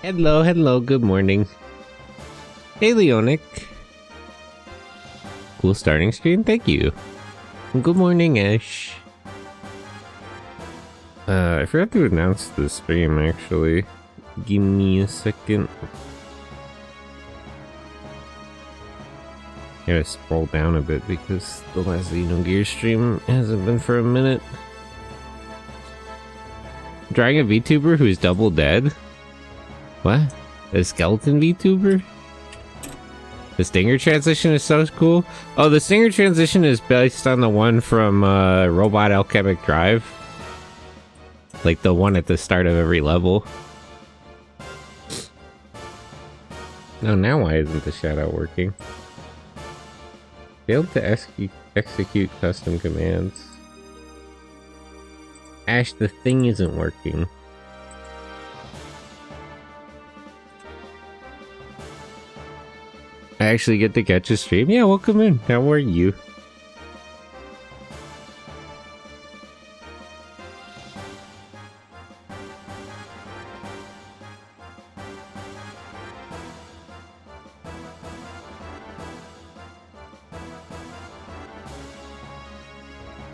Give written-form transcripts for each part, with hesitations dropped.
Hello, hello, good morning. Hey, Leonic. Cool starting screen, thank you. Good morning, Ash. I forgot to announce the stream, actually. Give me a second. I gotta scroll down a bit because the last Xenogears stream hasn't been for a minute. Drawing a VTuber who's double dead? What? A skeleton VTuber? The Stinger transition is so cool. Oh, the Stinger transition is based on the one from Robot Alchemic Drive. Like the one at the start of every level. Oh, now why isn't the shadow working? Failed to execute custom commands. Ash, the thing isn't working. I actually get to catch a stream? Yeah, welcome in. How are you?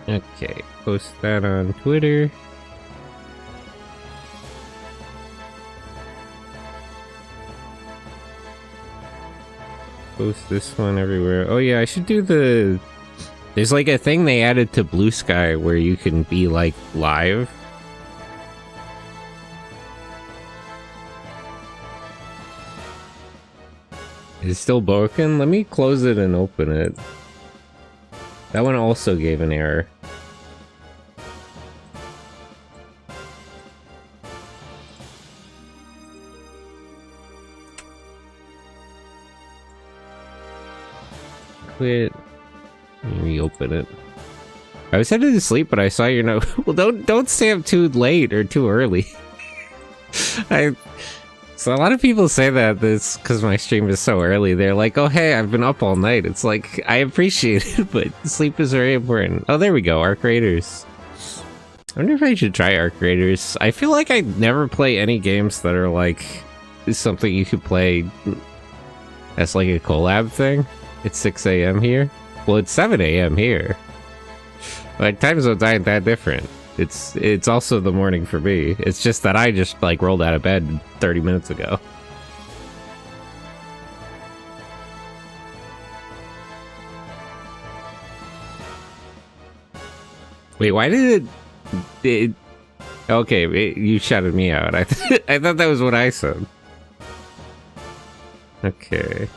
Okay, post that on Twitter. Post this one everywhere. Oh yeah, I should do the... There's like a thing they added to Blue Sky where you can be like live. Is it still broken? Let me close it and open it. That one also gave an error. Quit. Reopen it. I was headed to sleep, but I saw your note. Well, don't stay up too late or too early. So a lot of people say that this because my stream is so early. They're like, "Oh, hey, I've been up all night." It's like I appreciate it, but sleep is very important. Oh, there we go, Arc Raiders. I wonder if I should try Arc Raiders. I feel like I never play any games that are like something you could play as like a collab thing. It's 6 a.m. here. Well, it's 7 a.m. here. But time zones aren't that different. It's also the morning for me. It's just that I just like rolled out of bed 30 minutes ago. Wait, why did it okay, you shouted me out. I thought that was what I said. Okay.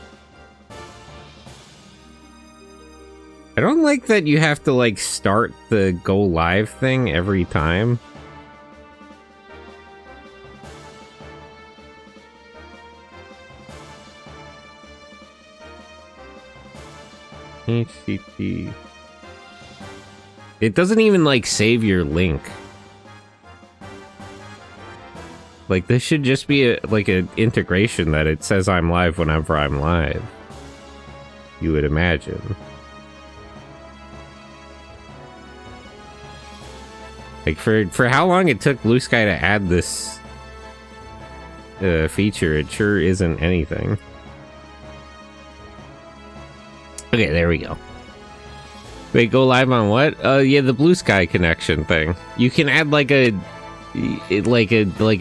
I don't like that you have to, like, start the go live thing every time. HTTP. It doesn't even, like, save your link. Like, this should just be, like, an integration that it says I'm live whenever I'm live. You would imagine. Like, for how long it took Blue Sky to add this feature, it sure isn't anything. Okay, there we go. Wait, go live on what? Yeah, the Blue Sky connection thing. You can add like a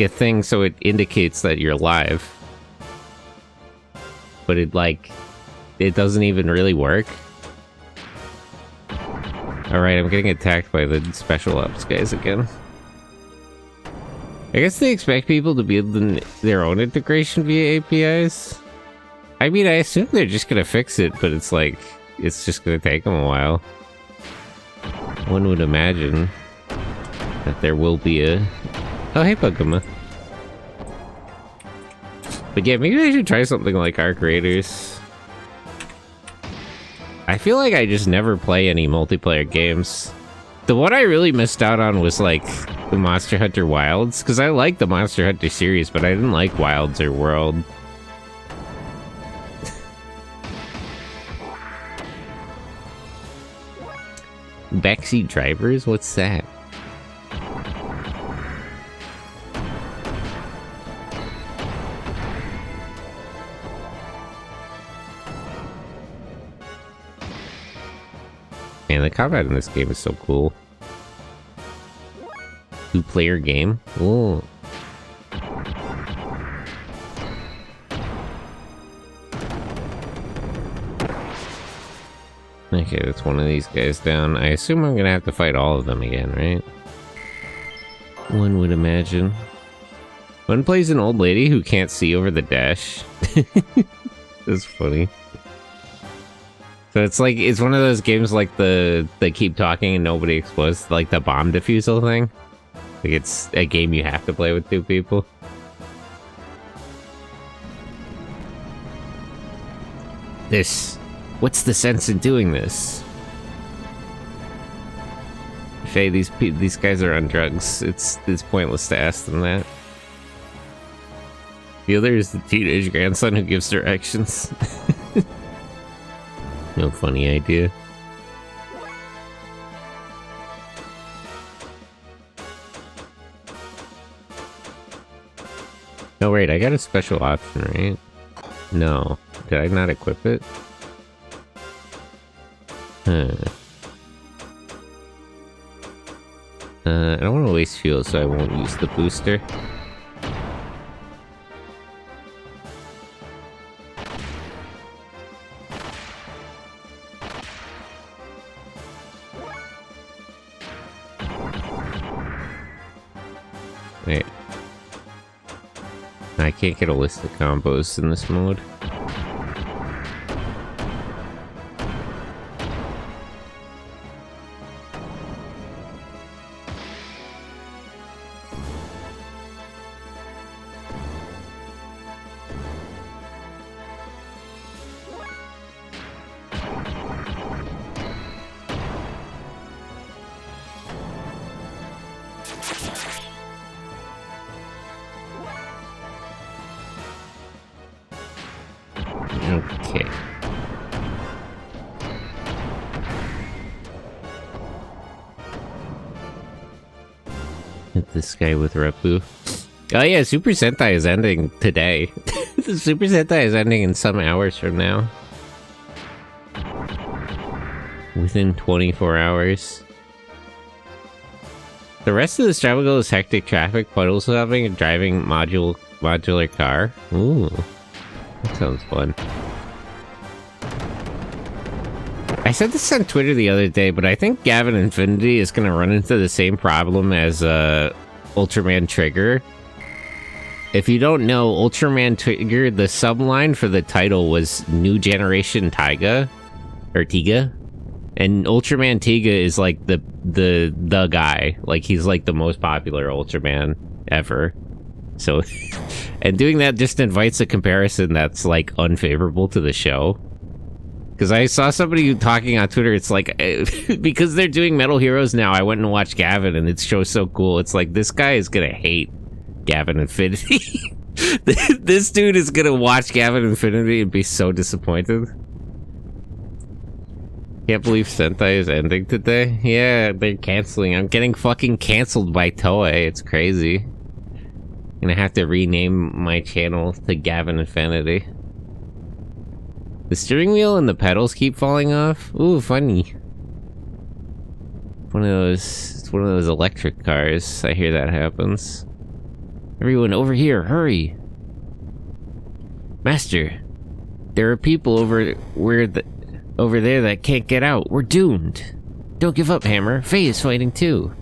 thing so it indicates that you're live. But it doesn't even really work. Alright, I'm getting attacked by the special ops guys again. I guess they expect people to build their own integration via APIs. I mean, I assume they're just gonna fix it, but it's like, it's just gonna take them a while. One would imagine that there will be a... Oh, hey, Pokemon. But yeah, maybe I should try something like Arc Raiders. I feel like I just never play any multiplayer games. The one I really missed out on was like the Monster Hunter Wilds, because I like the Monster Hunter series, but I didn't like Wilds or World. Backseat drivers? What's that? Man, the combat in this game is so cool. 2-player game? Ooh. Okay, that's one of these guys down. I assume I'm gonna have to fight all of them again, right? One would imagine. One plays an old lady who can't see over the dash. That's funny. So it's like, it's one of those games like they keep talking and nobody explodes, like the bomb defusal thing. Like it's a game you have to play with 2 people. What's the sense in doing this? Faye, these guys are on drugs. It's pointless to ask them that. The other is the teenage grandson who gives directions. No funny idea. Oh wait, I got a special option, right? No. Did I not equip it? Huh. I don't want to waste fuel, so I won't use the booster. Wait. I can't get a list of combos in this mode. Okay. Hit this guy with Repu. Oh yeah, Super Sentai is ending today. The Super Sentai is ending in some hours from now. Within 24 hours. The rest of the Stravago is hectic traffic, puddle solving, and driving modular car. Ooh. That sounds fun. I said this on Twitter the other day, but I think Gavin Infinity is going to run into the same problem as Ultraman Trigger. If you don't know, Ultraman Trigger, the subline for the title was New Generation Taiga, or Tiga, and Ultraman Tiga is like the guy. Like he's like the most popular Ultraman ever. So, and doing that just invites a comparison that's like unfavorable to the show. Because I saw somebody talking on Twitter, it's like, because they're doing Metal Heroes now, I went and watched Gavin, and it show's so cool. It's like, this guy is gonna hate Gavin Infinity. This dude is gonna watch Gavin Infinity and be so disappointed. Can't believe Sentai is ending today. Yeah, they're canceling. I'm getting fucking canceled by Toei. It's crazy. I'm gonna have to rename my channel to Gavin Infinity. The steering wheel and the pedals keep falling off. Ooh, funny. It's one of those electric cars. I hear that happens. Everyone over here, hurry! Master, there are people over there that can't get out. We're doomed. Don't give up, Hammer. Faye is fighting too.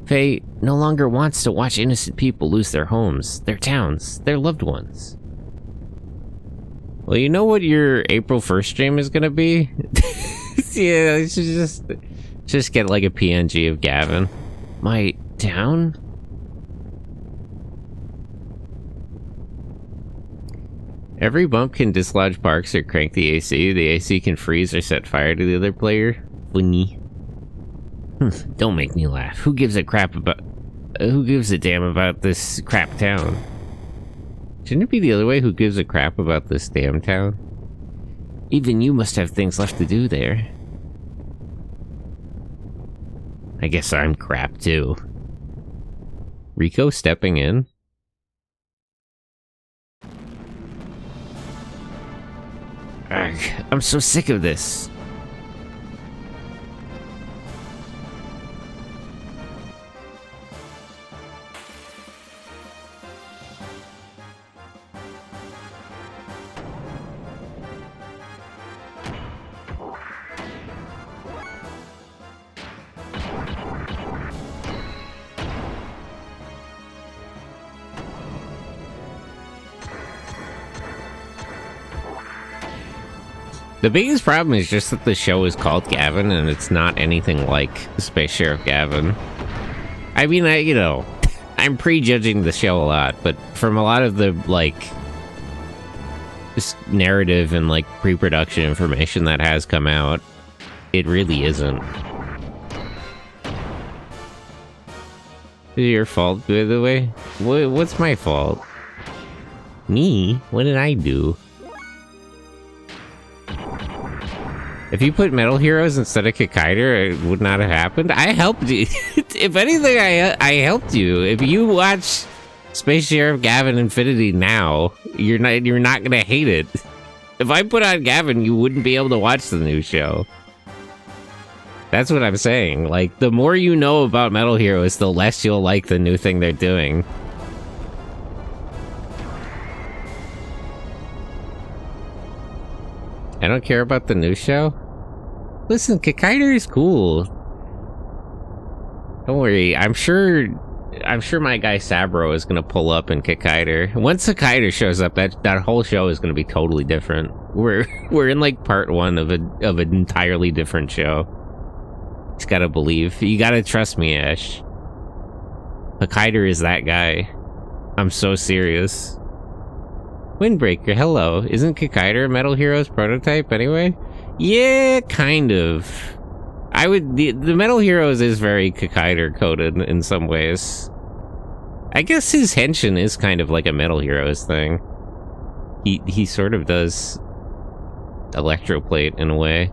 Faye no longer wants to watch innocent people lose their homes, their towns, their loved ones. Well, you know what your April 1st stream is gonna be? Yeah, I should just get like a PNG of Gavin. My town? Every bump can dislodge parks or crank the AC. The AC can freeze or set fire to the other player. Funny. Don't make me laugh. Who gives a damn about this crap town? Shouldn't it be the other way? Who gives a crap about this damn town? Even you must have things left to do there. I guess I'm crap too. Rico stepping in? Ugh, I'm so sick of this. The biggest problem is just that the show is called Gavin, and it's not anything like Space Sheriff Gavin. I mean, I'm prejudging the show a lot, but from a lot of the, like, this narrative and, like, pre-production information that has come out, it really isn't. Is it your fault, by the way? What's my fault? Me? What did I do? If you put Metal Heroes instead of Kikaider, it would not have happened. I helped you. If anything, I helped you. If you watch Space Sheriff Gavin Infinity now, you're not gonna hate it. If I put on Gavin, you wouldn't be able to watch the new show. That's what I'm saying. Like, the more you know about Metal Heroes, the less you'll like the new thing they're doing. I don't care about the new show. Listen, Kikaider is cool. Don't worry. I'm sure my guy Sabro is gonna pull up in Kikaider. Once Kikaider shows up, that whole show is gonna be totally different. We're in like part 1 of an entirely different show. Just gotta believe. You gotta trust me, Ash. Kikaider is that guy. I'm so serious. Windbreaker, hello. Isn't Kikaider a Metal Heroes prototype anyway? Yeah, kind of. The Metal Heroes is very Kikaider coded in some ways. I guess his henshin is kind of like a Metal Heroes thing. He sort of does electroplate in a way.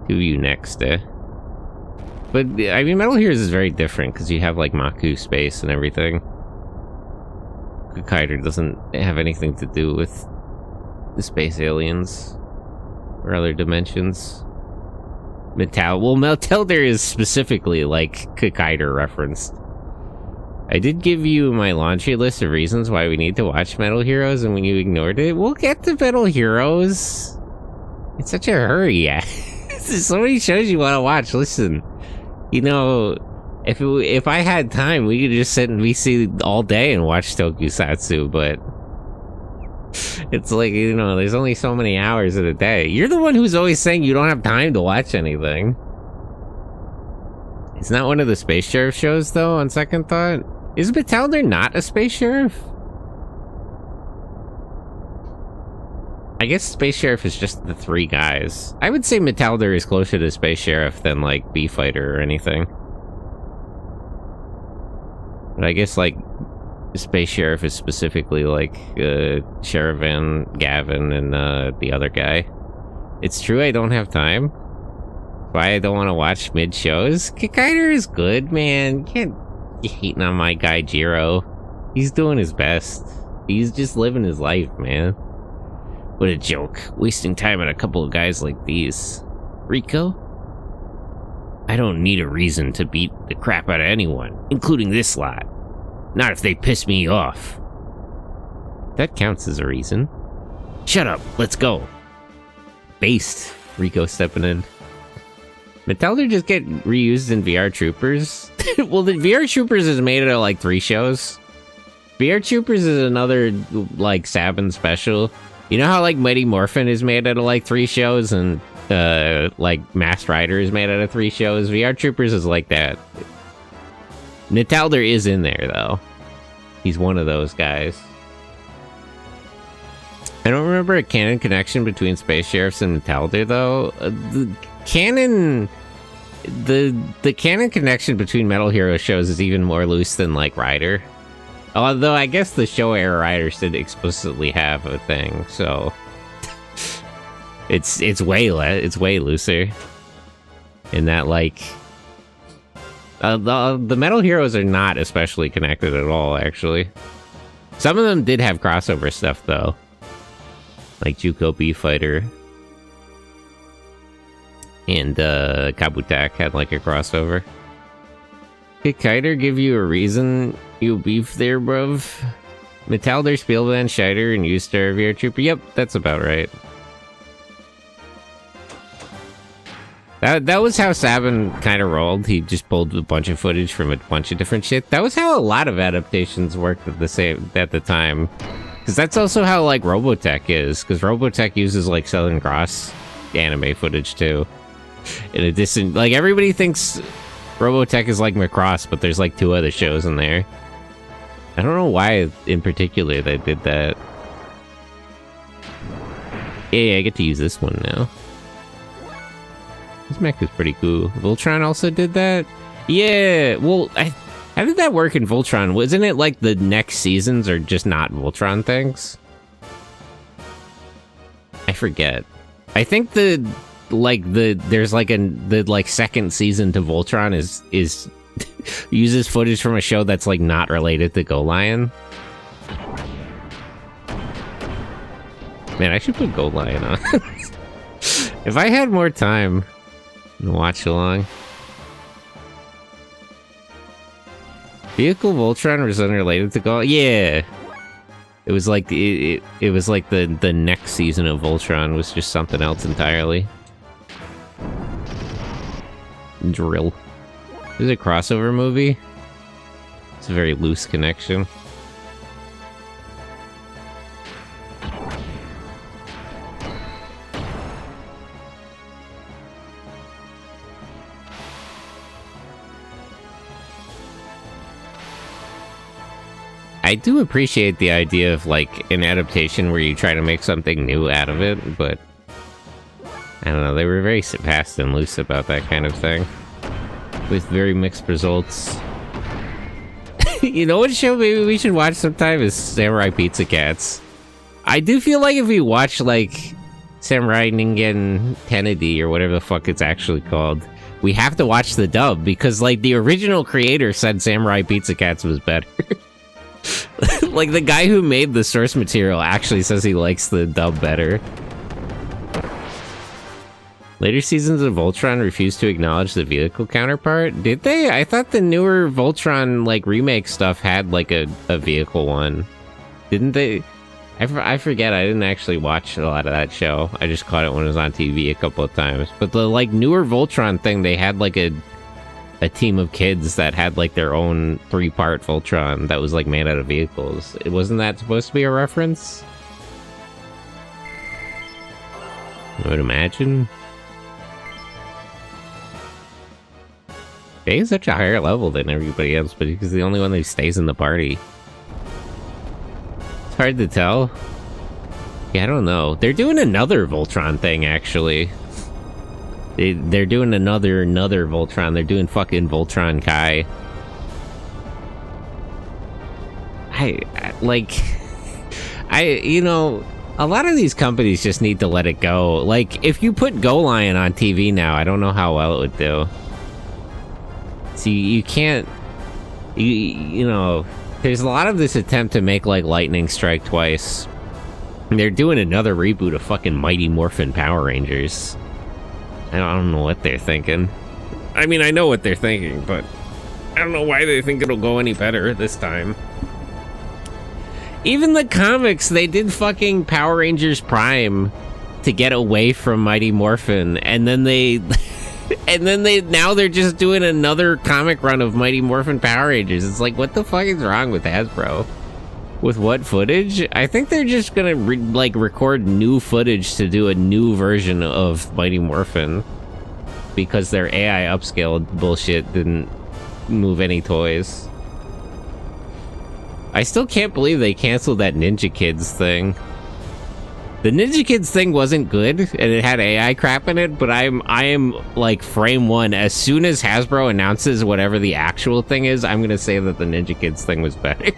Who you next, But, I mean, Metal Heroes is very different, because you have, like, Maku space and everything. Kikaider doesn't have anything to do with the space aliens or other dimensions. Metalder is specifically, like, Kikaider referenced. I did give you my laundry list of reasons why we need to watch Metal Heroes, and when you ignored it, we'll get to Metal Heroes. It's such a hurry, yeah. There's so many shows you want to watch. Listen, you know, if I had time, we could just sit in VC all day and watch Tokusatsu, but it's like, you know, there's only so many hours in a day. You're the one who's always saying you don't have time to watch anything. It's not one of the Space Sheriff shows, though, on second thought. Is Metalder not a Space Sheriff? I guess Space Sheriff is just the 3 guys. I would say Metalder is closer to Space Sheriff than, like, B-Fighter or anything. But I guess, like, Space Sheriff is specifically, like, Sherivan, Gavin, and the other guy. It's true I don't have time. Why I don't want to watch mid-shows? Kikaider is good, man. You can't be hating on my guy Jiro. He's doing his best. He's just living his life, man. What a joke. Wasting time on a couple of guys like these. Rico? I don't need a reason to beat the crap out of anyone, including this lot. Not if they piss me off. That counts as a reason. Shut up, let's go. Based. Rico stepping in. Metalder just get reused in VR Troopers? Well, the VR Troopers is made out of like 3 shows. VR Troopers is another, like, Sabin special. You know how, like, Mighty Morphin is made out of, like, 3 shows, and, like, Masked Rider is made out of 3 shows? VR Troopers is like that. Metalder is in there, though. He's one of those guys. I don't remember a canon connection between Space Sheriffs and Metalder, though. The canon connection between Metal Hero shows is even more loose than, like, Rider. Although I guess the show era writers did explicitly have a thing, so it's way looser. In that, like, the Metal Heroes are not especially connected at all, actually. Some of them did have crossover stuff, though, like Juko B-Fighter and Kabutak had like a crossover. Did Kiter give you a reason you beef there, bruv? Metalder, Spielband, Scheider, and U-Star VR Trooper. Yep, that's about right. That was how Sabin kind of rolled. He just pulled a bunch of footage from a bunch of different shit. That was how a lot of adaptations worked at the time. Because that's also how, like, Robotech is. Because Robotech uses, like, Southern Cross anime footage, too. In addition, like, everybody thinks Robotech is like Macross, but there's, like, 2 other shows in there. I don't know why, in particular, they did that. Yeah, I get to use this one now. This mech is pretty cool. Voltron also did that? Yeah, well, how did that work in Voltron? Wasn't it like the next seasons are just not Voltron things? I forget. I think there's like the second season to Voltron is uses footage from a show that's like not related to Go Lion. Man, I should put Go Lion on. If I had more time and watch along. Vehicle Voltron was unrelated to Go. Yeah, it was like it was like the next season of Voltron was just something else entirely. Drill. Is it a crossover movie? It's a very loose connection. I do appreciate the idea of, like, an adaptation where you try to make something new out of it, but I don't know, they were very fast and loose about that kind of thing, with very mixed results. You know what show maybe we should watch sometime is Samurai Pizza Cats. I do feel like if we watch, like, Samurai Ningen Kennedy, or whatever the fuck it's actually called, we have to watch the dub, because, like, the original creator said Samurai Pizza Cats was better. Like, the guy who made the source material actually says he likes the dub better. Later seasons of Voltron refused to acknowledge the vehicle counterpart. Did they? I thought the newer Voltron, like, remake stuff had, like, a vehicle one. Didn't they? I forget. I didn't actually watch a lot of that show. I just caught it when it was on TV a couple of times. But the, like, newer Voltron thing, they had, like, a team of kids that had, like, their own 3-part Voltron that was, like, made out of vehicles. Wasn't that supposed to be a reference? I would imagine. Faye's such a higher level than everybody else, but he's the only one that stays in the party. It's hard to tell. Yeah, I don't know. They're doing another Voltron thing, actually. They're doing another Voltron. They're doing fucking Voltron Kai. You know, a lot of these companies just need to let it go. Like, if you put Go Lion on TV now, I don't know how well it would do. See, you can't, you know, there's a lot of this attempt to make, like, Lightning Strike Twice. They're doing another reboot of fucking Mighty Morphin Power Rangers. I don't know what they're thinking. I mean, I know what they're thinking, but I don't know why they think it'll go any better this time. Even the comics, they did fucking Power Rangers Prime to get away from Mighty Morphin, and then now they're just doing another comic run of Mighty Morphin Power Rangers. It's like, what the fuck is wrong with Hasbro? With what footage? I think they're just gonna record new footage to do a new version of Mighty Morphin, because their AI upscaled bullshit didn't move any toys. I still can't believe they canceled that Ninja Kids thing. The Ninja Kids thing wasn't good, and it had AI crap in it, but I am like frame one. As soon as Hasbro announces whatever the actual thing is, I'm gonna say that the Ninja Kids thing was better.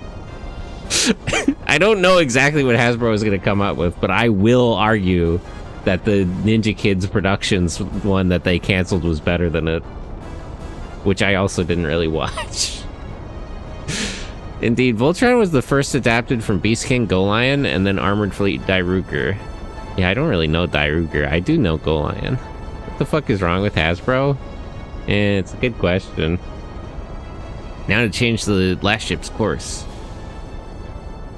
I don't know exactly what Hasbro is going to come up with, but I will argue that the Ninja Kids Productions one that they canceled was better than it, which I also didn't really watch. Indeed, Voltron was the first adapted from Beast King Go Lion and then Armored Fleet Dairuger. Yeah, I don't really know Dairuger. I do know Go Lion. What the fuck is wrong with Hasbro? It's a good question. Now to change the last ship's course.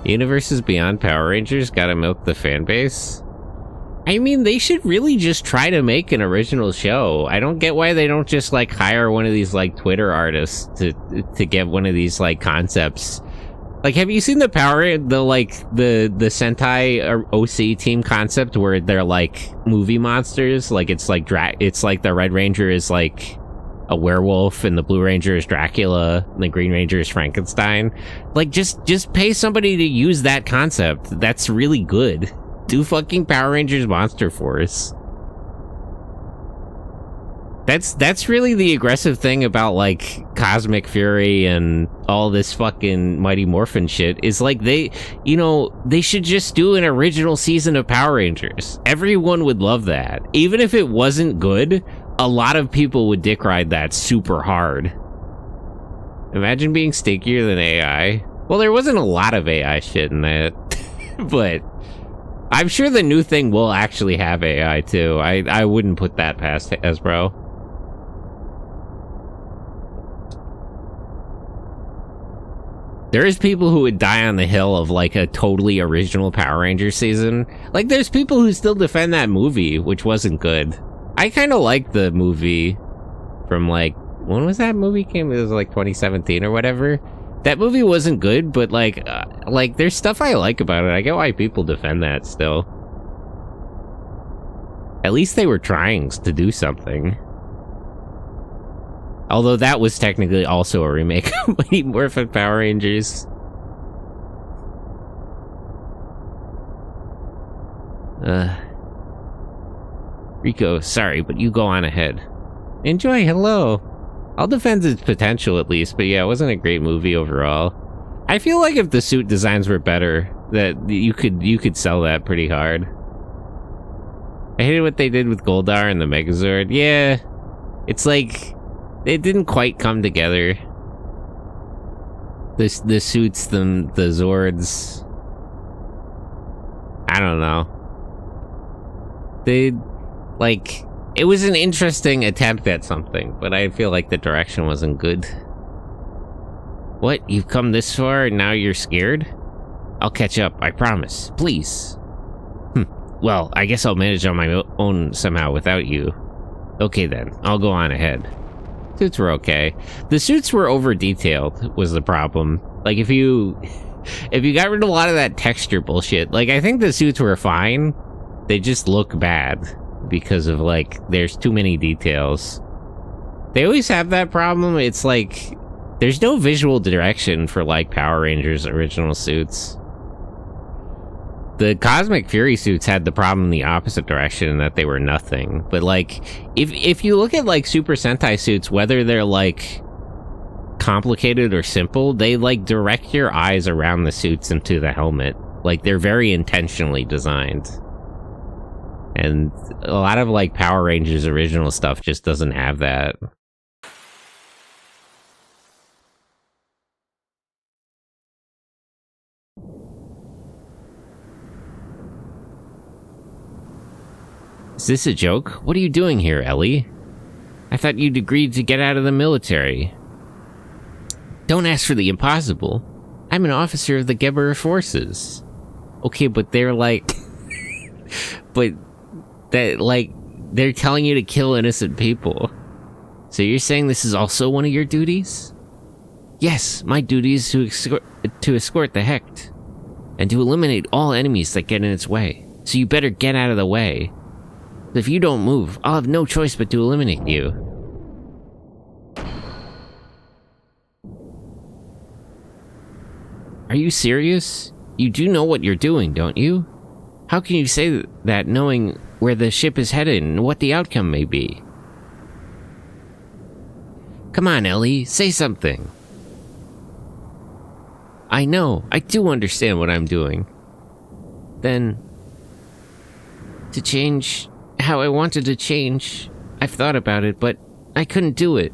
Universes beyond Power Rangers gotta milk the fan base. I mean, they should really just try to make an original show. I don't get why they don't just, like, hire one of these, like, Twitter artists to get one of these, like, concepts Like, have you seen the Sentai OC team concept where they're like movie monsters? Like, it's like the Red Ranger is like a werewolf, and the Blue Ranger is Dracula, and the Green Ranger is Frankenstein. Like, just pay somebody to use that concept. That's really good. Do fucking Power Rangers Monster Force. That's really the aggressive thing about, like, Cosmic Fury and all this fucking Mighty Morphin shit, is, like, they should just do an original season of Power Rangers. Everyone would love that. Even if it wasn't good, a lot of people would dick ride that super hard. Imagine being stinkier than AI. Well, there wasn't a lot of AI shit in that, but I'm sure the new thing will actually have AI, too. I wouldn't put that past Hasbro. There is people who would die on the hill of, like, a totally original Power Ranger season. Like, there's people who still defend that movie, which wasn't good. I kind of like the movie from, like, when was that movie came? It was, like, 2017 or whatever. That movie wasn't good, but, like, there's stuff I like about it. I get why people defend that still. At least they were trying to do something. Although that was technically also a remake of Mighty Morphin Power Rangers. Rico, sorry, but you go on ahead. Enjoy, hello. I'll defend its potential at least, but yeah, it wasn't a great movie overall. I feel like if the suit designs were better, that you could sell that pretty hard. I hated what they did with Goldar and the Megazord. Yeah, it's like it didn't quite come together. The suits, the Zords. I don't know. It was an interesting attempt at something, but I feel like the direction wasn't good. What? You've come this far and now you're scared? I'll catch up, I promise. Please. Well, I guess I'll manage on my own somehow without you. Okay then, I'll go on ahead. Suits were okay. The suits were over-detailed, was the problem. Like, if you got rid of a lot of that texture bullshit, like, I think the suits were fine. They just look bad because of, like, there's too many details. They always have that problem. It's like, there's no visual direction for, like, Power Rangers original suits. The Cosmic Fury suits had the problem in the opposite direction in that they were nothing. But, like, if you look at, like, Super Sentai suits, whether they're, like, complicated or simple, they, like, direct your eyes around the suits into the helmet. Like, they're very intentionally designed. And a lot of, like, Power Rangers original stuff just doesn't have that. Is this a joke? What are you doing here, Ellie? I thought you'd agreed to get out of the military. Don't ask for the impossible. I'm an officer of the Geber forces. Okay, but they're like... but... that, like, they're telling you to kill innocent people. So you're saying this is also one of your duties? Yes, my duty is to escort the Hecht. And to eliminate all enemies that get in its way. So you better get out of the way. If you don't move, I'll have no choice but to eliminate you. Are you serious? You do know what you're doing, don't you? How can you say that knowing where the ship is headed and what the outcome may be? Come on, Ellie, say something. I know, I do understand what I'm doing. Then, to change how I wanted to change, I've thought about it, but I couldn't do it.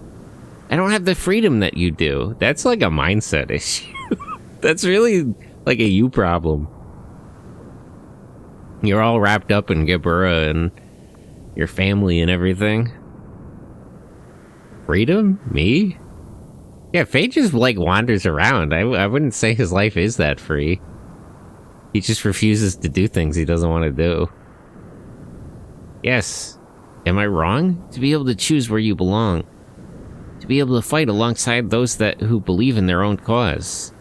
I don't have the freedom that you do. That's like a mindset issue. That's really like a you problem. You're all wrapped up in Gebura and your family and everything. Freedom? Me? Yeah, Faye just, like, wanders around. I wouldn't say his life is that free. He just refuses to do things he doesn't want to do. Yes. Am I wrong? To be able to choose where you belong. To be able to fight alongside those who believe in their own cause.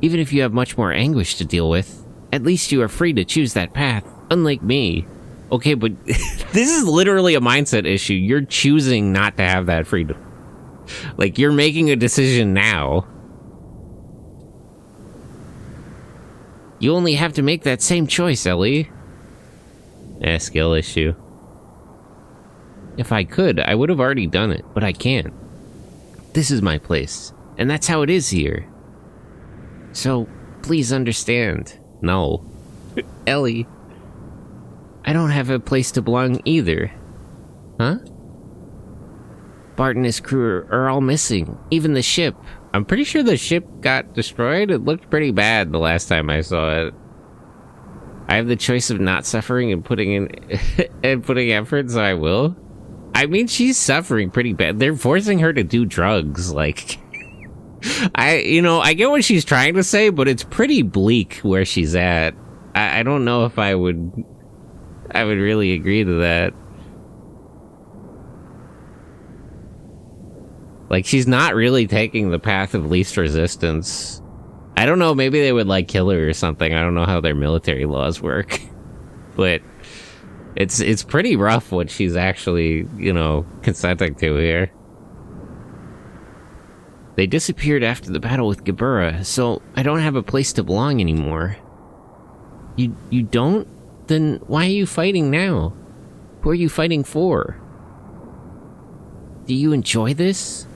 Even if you have much more anguish to deal with, at least you are free to choose that path, unlike me. Okay, but this is literally a mindset issue. You're choosing not to have that freedom. Like, you're making a decision now. You only have to make that same choice, Ellie. Skill issue. If I could, I would have already done it, but I can't. This is my place, and that's how it is here. So, please understand. No. Ellie. I don't have a place to belong either. Huh? Bart and his crew are all missing, even the ship. I'm pretty sure the ship got destroyed. It looked pretty bad the last time I saw it. I have the choice of not suffering and putting in and putting effort, so I will. I mean, she's suffering pretty bad. They're forcing her to do drugs, like... I get what she's trying to say, but it's pretty bleak where she's at. I don't know if I would really agree to that. Like, she's not really taking the path of least resistance. I don't know, maybe they would, like, kill her or something. I don't know how their military laws work. But it's pretty rough what she's actually, consenting to here. They disappeared after the battle with Gebura, so I don't have a place to belong anymore. You don't? Then why are you fighting now? Who are you fighting for? Do you enjoy this?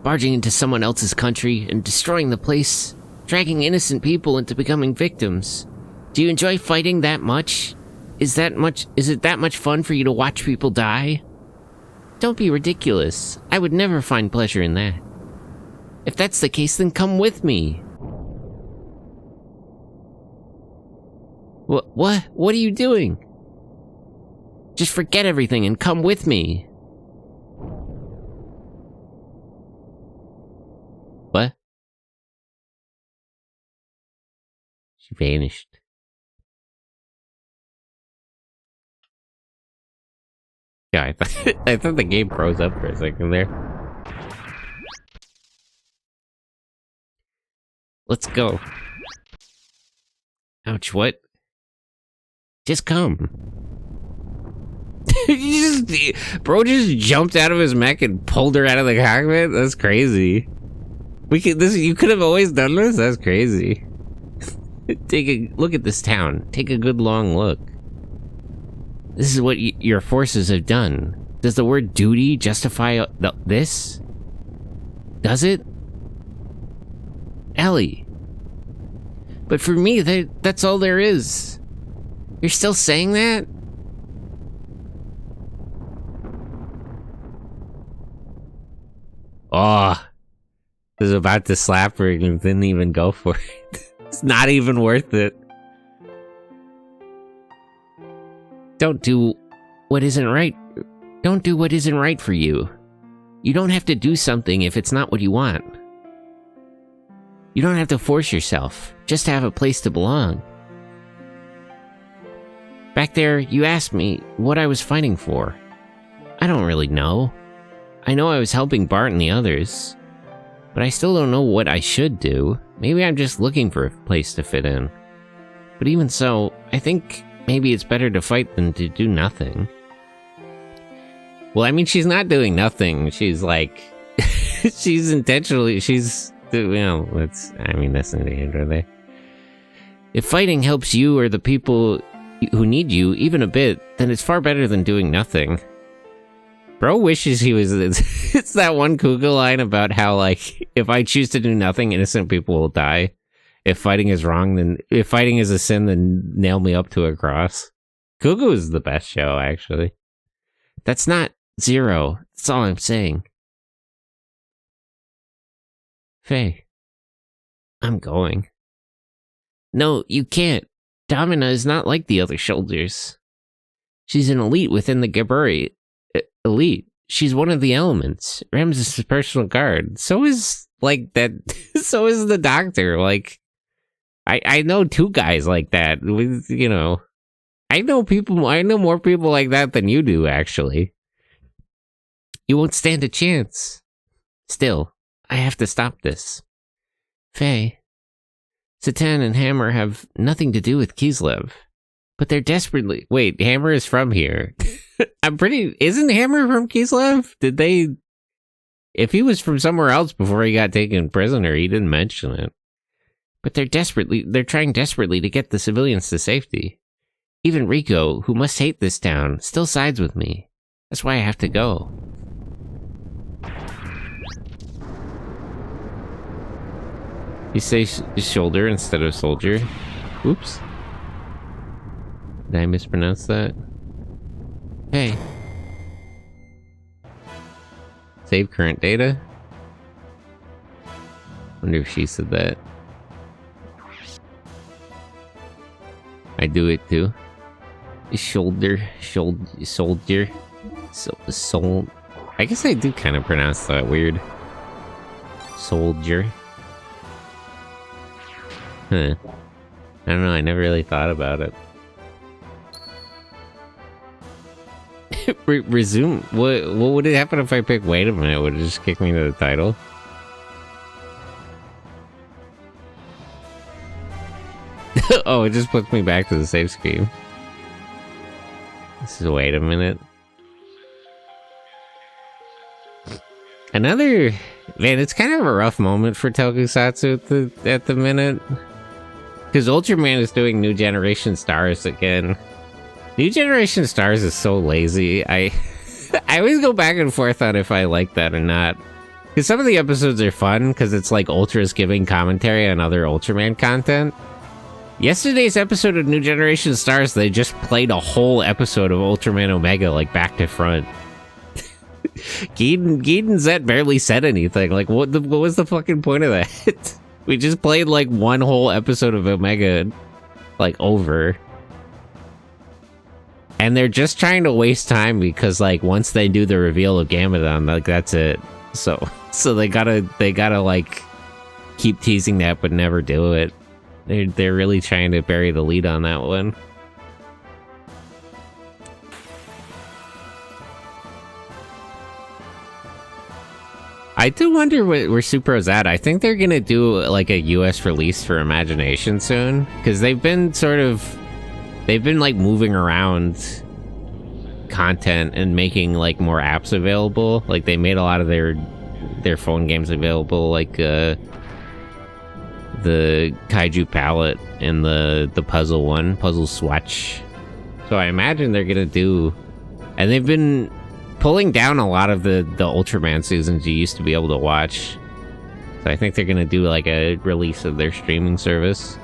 Barging into someone else's country and destroying the place, dragging innocent people into becoming victims. Do you enjoy fighting that much? Is it that much fun for you to watch people die? Don't be ridiculous. I would never find pleasure in that. If that's the case, then come with me. What? What are you doing? Just forget everything and come with me. What? She vanished. Yeah, I thought the game froze up for a second there. Let's go. Ouch, what? Just come. Bro just jumped out of his mech and pulled her out of the cockpit? That's crazy. You could have always done this? That's crazy. Take a look at this town. Take a good long look. This is what your forces have done. Does the word duty justify this? Does it? Ellie. But for me, that's all there is. You're still saying that? Oh. I was about to slap her and didn't even go for it. It's not even worth it. Don't do what isn't right. Don't do what isn't right for you. You don't have to do something if it's not what you want. You don't have to force yourself, just to have a place to belong. Back there, you asked me what I was fighting for. I don't really know. I know I was helping Bart and the others, but I still don't know what I should do. Maybe I'm just looking for a place to fit in. But even so, I think maybe it's better to fight than to do nothing. Well, I mean, she's not doing nothing. She's like, she's intentionally, that's not the end, are they? If fighting helps you or the people who need you even a bit, then it's far better than doing nothing. Bro wishes he was, it's that one Kuga line about how, like, if I choose to do nothing, innocent people will die. If fighting is a sin, then nail me up to a cross. Kuga is the best show, actually. That's not Zero. That's all I'm saying. Faye. I'm going. No, you can't. Domina is not like the other soldiers. She's an elite within the Geburi elite. She's one of the elements. Ramses' personal guard. So is, like, that... so is the doctor. Like, I know two guys like that. I know more people like that than you do, actually. You won't stand a chance. Still, I have to stop this. Faye, Satan and Hammer have nothing to do with Kislev, but they're desperately... Wait, Hammer is from here. Isn't Hammer from Kislev? Did they... If he was from somewhere else before he got taken prisoner, he didn't mention it. But they're trying desperately to get the civilians to safety. Even Rico, who must hate this town, still sides with me. That's why I have to go. You say shoulder instead of soldier. Oops. Did I mispronounce that? Hey. Save current data? Wonder if she said that. I do it too. Soldier. I guess I do kind of pronounce that weird. Soldier. Huh. I don't know, I never really thought about it. Resume? What would it happen if I pick wait a minute? Would it just kick me to the title? Oh, it just puts me back to the save screen. This is wait a minute. Another... Man, it's kind of a rough moment for Tokusatsu at the minute. Because Ultraman is doing New Generation Stars again. New Generation Stars is so lazy. I always go back and forth on if I like that or not. Because some of the episodes are fun, because it's like Ultras giving commentary on other Ultraman content. Yesterday's episode of New Generation Stars, they just played a whole episode of Ultraman Omega, like, back to front. Geed and Zet barely said anything. Like, what was the fucking point of that? We just played, like, one whole episode of Omega, like, over. And they're just trying to waste time because, like, once they do the reveal of Gamadon, like, that's it. So they gotta, like, keep teasing that but never do it. They're really trying to bury the lead on that one. I do wonder where Supro's at. I think they're gonna do like a US release for Imagination soon, because they've been like moving around content and making like more apps available. Like they made a lot of their phone games available, like the Kaiju Palette and the puzzle one, Puzzle Swatch. So I imagine they're gonna do, and they've been pulling down a lot of the Ultraman seasons you used to be able to watch. So I think they're gonna do like a release of their streaming service.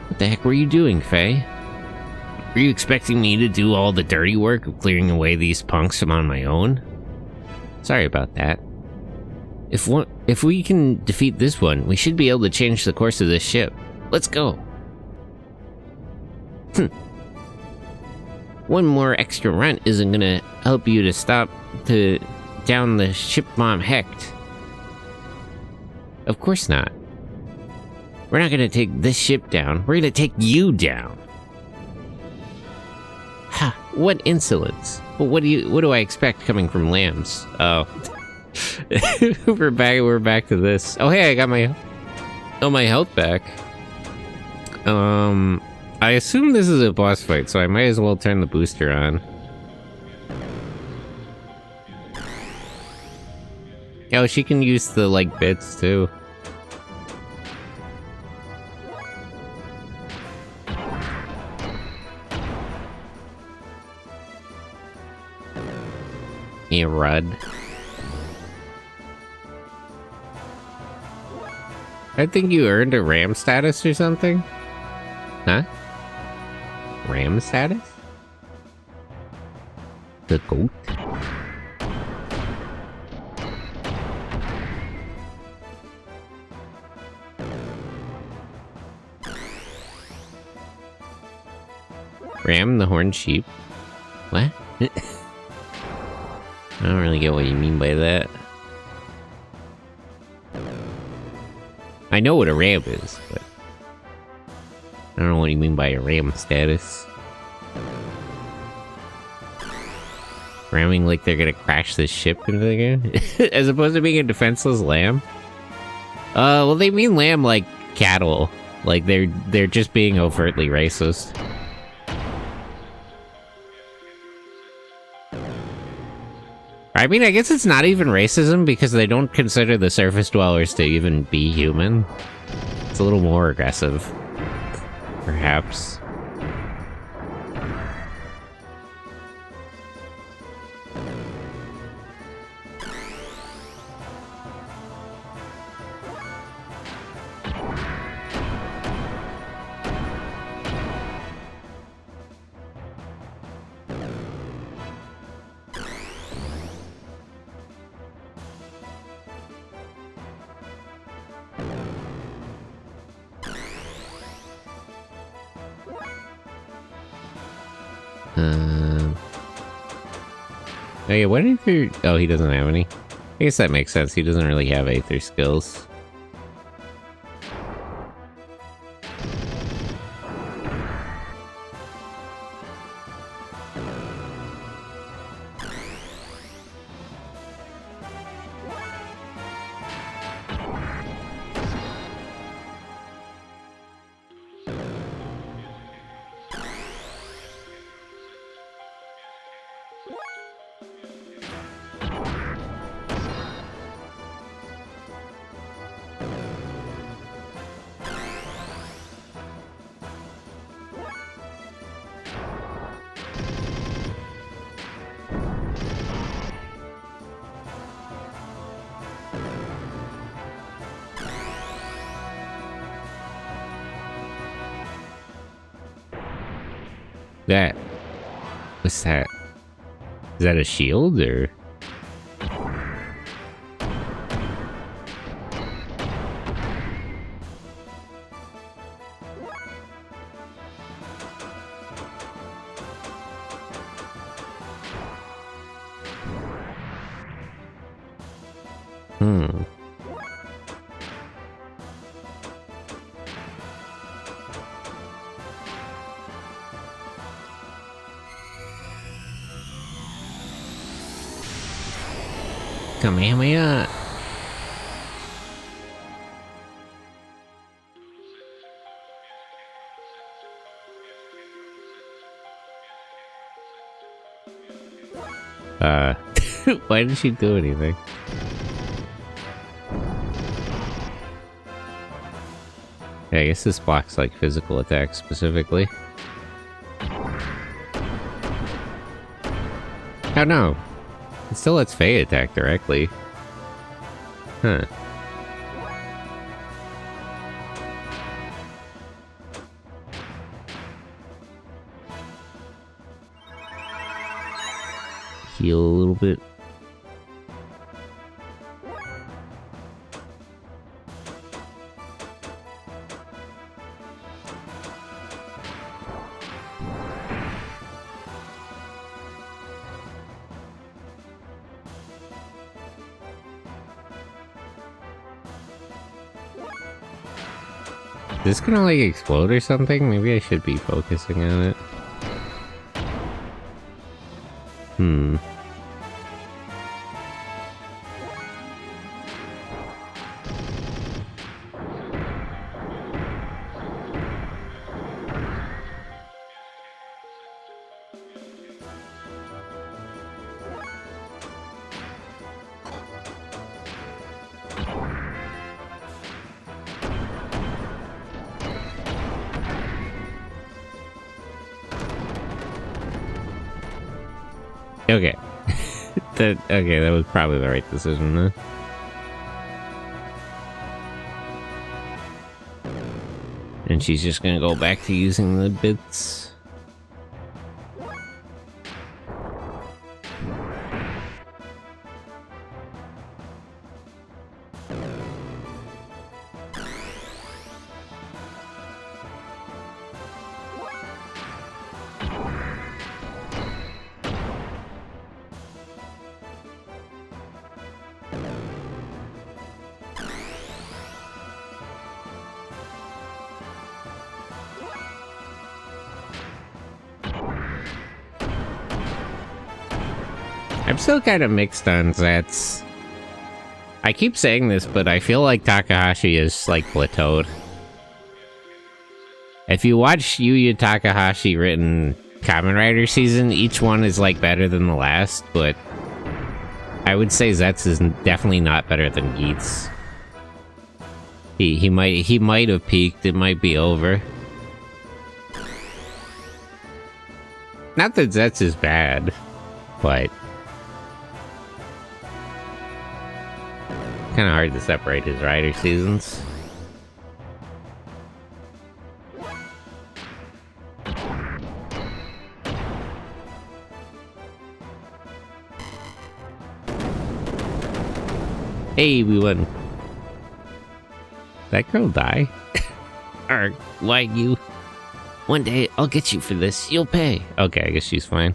What the heck were you doing, Faye? Were you expecting me to do all the dirty work of clearing away these punks on my own? Sorry about that. If we can defeat this one, we should be able to change the course of this ship. Let's go. One more extra run isn't gonna help you to down the ship bomb Hecht. Of course not. We're not gonna take this ship down. We're gonna take you down. Ha! What insolence! But what do I expect coming from lambs? Oh, we're back to this. Oh hey, I got my health back. I assume this is a boss fight, so I might as well turn the booster on. Oh, she can use the, like, bits, too. Yeah, Rud. I think you earned a RAM status or something? Huh? RAM status? The goat? Ram the horned sheep? What? I don't really get what you mean by that. I know what a ram is, but I don't know what you mean by a ram status. Ramming like they're gonna crash this ship into the game? As opposed to being a defenseless lamb? Well, they mean lamb like cattle. Like they're just being overtly racist. I mean, I guess it's not even racism because they don't consider the surface dwellers to even be human. It's a little more aggressive, perhaps. Oh yeah, what Aether? Oh, he doesn't have any. I guess that makes sense. He doesn't really have Aether skills. That... What's that? Is that a shield, or...? Kamehameha! Why did she do anything? Yeah, I guess this blocks, like, physical attacks specifically. Oh no! It still lets Faye attack directly. Huh. Heal a little bit. Is this gonna, like, explode or something? Maybe I should be focusing on it. Okay. Okay, that was probably the right decision, then. And she's just gonna go back to using the bits. I'm still kind of mixed on Zat's I keep saying this, but I feel like Takahashi is, like, plateaued. If you watch Yu Yu Takahashi written Kamen Rider season, each one is, like, better than the last, but I would say Zetsu is definitely not better than Geats. He might have peaked, it might be over. Not that Zetsu is bad, but kind of hard to separate his rider seasons. Hey, we won. That girl die? Or why you? One day I'll get you for this. You'll pay. Okay, I guess she's fine.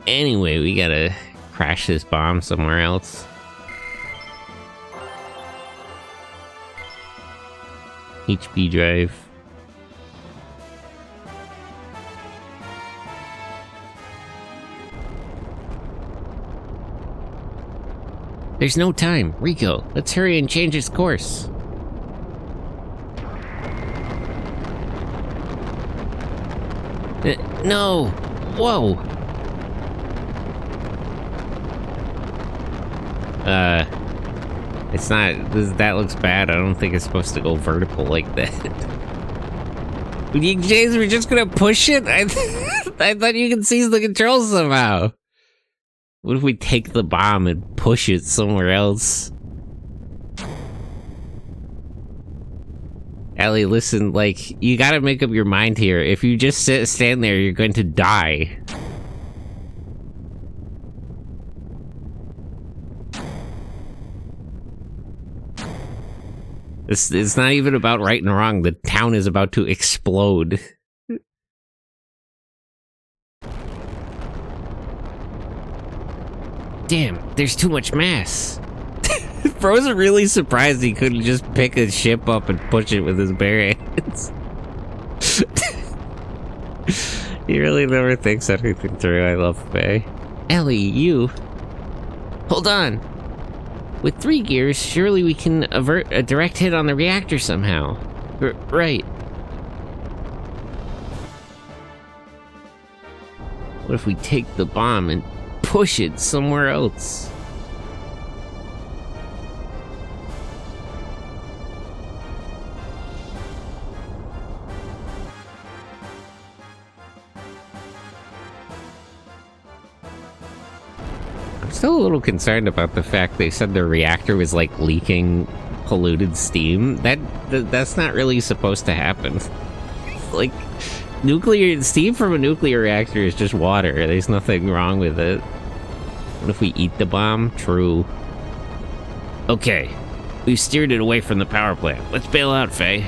Anyway, we gotta crash this bomb somewhere else. HP drive. There's no time. Rico, let's hurry and change its course. No! Whoa! It's not... that looks bad. I don't think it's supposed to go vertical like that. You Jays were just gonna push it? I thought you could seize the controls somehow. What if we take the bomb and push it somewhere else? Ellie, listen, like, you gotta make up your mind here. If you just stand there, you're going to die. It's not even about right and wrong. The town is about to explode. Damn, there's too much mass. Bro's really surprised he couldn't just pick a ship up and push it with his bare hands. He really never thinks anything through. I love Faye. Ellie, you... Hold on. With 3 gears, surely we can avert a direct hit on the reactor somehow. Right. What if we take the bomb and push it somewhere else? I'm still a little concerned about the fact they said the reactor was like leaking polluted steam. That's not really supposed to happen. Like, nuclear steam from a nuclear reactor is just water. There's nothing wrong with it. What if we eat the bomb? True. Okay, we've steered it away from the power plant. Let's bail out, Faye.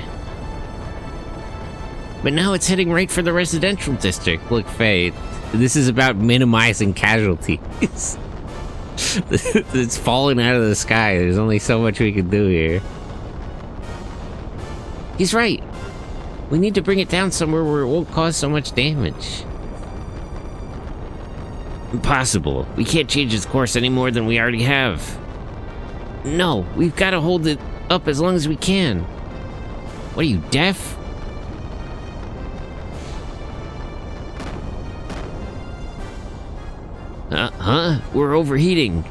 But now it's heading right for the residential district. Look, Faye, this is about minimizing casualties. It's falling out of the sky. There's only so much we can do here. He's right. We need to bring it down somewhere where it won't cause so much damage. Impossible. We can't change its course any more than we already have. No, we've got to hold it up as long as we can. What are you, deaf? Huh? We're overheating.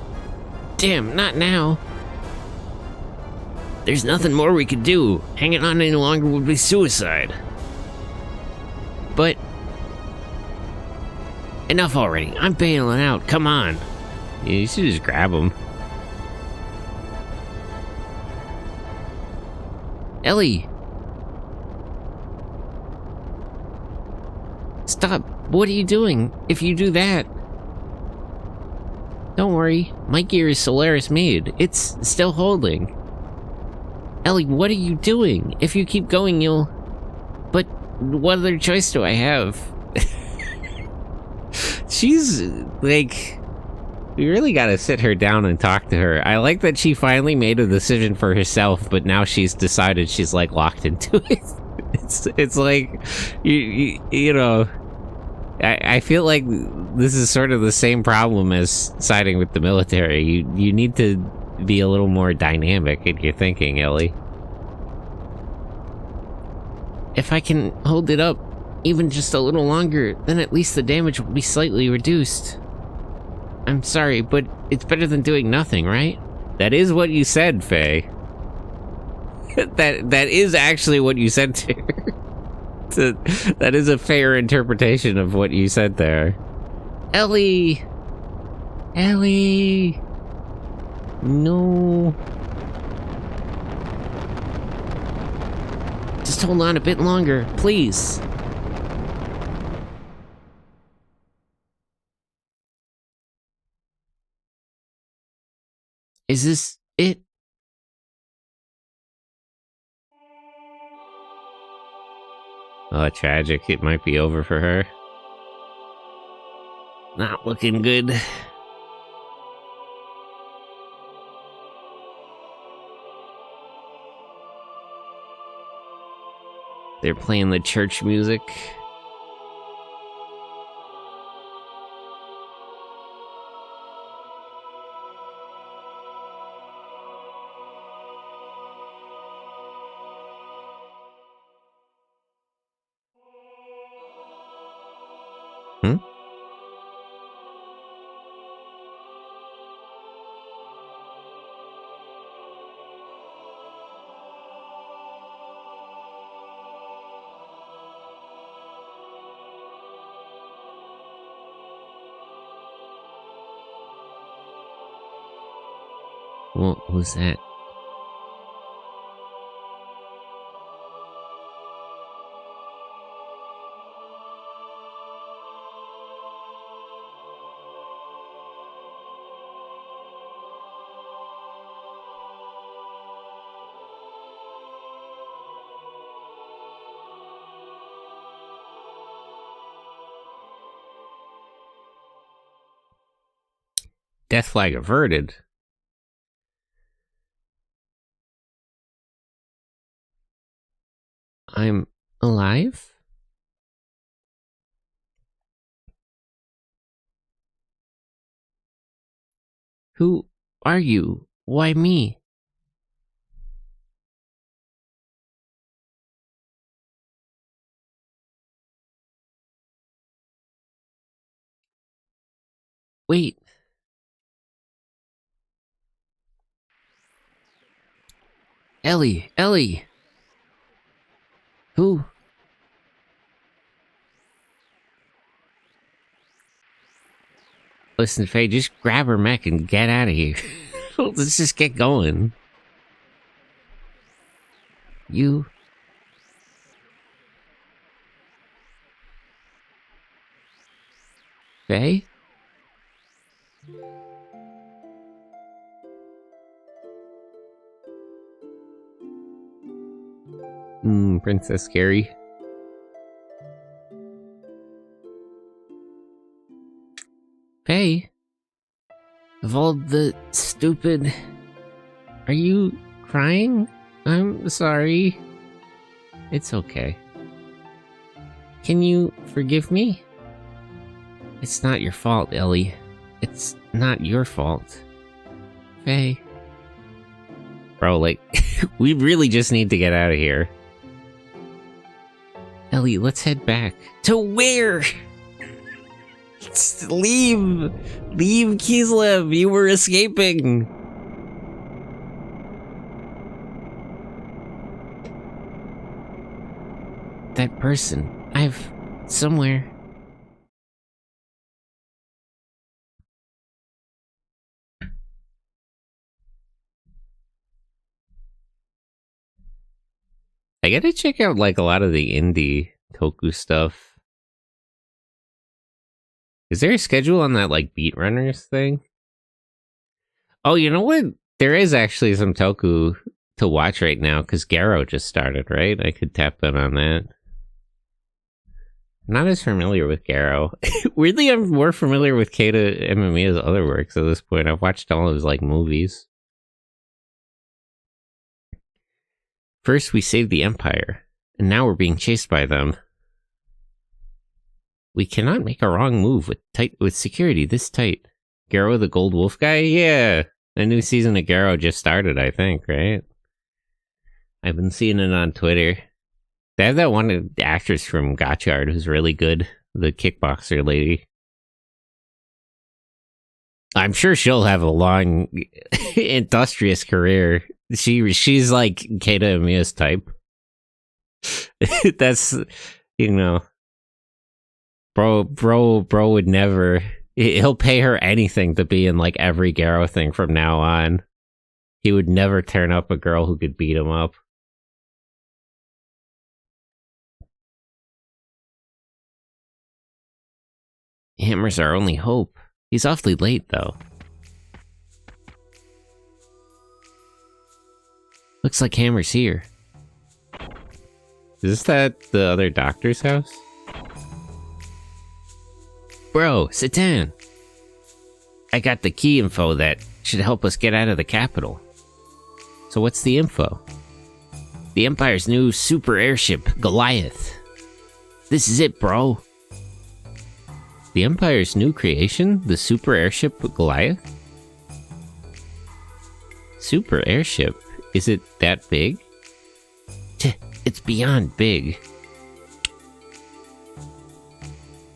Damn, not now. There's nothing more we could do. Hanging on any longer would be suicide. But... enough already. I'm bailing out. Come on. Yeah, you should just grab him. Ellie! Stop. What are you doing? If you do that... Don't worry. My gear is Solaris made. It's still holding. Ellie, what are you doing? If you keep going, you'll... But what other choice do I have? She's, like... We really gotta sit her down and talk to her. I like that she finally made a decision for herself, but now she's decided she's, like, locked into it. It's like... You know... I feel like this is sort of the same problem as siding with the military. You need to be a little more dynamic in your thinking, Ellie. If I can hold it up even just a little longer, then at least the damage will be slightly reduced. I'm sorry, but it's better than doing nothing, right? That is what you said, Faye. That is actually what you said to her. That is a fair interpretation of what you said there. Ellie! Ellie! No. Just hold on a bit longer, please. Is this it? Oh, tragic. It might be over for her. Not looking good. They're playing the church music. Hmm? What was that? Death flag averted. I'm alive? Who are you? Why me? Wait. Ellie, Ellie! Who? Listen, Faye, just grab her mech and get out of here. Let's just get going. You... Faye? Princess Scary. Faye? Of all the stupid... Are you crying? I'm sorry. It's okay. Can you forgive me? It's not your fault, Ellie. It's not your fault. Faye. Bro, like, we really just need to get out of here. Ellie, let's head back. To where? Leave! Leave Kislev! You were escaping! That person. I've... somewhere... I gotta check out, like, a lot of the indie Toku stuff. Is there a schedule on that, like, Beat Runners thing? Oh, you know what? There is actually some Toku to watch right now, because Garo just started, right? I could tap in on that. I'm not as familiar with Garo. Weirdly, I'm more familiar with Keita Amemiya's other works at this point. I've watched all of his, like, movies. First, we saved the Empire, and now we're being chased by them. We cannot make a wrong move with security this tight. Garrow the Gold Wolf guy? Yeah! A new season of Garrow just started, I think, right? I've been seeing it on Twitter. They have that one actress from Gotchard who's really good. The kickboxer lady. I'm sure she'll have a long, industrious career. She's like Keita Amiya's type. That's, you know... Bro would never... He'll pay her anything to be in, like, every Garrow thing from now on. He would never turn up a girl who could beat him up. Hammer's our only hope. He's awfully late, though. Looks like Hammer's here. Is that the other doctor's house? Bro, sit down. I got the key info that should help us get out of the capital. So what's the info? The Empire's new super airship, Goliath. This is it, bro. The Empire's new creation? The super airship Goliath? Super airship? Is it that big? It's beyond big.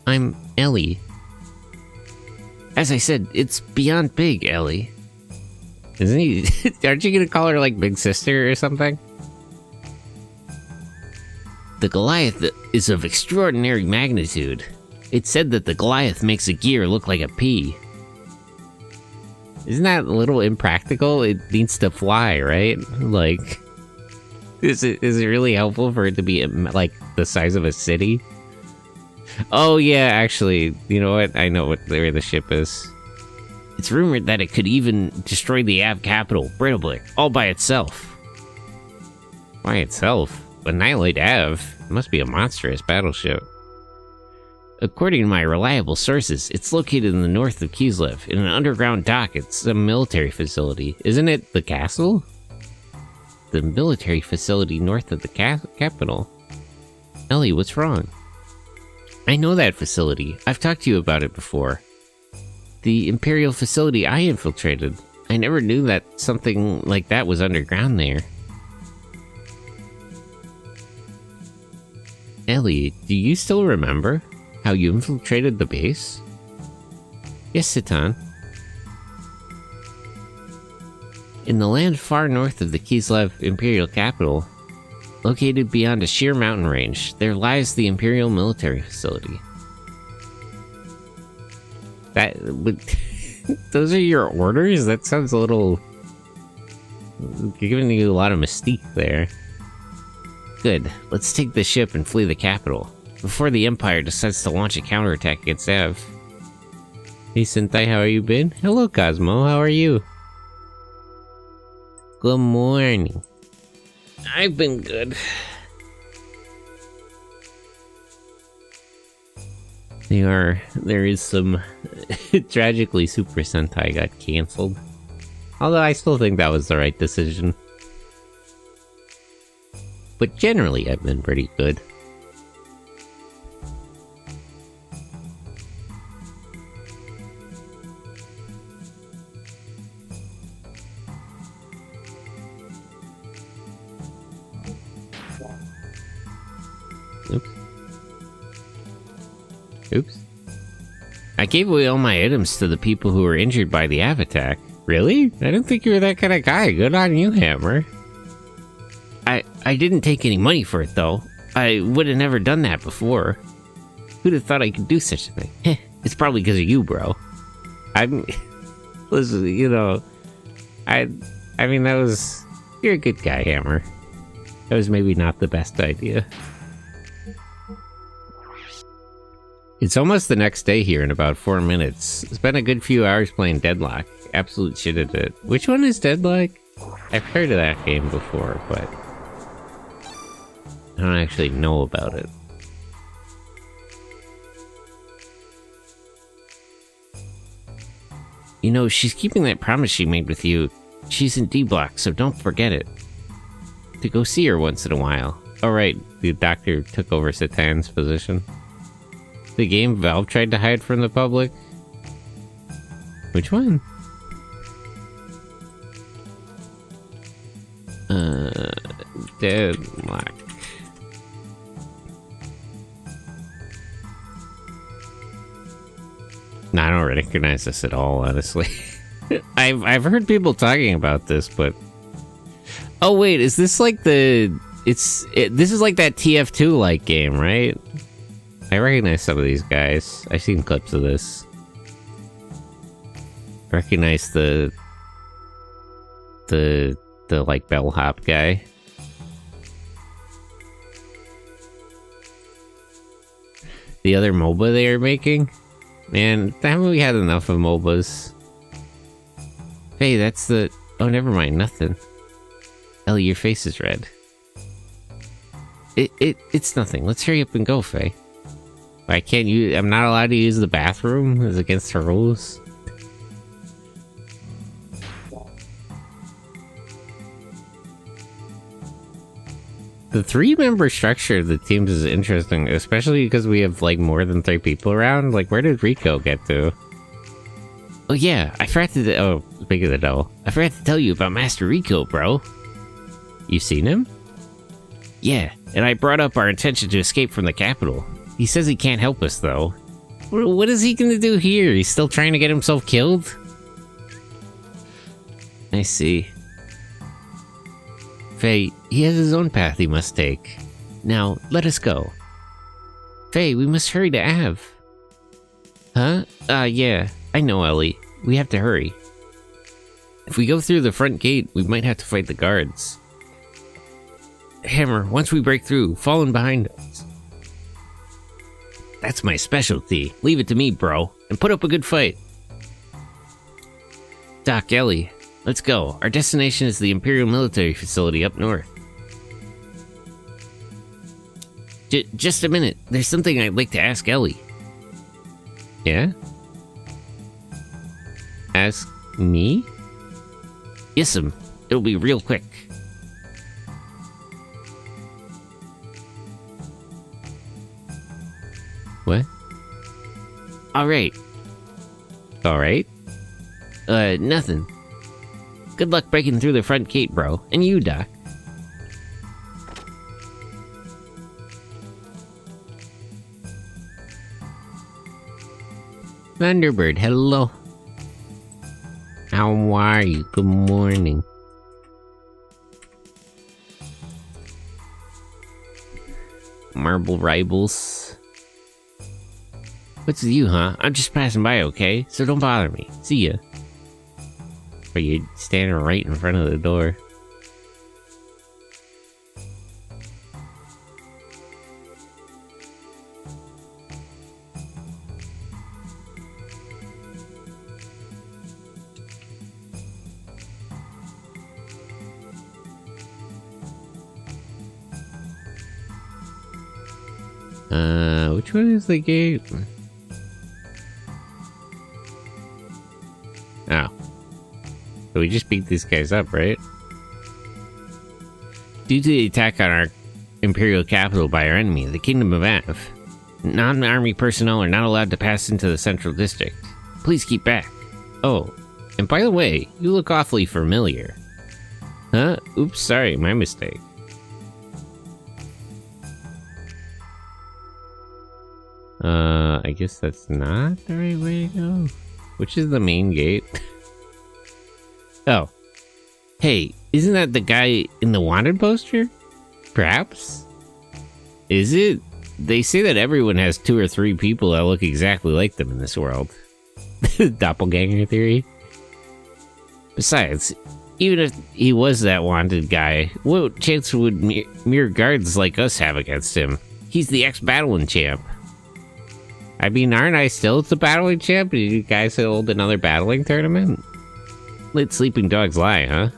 I'm Ellie. As I said, it's beyond big, Ellie. Isn't he? Aren't you gonna call her like Big Sister or something? The Goliath is of extraordinary magnitude. It's said that the Goliath makes a gear look like a pea. Isn't that a little impractical? It needs to fly, right? Like, is it really helpful for it to be like the size of a city? Oh yeah, actually, you know what? I know where the ship is. It's rumored that it could even destroy the Av capital, Brittleblick, all by itself. By itself? Annihilate Av? It must be a monstrous battleship. According to my reliable sources, it's located in the north of Kislev, in an underground dock. It's a military facility. Isn't it the castle? The military facility north of the capital. Ellie, what's wrong? I know that facility. I've talked to you about it before. The Imperial facility I infiltrated. I never knew that something like that was underground there. Ellie, do you still remember how you infiltrated the base? Yes, Citan. In the land far north of the Kislev Imperial capital, located beyond a sheer mountain range, there lies the Imperial military facility. Those are your orders? That sounds a little... giving you a lot of mystique there. Good. Let's take the ship and flee the capital, before the Empire decides to launch a counterattack against Av. Hey Sentai, how have you been? Hello Cosmo, how are you? Good morning. I've been good. There is some... tragically, Super Sentai got cancelled. Although I still think that was the right decision. But generally, I've been pretty good. Oops. Oops. I gave away all my items to the people who were injured by the Av attack. Really? I didn't think you were that kind of guy. Good on you, Hammer. I didn't take any money for it, though. I would have never done that before. Who'd have thought I could do such a thing? It's probably because of you, bro. Listen, you know... I mean, that was... You're a good guy, Hammer. That was maybe not the best idea. It's almost the next day here in about 4 minutes. Spent a good few hours playing Deadlock. Absolute shit at it. Which one is Deadlock? I've heard of that game before, but... I don't actually know about it. You know, she's keeping that promise she made with you. She's in D-Block, so don't forget it. To go see her once in a while. Oh right, the doctor took over Satan's position. The game Valve tried to hide from the public? Which one? Deadlock. No, I don't recognize this at all, honestly. I've heard people talking about this, but... Oh wait, is this like the... This is like that TF2-like game, right? I recognize some of these guys. I've seen clips of this. I recognize the like bellhop guy. The other MOBA they are making? Man, haven't we had enough of MOBAs? Hey, that's the... Oh, never mind, nothing. Ellie, your face is red. It's nothing. Let's hurry up and go, Faye. I can't use... I'm not allowed to use the bathroom? It's against the rules? The 3-member structure of the teams is interesting, especially because we have, like, more than 3 people around. Like, where did Rico get to? Oh, yeah, I forgot to... Oh, speaking of the devil. I forgot to tell you about Master Rico, bro. You seen him? Yeah, and I brought up our intention to escape from the capital. He says he can't help us, though. What is he gonna do here? He's still trying to get himself killed? I see. Faye, he has his own path he must take. Now, let us go. Faye, we must hurry to Av. Huh? Yeah. I know, Ellie. We have to hurry. If we go through the front gate, we might have to fight the guards. Hammer, once we break through, fall in behind us. That's my specialty. Leave it to me, bro. And put up a good fight. Doc, Ellie. Let's go. Our destination is the Imperial Military Facility up north. Just a minute. There's something I'd like to ask Ellie. Yeah? Ask me? Yes'm. It'll be real quick. What? Alright. Alright? Nothing. Good luck breaking through the front gate, bro. And you, Doc. Thunderbird, hello. How are you? Good morning. Marble Rivals. What's with you, huh? I'm just passing by, okay? So don't bother me. See ya. But you're standing right in front of the door. Which one is the gate? Oh. So we just beat these guys up, right? Due to the attack on our Imperial capital by our enemy, the Kingdom of Av, non-army personnel are not allowed to pass into the Central District. Please keep back. Oh, and by the way, you look awfully familiar. Huh? Oops, sorry, my mistake. I guess that's not the right way to go. Which is the main gate? Oh. Hey, isn't that the guy in the wanted poster? Perhaps? Is it? They say that everyone has 2 or 3 people that look exactly like them in this world. Doppelganger theory? Besides, even if he was that wanted guy, what chance would mere guards like us have against him? He's the ex-battling champ. I mean, aren't I still the battling champ? Did you guys hold another battling tournament? Let sleeping dogs lie, huh?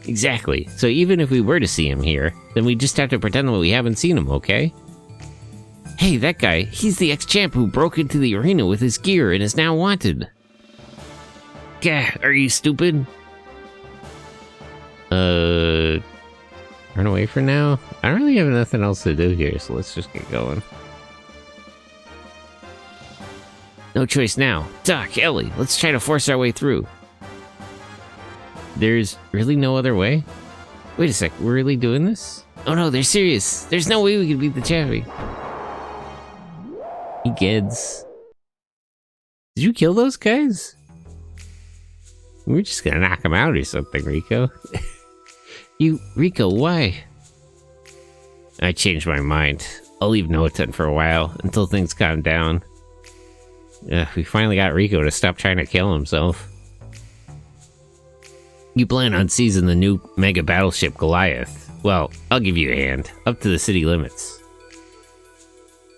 Exactly. So even if we were to see him here, then we just have to pretend that we haven't seen him, okay? Hey, that guy, he's the ex-champ who broke into the arena with his gear and is now wanted. Gah, are you stupid? Run away for now? I don't really have nothing else to do here, so let's just get going. No choice now. Doc, Ellie, let's try to force our way through. There's really no other way? Wait a sec, we're really doing this? Oh no, they're serious. There's no way we can beat the Chappie. Egads. Did you kill those guys? We're just gonna knock them out or something, Rico. Rico, why? I changed my mind. I'll leave Noten for a while, until things calm down. We finally got Rico to stop trying to kill himself. You plan on seizing the new mega battleship Goliath. Well, I'll give you a hand, up to the city limits.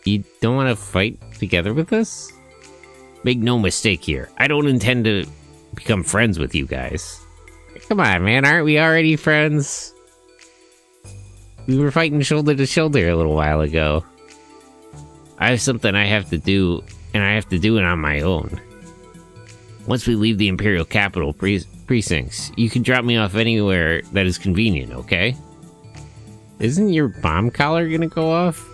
You don't want to fight together with us? Make no mistake here, I don't intend to become friends with you guys. Come on, man, aren't we already friends? We were fighting shoulder to shoulder a little while ago. I have something I have to do, and I have to do it on my own. Once we leave the Imperial Capital precincts, you can drop me off anywhere that is convenient, okay? Isn't your bomb collar gonna go off?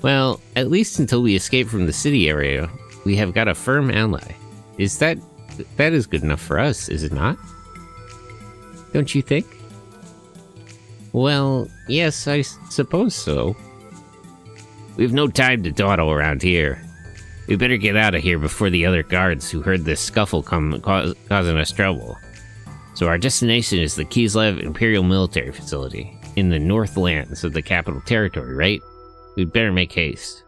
Well, at least until we escape from the city area, we have got a firm ally. That is good enough for us, is it not? Don't you think? Well, yes, I suppose so. We have no time to dawdle around here. We better get out of here before the other guards who heard this scuffle come causing us trouble. So our destination is the Kislev Imperial Military Facility, in the Northlands of the Capital Territory, right? We'd better make haste.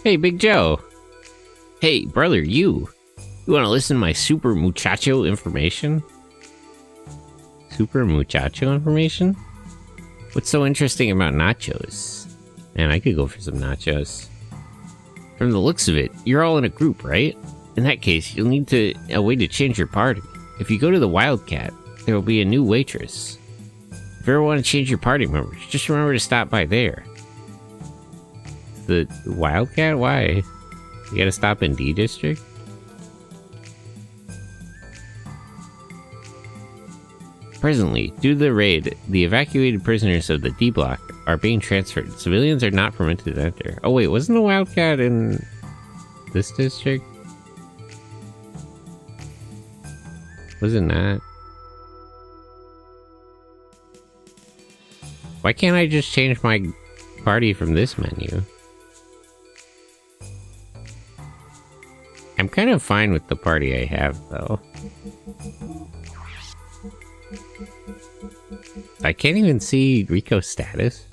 Hey, Big Joe. Hey, brother, you want to listen to my super muchacho information? Super muchacho information? What's so interesting about nachos? Man, I could go for some nachos. From the looks of it, you're all in a group, right? In that case, you'll need a way to change your party. If you go to the Wildcat, there will be a new waitress. If you ever want to change your party members, just remember to stop by there. The Wildcat? Why? You gotta stop in D District? Presently, due to the raid, the evacuated prisoners of the D Block are being transferred. Civilians are not permitted to enter. Oh wait, wasn't the Wildcat in this district? Was it not? Why can't I just change my party from this menu? I'm kind of fine with the party I have, though. I can't even see Rico's status.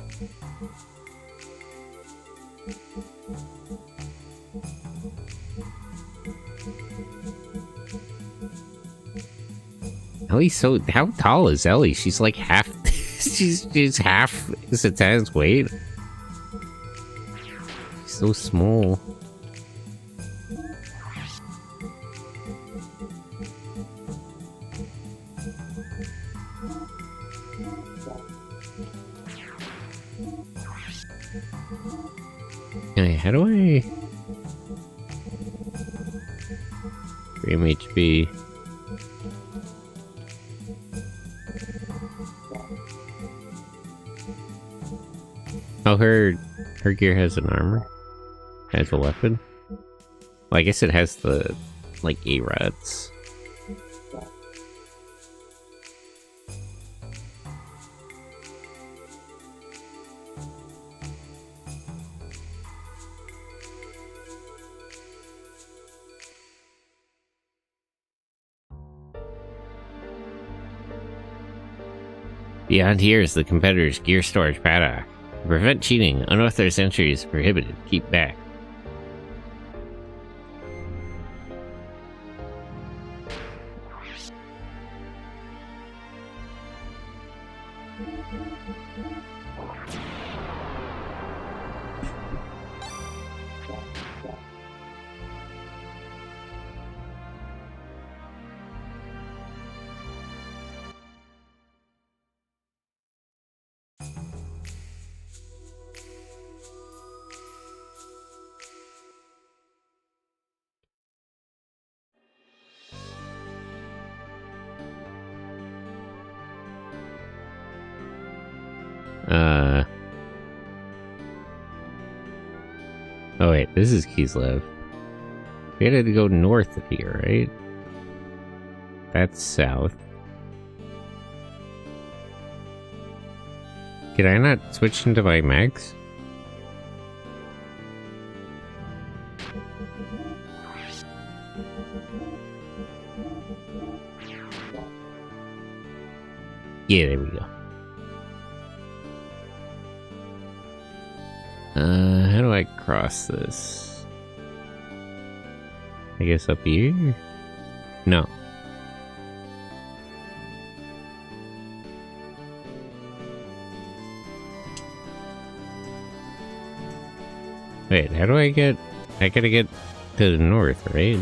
Ellie's so... How tall is Ellie? She's like half... she's half Satan's weight. She's so small. Okay, how do I... Frame HP. Oh, her gear has an armor. Has a weapon. Well, I guess it has the, like, A-rods. Beyond here is the competitor's gear storage paddock. To prevent cheating, unauthorized entry is prohibited. Keep back. Oh wait, this is Kislev. We had to go north of here, right? That's south. Can I not switch into my mechs? Yeah, there we go. How do I cross this? I guess up here? No. Wait, how do I get... I gotta get to the north, right?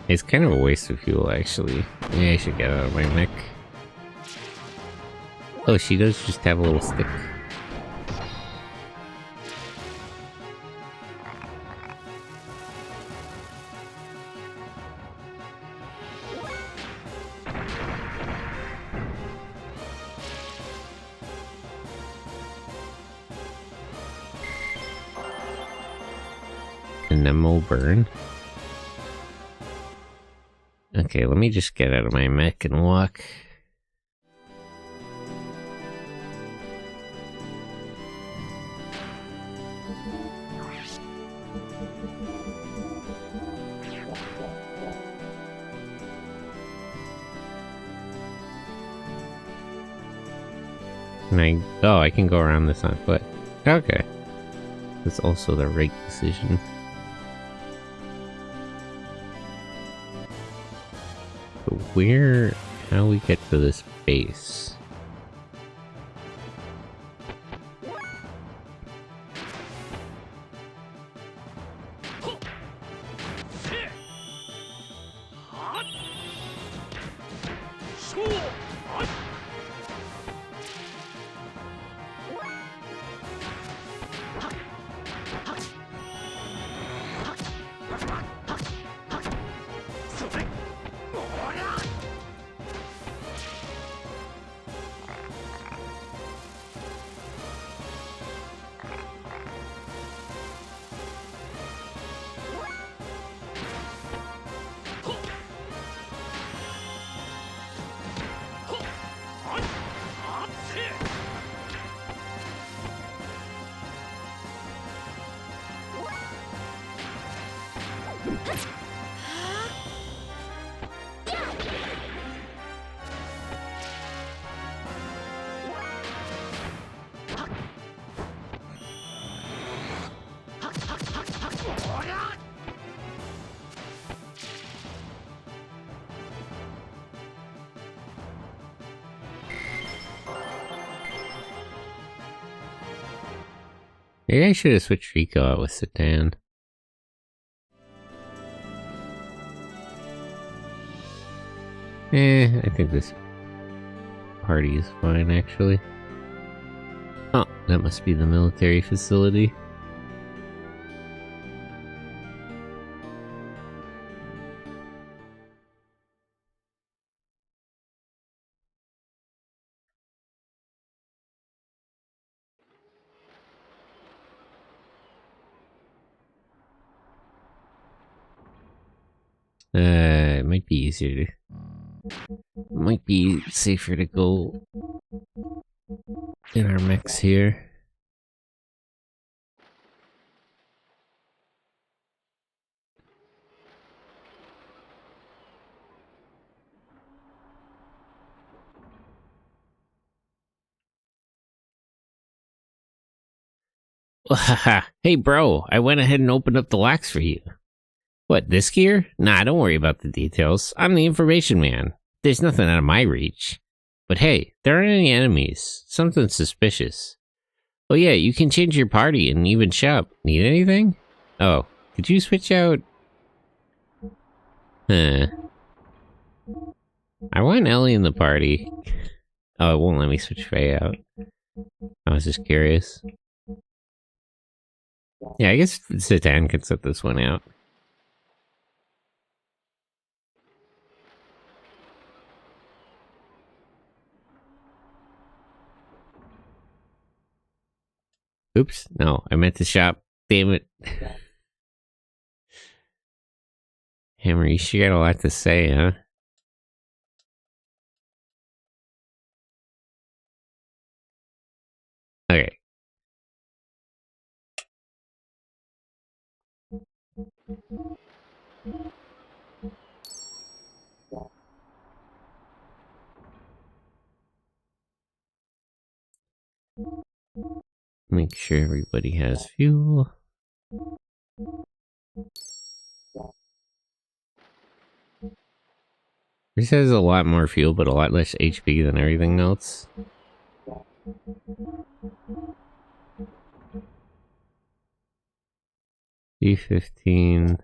It's kind of a waste of fuel, actually. Maybe I should get out of my mech. Oh, she does just have a little stick. And then we'll burn. Okay, let me just get out of my mech and walk. Can I... Oh, I can go around this on foot. Okay. That's also the right decision. But where... How we get to this base? Maybe I should have switched Rico out with Satan. I think this party is fine, actually. Oh, that must be the military facility. It might be easier to... Might be safer to go in our mechs here. Hey bro, I went ahead and opened up the locks for you. What, this gear? Nah, don't worry about the details. I'm the information man. There's nothing out of my reach. But hey, there aren't any enemies. Something suspicious. Oh yeah, you can change your party and even shop. Need anything? Oh, could you switch out? Huh. I want Ellie in the party. Oh, it won't let me switch Faye out. I was just curious. Yeah, I guess Satan could set this one out. Oops, no, I meant to shop. Damn it. Hammer, you sure got a lot to say, huh? Okay. Make sure everybody has fuel. This has a lot more fuel, but a lot less HP than everything else. B15.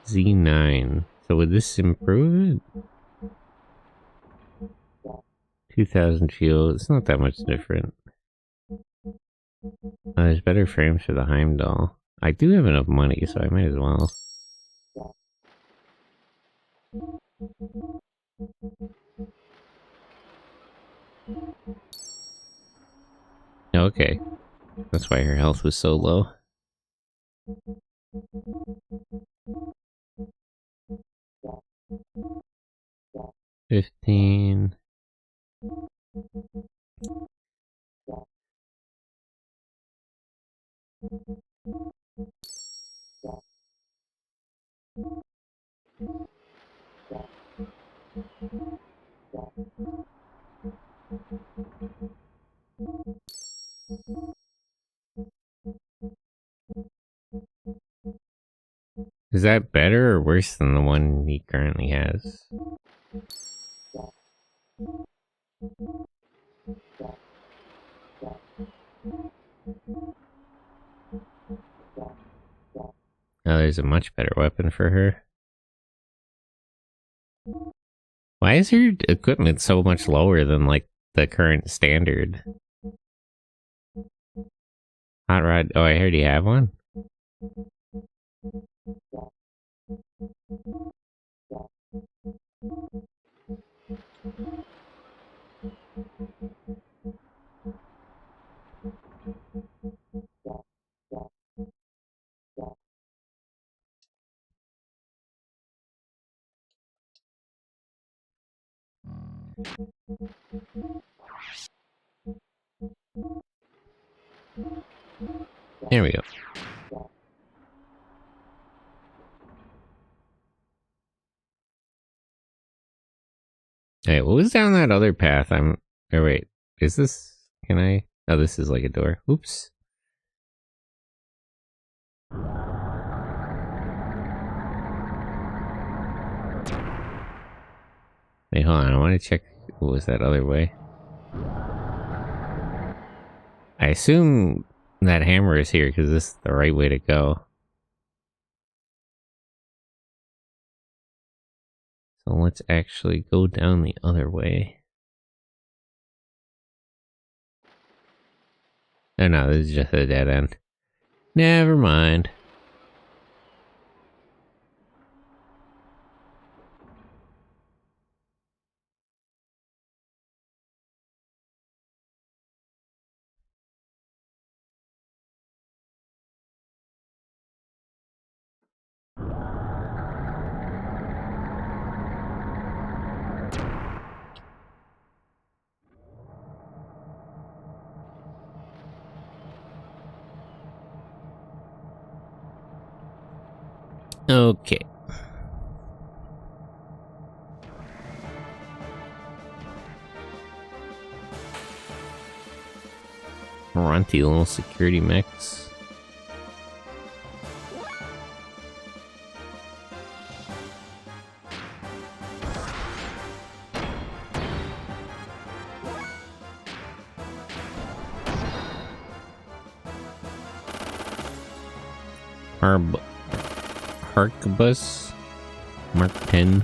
Z9. So would this improve it? 2000 fuel. It's not that much different. There's better frames for the Heimdall. I do have enough money, so I might as well. Okay. That's why her health was so low. 15. Is that better or worse than the one he currently has? Oh, there's a much better weapon for her. Why is her equipment so much lower than, like, the current standard? Hot rod. Oh, I heard you have one? There we go. Hey, what was down that other path? Oh, wait. Is this... Can I... Oh, this is like a door. Oops. Wait, hold on. I want to check what was that other way. I assume that hammer is here because this is the right way to go. So let's actually go down the other way. Oh no, this is just a dead end. Never mind. Okay. Runty little security mechs. Harkbus Mark 10.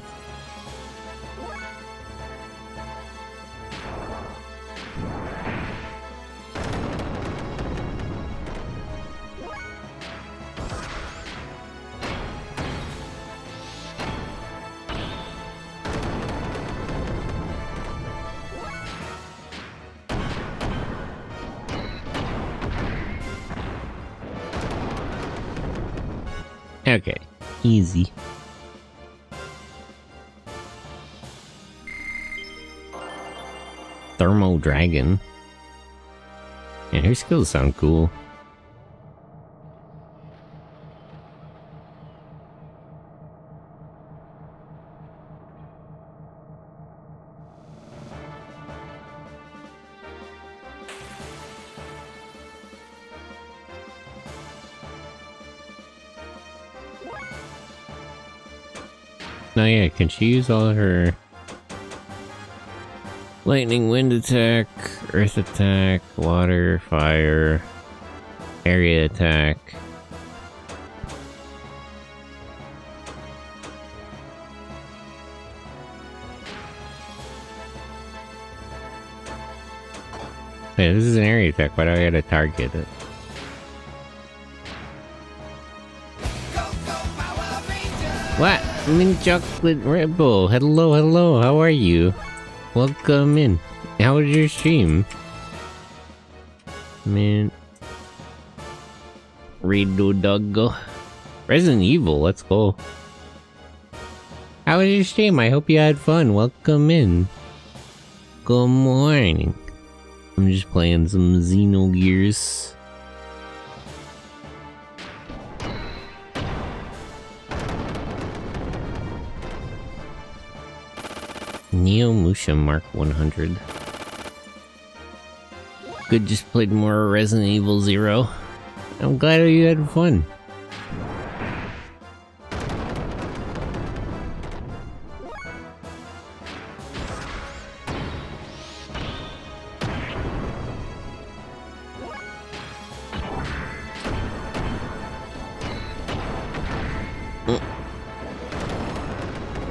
Okay, easy. Thermo Dragon. Yeah, her skills sound cool. Oh yeah, can she use all her lightning, wind attack, earth attack, water, fire, area attack? Hey, this is an area attack, why do I gotta target it? What? Mint Chocolate Red Bull. Hello, hello, how are you? Welcome in. How was your stream? Man. Redo Doggo. Resident Evil, let's go. How was your stream? I hope you had fun. Welcome in. Good morning. I'm just playing some Xenogears. Neo Musha Mark 100. Good, just played more Resident Evil 0. I'm glad you had fun.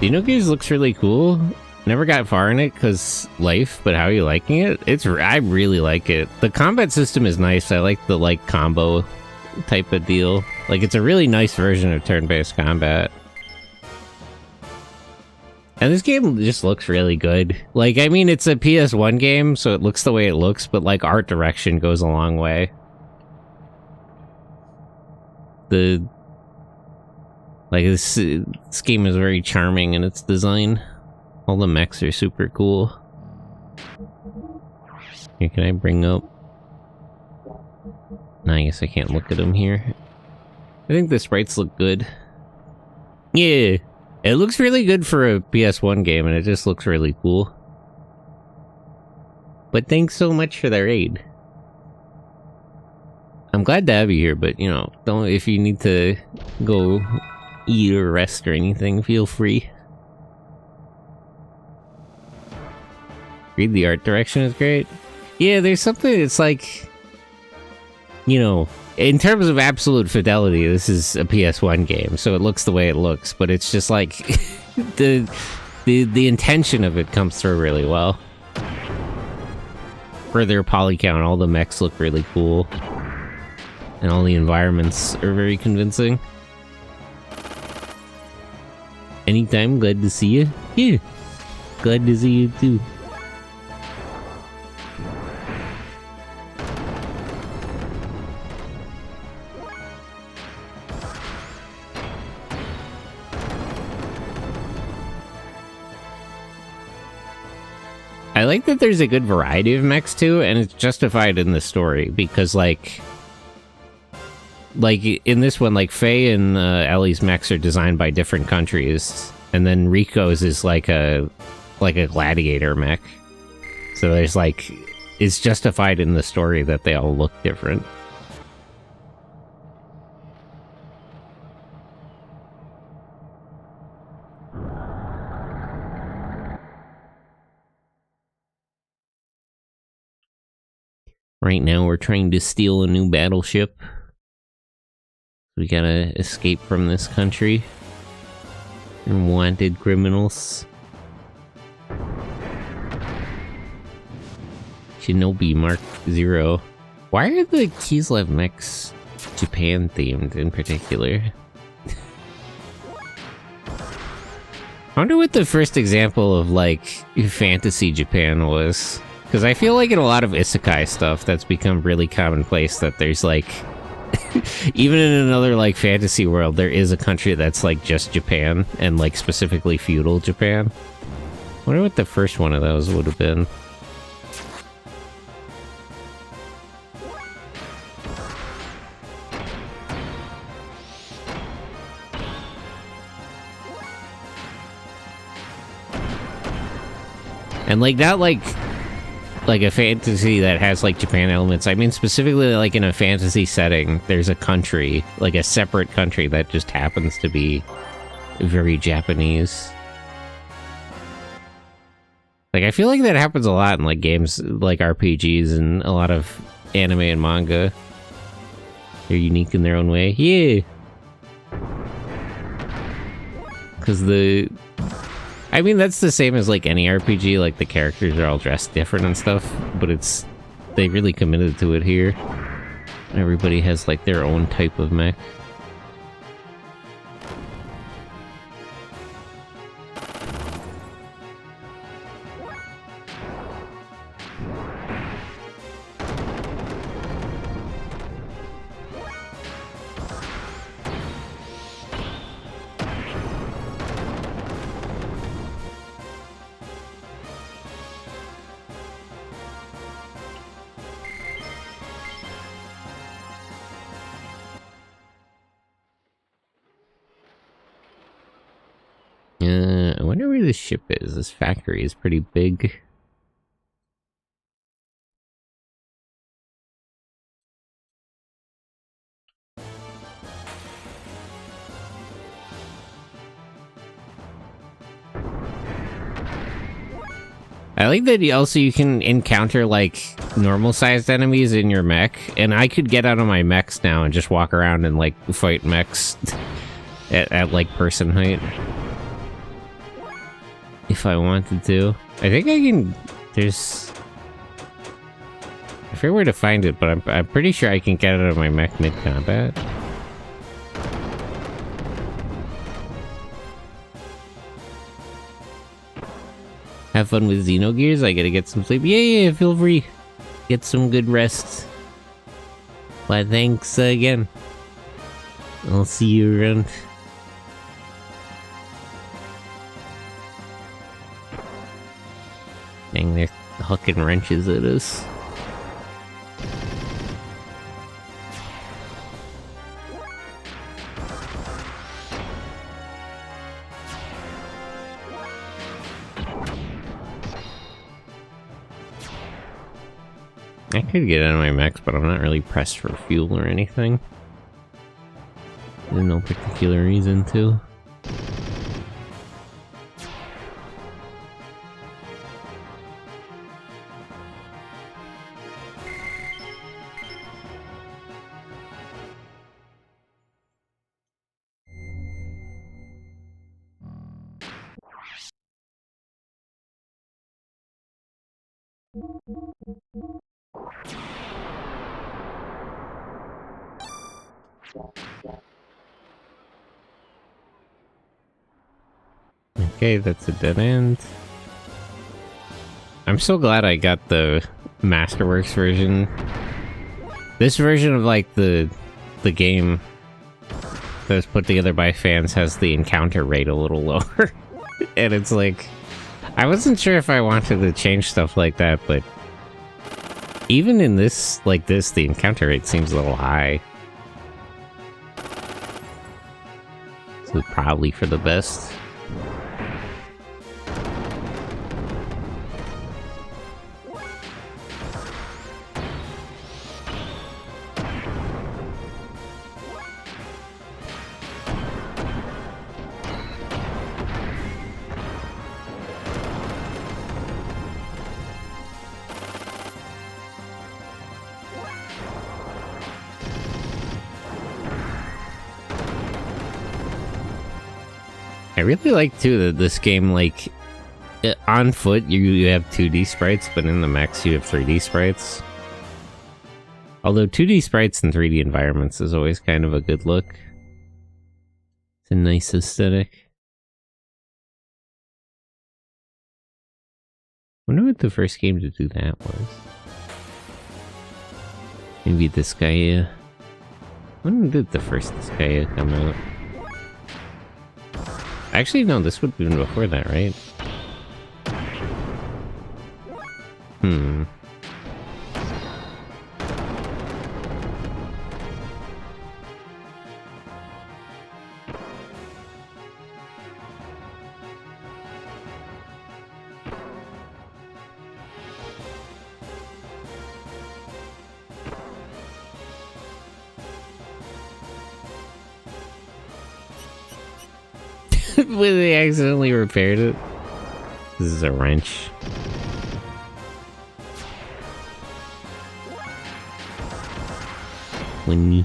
Xenogears looks really cool. Never got far in it because life, but how are you liking it? I really like it. The combat system is nice. I like the combo type of deal. Like, it's a really nice version of turn-based combat. And this game just looks really good. Like, I mean, it's a PS1 game, so it looks the way it looks, but like art direction goes a long way. This game is very charming in its design. All the mechs are super cool. Here, can I bring up... No, I guess I can't look at them here. I think the sprites look good. Yeah! It looks really good for a PS1 game, and it just looks really cool. But thanks so much for the raid. I'm glad to have you here, but, you know, if you need to go eat or rest or anything, feel free. Read the art direction is great. Yeah, there's something, it's like, you know, in terms of absolute fidelity, this is a PS1 game, so it looks the way it looks, but it's just like, the intention of it comes through really well. For their poly count, all the mechs look really cool. And all the environments are very convincing. Anytime, glad to see you. Yeah, glad to see you too. I like that there's a good variety of mechs too, and it's justified in the story, because like in this one, like Faye and Ellie's mechs are designed by different countries, and then Rico's is like a gladiator mech. So there's like, it's justified in the story that they all look different. Right now we're trying to steal a new battleship. We gotta escape from this country. And wanted criminals. Shinobi Mark 0. Why are the Kislev mechs Japan themed in particular? I wonder what the first example of, like, fantasy Japan was. Because I feel like in a lot of isekai stuff, that's become really commonplace that there's, like... even in another, like, fantasy world, there is a country that's, like, just Japan, and, like, specifically feudal Japan. I wonder what the first one of those would have been. And, like, not, like a fantasy that has, like, Japan elements. I mean, specifically, like, in a fantasy setting, there's a country, like, a separate country that just happens to be very Japanese. Like, I feel like that happens a lot in, like, games, like, RPGs and a lot of anime and manga. They're unique in their own way. Yeah! Because I mean, that's the same as, like, any RPG, like, the characters are all dressed different and stuff, but they really committed to it here. Everybody has, like, their own type of mech. I wonder where this ship is. This factory is pretty big. I like that you can encounter, like, normal-sized enemies in your mech, and I could get out of my mechs now and just walk around and, like, fight mechs at like, person height. If I wanted to. I think I can... There's... I forget where to find it, but I'm pretty sure I can get out of my mech mid-combat. Have fun with Xenogears? I gotta get some sleep. Yeah, feel free. Get some good rest. Why, thanks again. I'll see you around. Dang, they're hucking wrenches at us. I could get out of my mechs, but I'm not really pressed for fuel or anything. There's no particular reason to. Okay, that's a dead end. I'm so glad I got the Masterworks version. This version of, like, the game that was put together by fans has the encounter rate a little lower. And it's like, I wasn't sure if I wanted to change stuff like that, but even in this, like this, the encounter rate seems a little high. So probably for the best. I really like too that this game, like, on foot you have 2D sprites, but in the mechs you have 3D sprites. Although 2D sprites in 3D environments is always kind of a good look. It's a nice aesthetic. I wonder what the first game to do that was. Maybe this guy, when did the first this guy come out? Actually, no, this would have been before that, right? When they accidentally repaired it. This is a wrench. Winnie.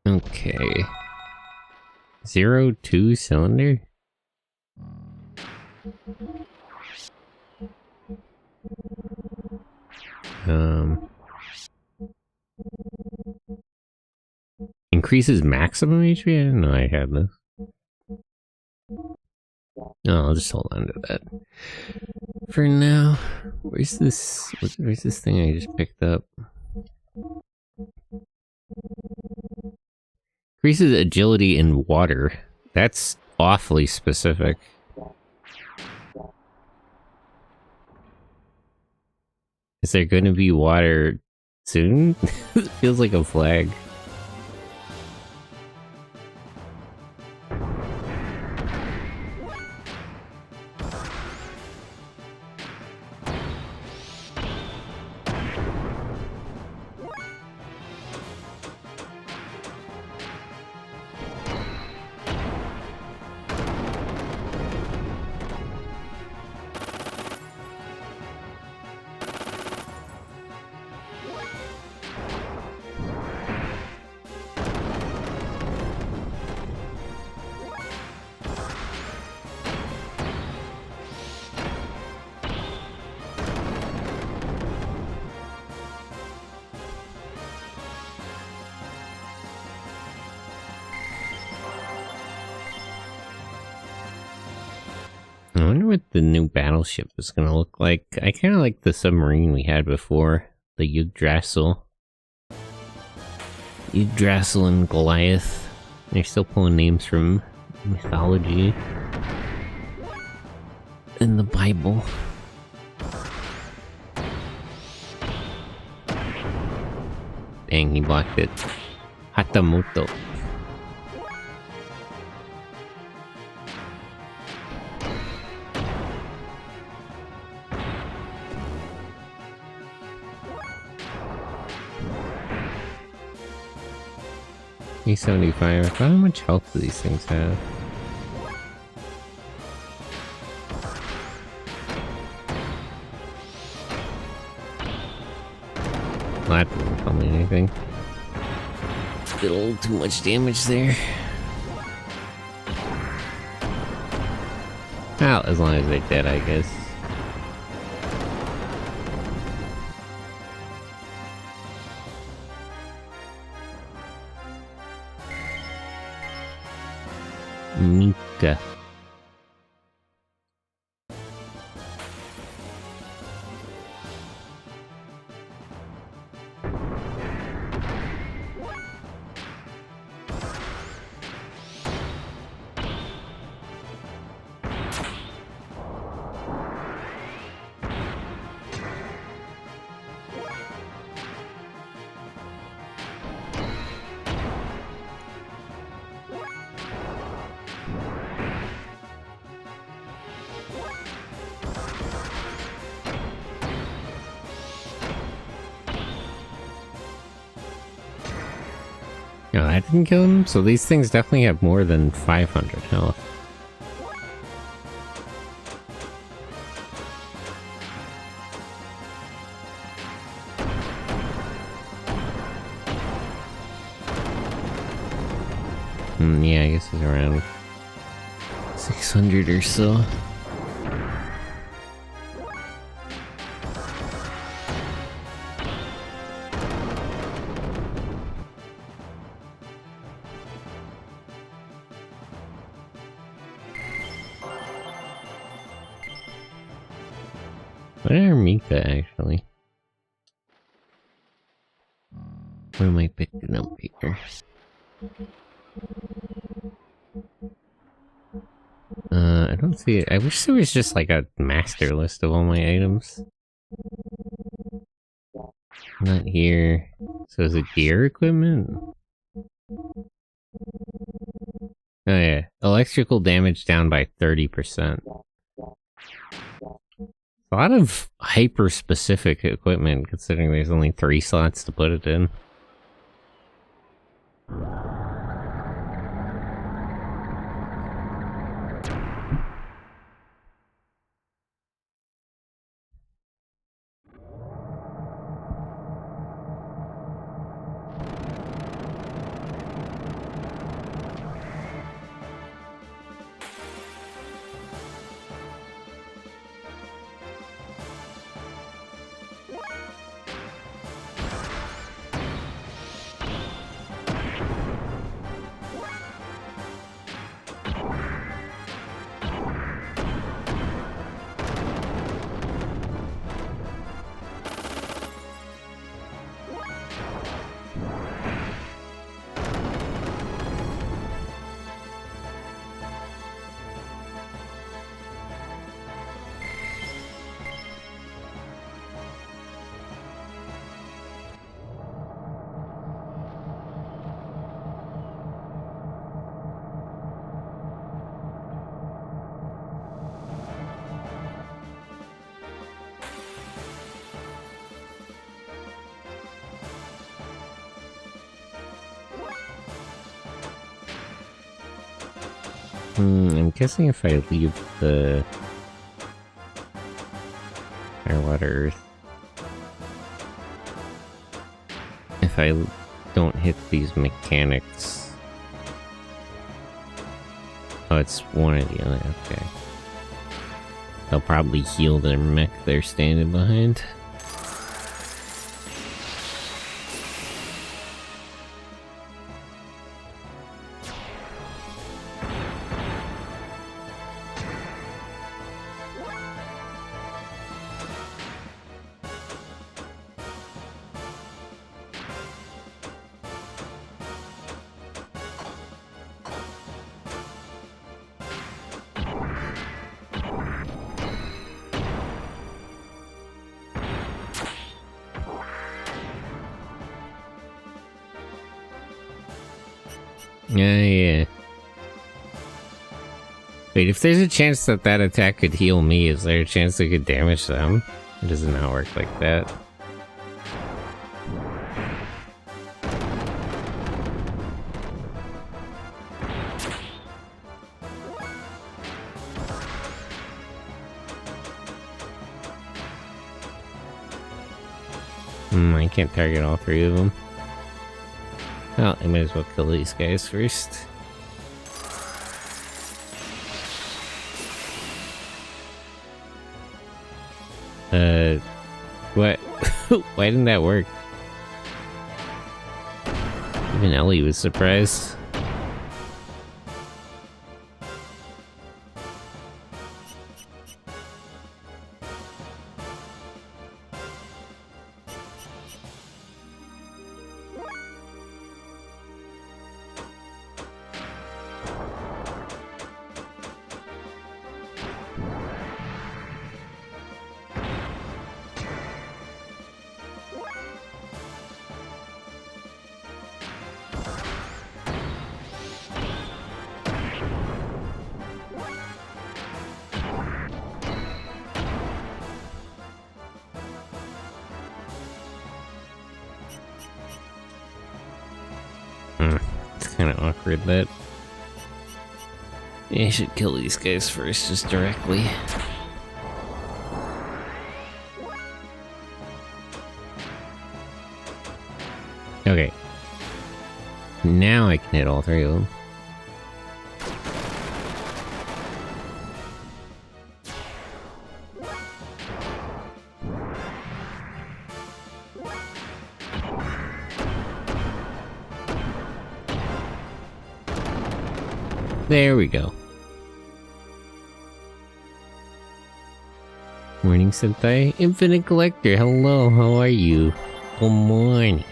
Okay. 0.2 cylinder? Increases maximum HP? I didn't know I had this. No, I'll just hold on to that. For now, where's this thing I just picked up? Increases agility in water. That's awfully specific. Is there going to be water soon? It feels like a flag. I wonder what the new battleship is going to look like. I kind of like the submarine we had before, the Yggdrasil. Yggdrasil and Goliath. They're still pulling names from mythology in the Bible. Dang, he blocked it. Hatamoto. E75. How much health do these things have? Well, that doesn't tell me anything. Did a little too much damage there. Well, as long as they're dead, I guess. Mecha. No, that didn't kill him? So these things definitely have more than 500 health. Yeah, I guess it's around 600 or so. What are Mecha actually? What am I picking up here? I don't see it. I wish there was just like a master list of all my items. Not here. So is it gear equipment? Oh yeah. Electrical damage down by 30%. A lot of hyper-specific equipment, considering there's only 3 slots to put it in. I'm guessing if I leave the Fire, Water, Earth, if I don't hit these mechanics... Oh, it's one or the other, okay. They'll probably heal their mech they're standing behind. Yeah. Wait, if there's a chance that that attack could heal me, is there a chance it could damage them? It does not work like that. I can't target all 3 of them. Well, I might as well kill these guys first. What? Why didn't that work? Even Ellie was surprised. It's kind of awkward that... Yeah, I should kill these guys first, just directly. Okay. Now I can hit all three of them. There we go. Morning, Sentai. Infinite Collector, hello, how are you? Good morning.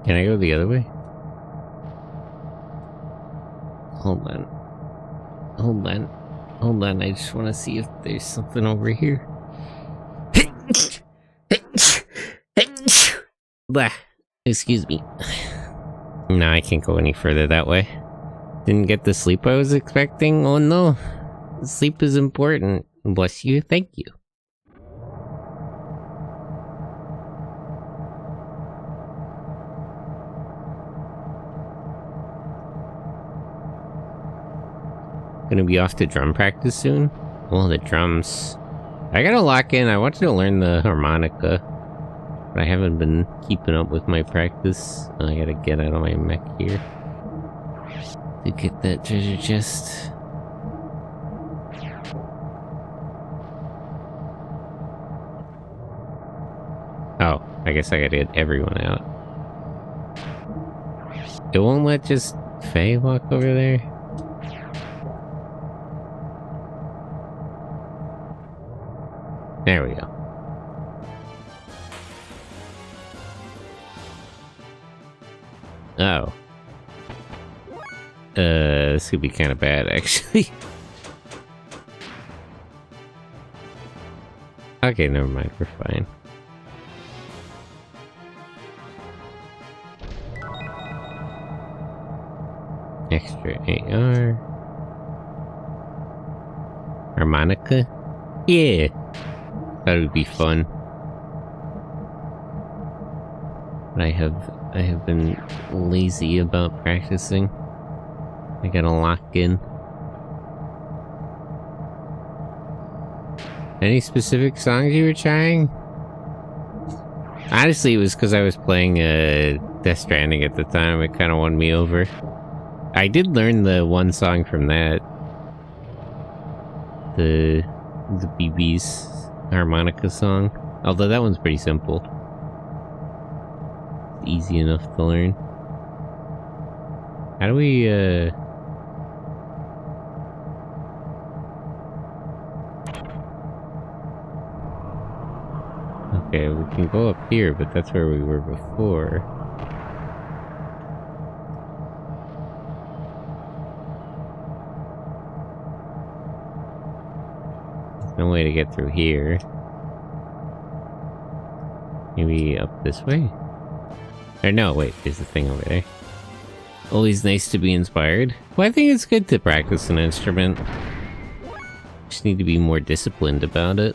Can I go the other way? Hold on. Hold on. Hold on, I just want to see if there's something over here. Blah. Excuse me. No, I can't go any further that way. Didn't get the sleep I was expecting? Oh no. Sleep is important. Bless you, thank you. Gonna be off to drum practice soon? Oh, the drums. I gotta lock in. I wanted to learn the harmonica, but I haven't been keeping up with my practice. I gotta get out of my mech here to get that treasure chest. Oh, I guess I gotta get everyone out. It won't let just Faye walk over there? There we go. Oh. This could be kind of bad, actually. Okay, never mind. We're fine. Extra AR. Harmonica? Yeah. That would be fun. But I have been lazy about practicing. I gotta lock in. Any specific songs you were trying? Honestly, it was because I was playing Death Stranding at the time. It kind of won me over. I did learn the one song from that. The BB's harmonica song. Although that one's pretty simple. Easy enough to learn. How do we, Okay, we can go up here, but that's where we were before. There's no way to get through here. Maybe up this way? Or no, wait, there's the thing over there. Always nice to be inspired. Well, I think it's good to practice an instrument. Just need to be more disciplined about it.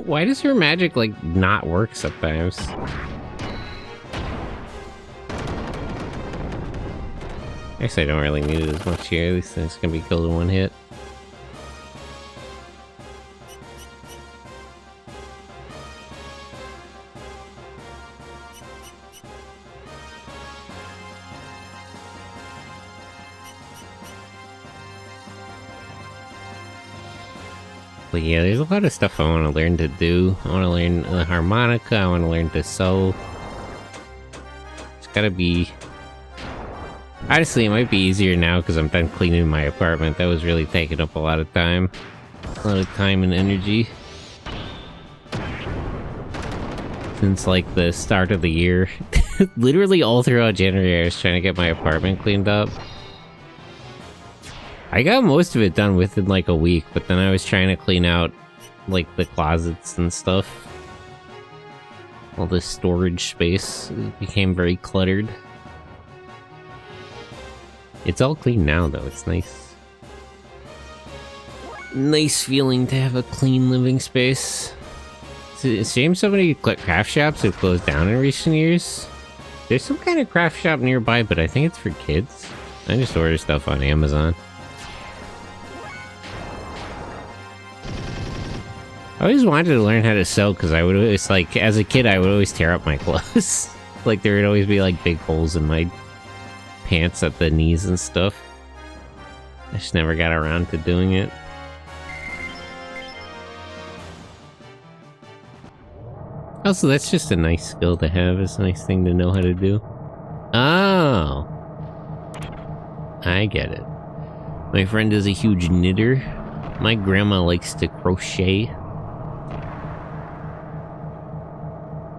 Why does her magic, like, not work sometimes? Actually, I don't really need it as much here. These things can be killed in one hit. But yeah, there's a lot of stuff I want to learn to do. I want to learn the harmonica, I want to learn to sew. It's gotta be... Honestly, it might be easier now because I'm done cleaning my apartment. That was really taking up a lot of time. A lot of time and energy. since like the start of the year. Literally all throughout January I was trying to get my apartment cleaned up. I got most of it done within like a week, but then I was trying to clean out like the closets and stuff. All this storage space became very cluttered. It's all clean now though, it's nice. Nice feeling to have a clean living space. It's a shame so many craft shops have closed down in recent years. There's some kind of craft shop nearby, but I think it's for kids. I just order stuff on Amazon. I always wanted to learn how to sew because I would always, like, as a kid, I would always tear up my clothes. Like, there would always be, like, big holes in my pants at the knees and stuff. I just never got around to doing it. Also, that's just a nice skill to have. It's a nice thing to know how to do. Oh! I get it. My friend is a huge knitter. My grandma likes to crochet.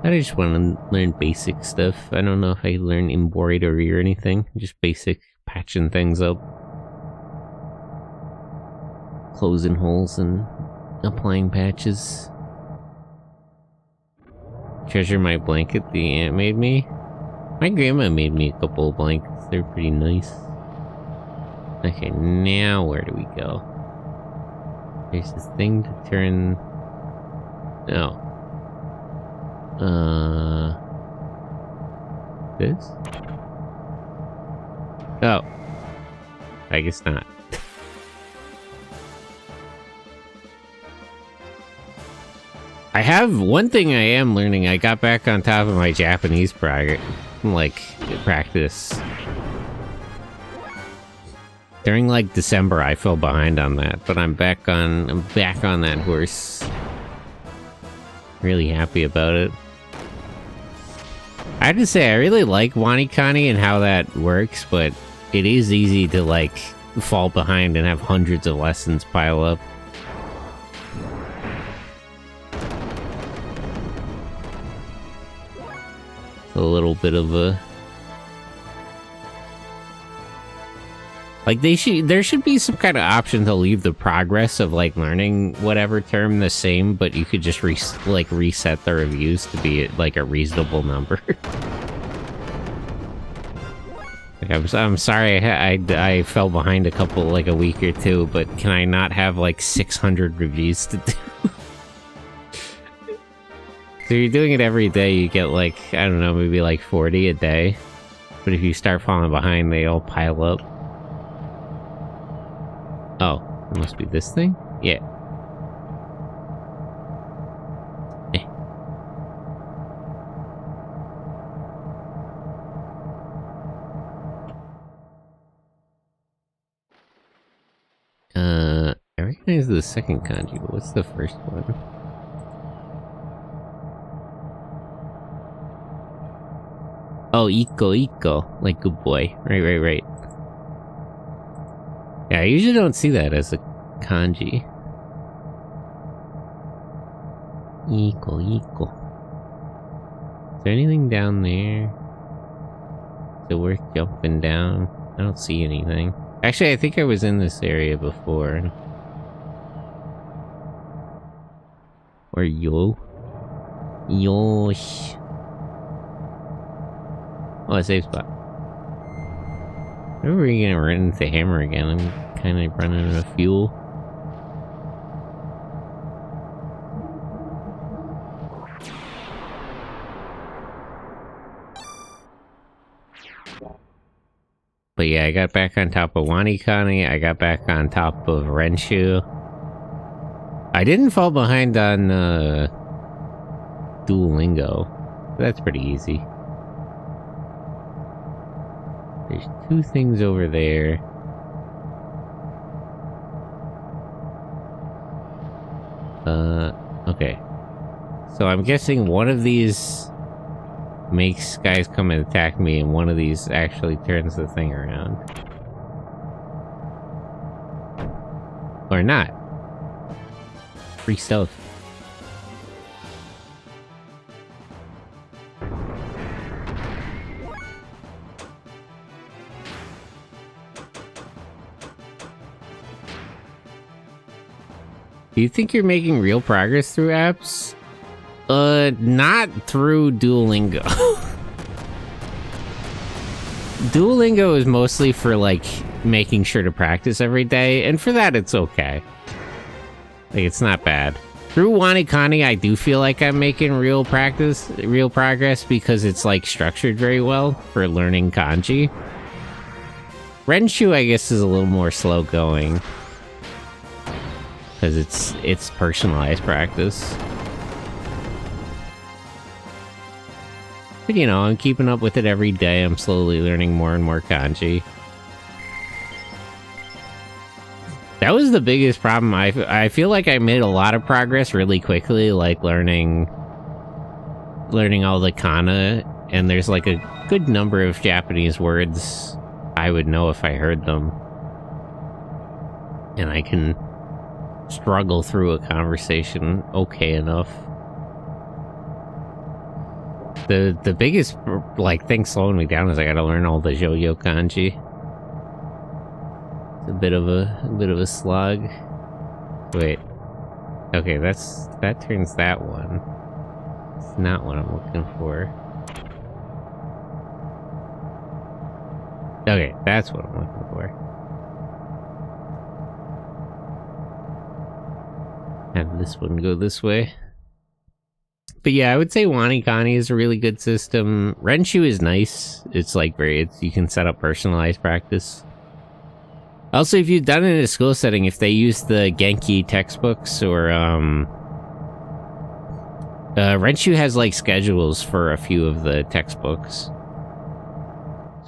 I just want to learn basic stuff. I don't know if I learn embroidery or anything. Just basic patching things up. Closing holes and applying patches. Treasure my blanket the aunt made me. My grandma made me a couple of blankets. They're pretty nice. Okay, now where do we go? There's this thing to turn... No. This? Oh. I guess not. I have one thing I am learning. I got back on top of my Japanese practice. During like December, I fell behind on that, but I'm back on that horse. Really happy about it. I have to say, I really like Wanikani and how that works, but it is easy to like fall behind and have hundreds of lessons pile up. A little bit of a... Like, there should be some kind of option to leave the progress of, like, learning whatever term the same, but you could just, reset the reviews to be, like, a reasonable number. Like, I'm sorry I fell behind a week or two, but can I not have, like, 600 reviews to do? So you're doing it every day, you get, like, I don't know, maybe, like, 40 a day. But if you start falling behind, they all pile up. Oh, it must be this thing? Yeah. Eh. I recognize the second kanji, but what's the first one? Oh, Iko, like good boy. Right. Yeah, I usually don't see that as a kanji. Iko. Is there anything down there? Is it worth jumping down? I don't see anything. Actually, I think I was in this area before. Or Yosh. Oh, a safe spot. Maybe we're gonna run into the hammer again. I'm kind of running out of fuel. But yeah, I got back on top of Wanikani. I got back on top of Renshu. I didn't fall behind on Duolingo. That's pretty easy. There's two things over there. Okay. So I'm guessing one of these makes guys come and attack me, and one of these actually turns the thing around. Or not. Free stuff. Do you think you're making real progress through apps? Not through Duolingo. Duolingo is mostly for, like, making sure to practice every day, and for that, it's okay. Like, it's not bad. Through Wanikani, I do feel like I'm making real progress, because it's, like, structured very well for learning kanji. Renshu, I guess, is a little more slow going. Because it's personalized practice. But, you know, I'm keeping up with it every day. I'm slowly learning more and more kanji. That was the biggest problem. I feel like I made a lot of progress really quickly, like learning all the kana, and there's like a good number of Japanese words I would know if I heard them. And I can struggle through a conversation okay enough. The biggest, like, thing slowing me down is I gotta learn all the Joyo kanji. It's a bit of a slog. Wait. Okay, that turns that one. It's not what I'm looking for. Okay, that's what I'm looking for. Have this one go this way. But yeah, I would say Wanikani is a really good system. Renshu is nice. It's like you can set up personalized practice. Also, if you've done it in a school setting, if they use the Genki textbooks or Renshu has like schedules for a few of the textbooks.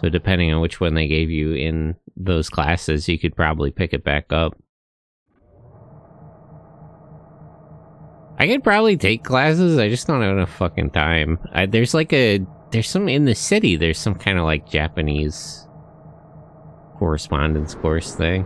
So depending on which one they gave you in those classes, you could probably pick it back up. I could probably take classes, I just don't have enough fucking time. There's some in the city, there's some kind of like Japanese correspondence course thing.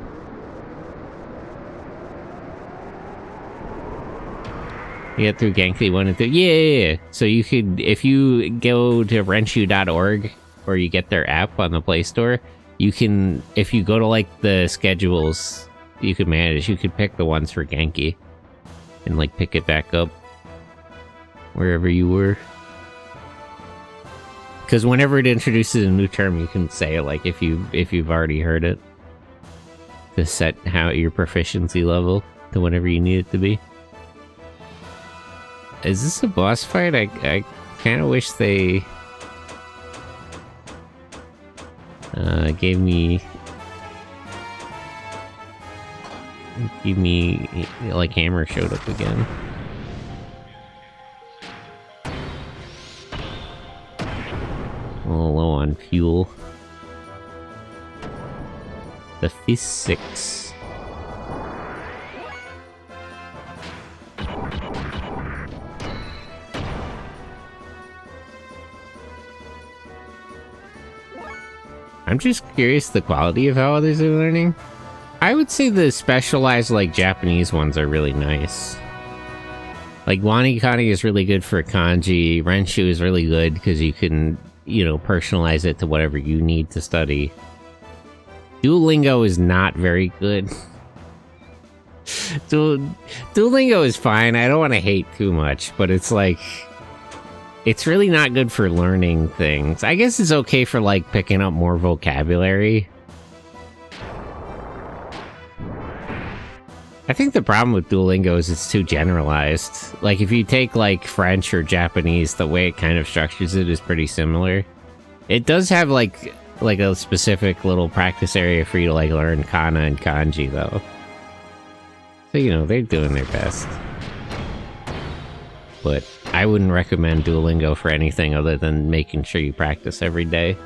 You get through Genki 1 and 2. Yeah. So you could, if you go to Renshu.org, or you get their app on the Play Store, you can, if you go to like the schedules you could manage, you could pick the ones for Genki. And like pick it back up wherever you were. Because whenever it introduces a new term, you can say it like if you've already heard it, to set how your proficiency level to whatever you need it to be. Is this a boss fight? I kind of wish they gave me like Hammer showed up again. A little low on fuel. The physics. I'm just curious the quality of how others are learning. I would say the specialized, like, Japanese ones are really nice. Like, Wanikani is really good for kanji. Renshu is really good because you can, you know, personalize it to whatever you need to study. Duolingo is not very good. Duolingo is fine. I don't want to hate too much, but it's like, it's really not good for learning things. I guess it's okay for, like, picking up more vocabulary. I think the problem with Duolingo is it's too generalized. Like, if you take, like, French or Japanese, the way it kind of structures it is pretty similar. It does have, like a specific little practice area for you to, like, learn kana and kanji, though. So, you know, they're doing their best. But I wouldn't recommend Duolingo for anything other than making sure you practice every day.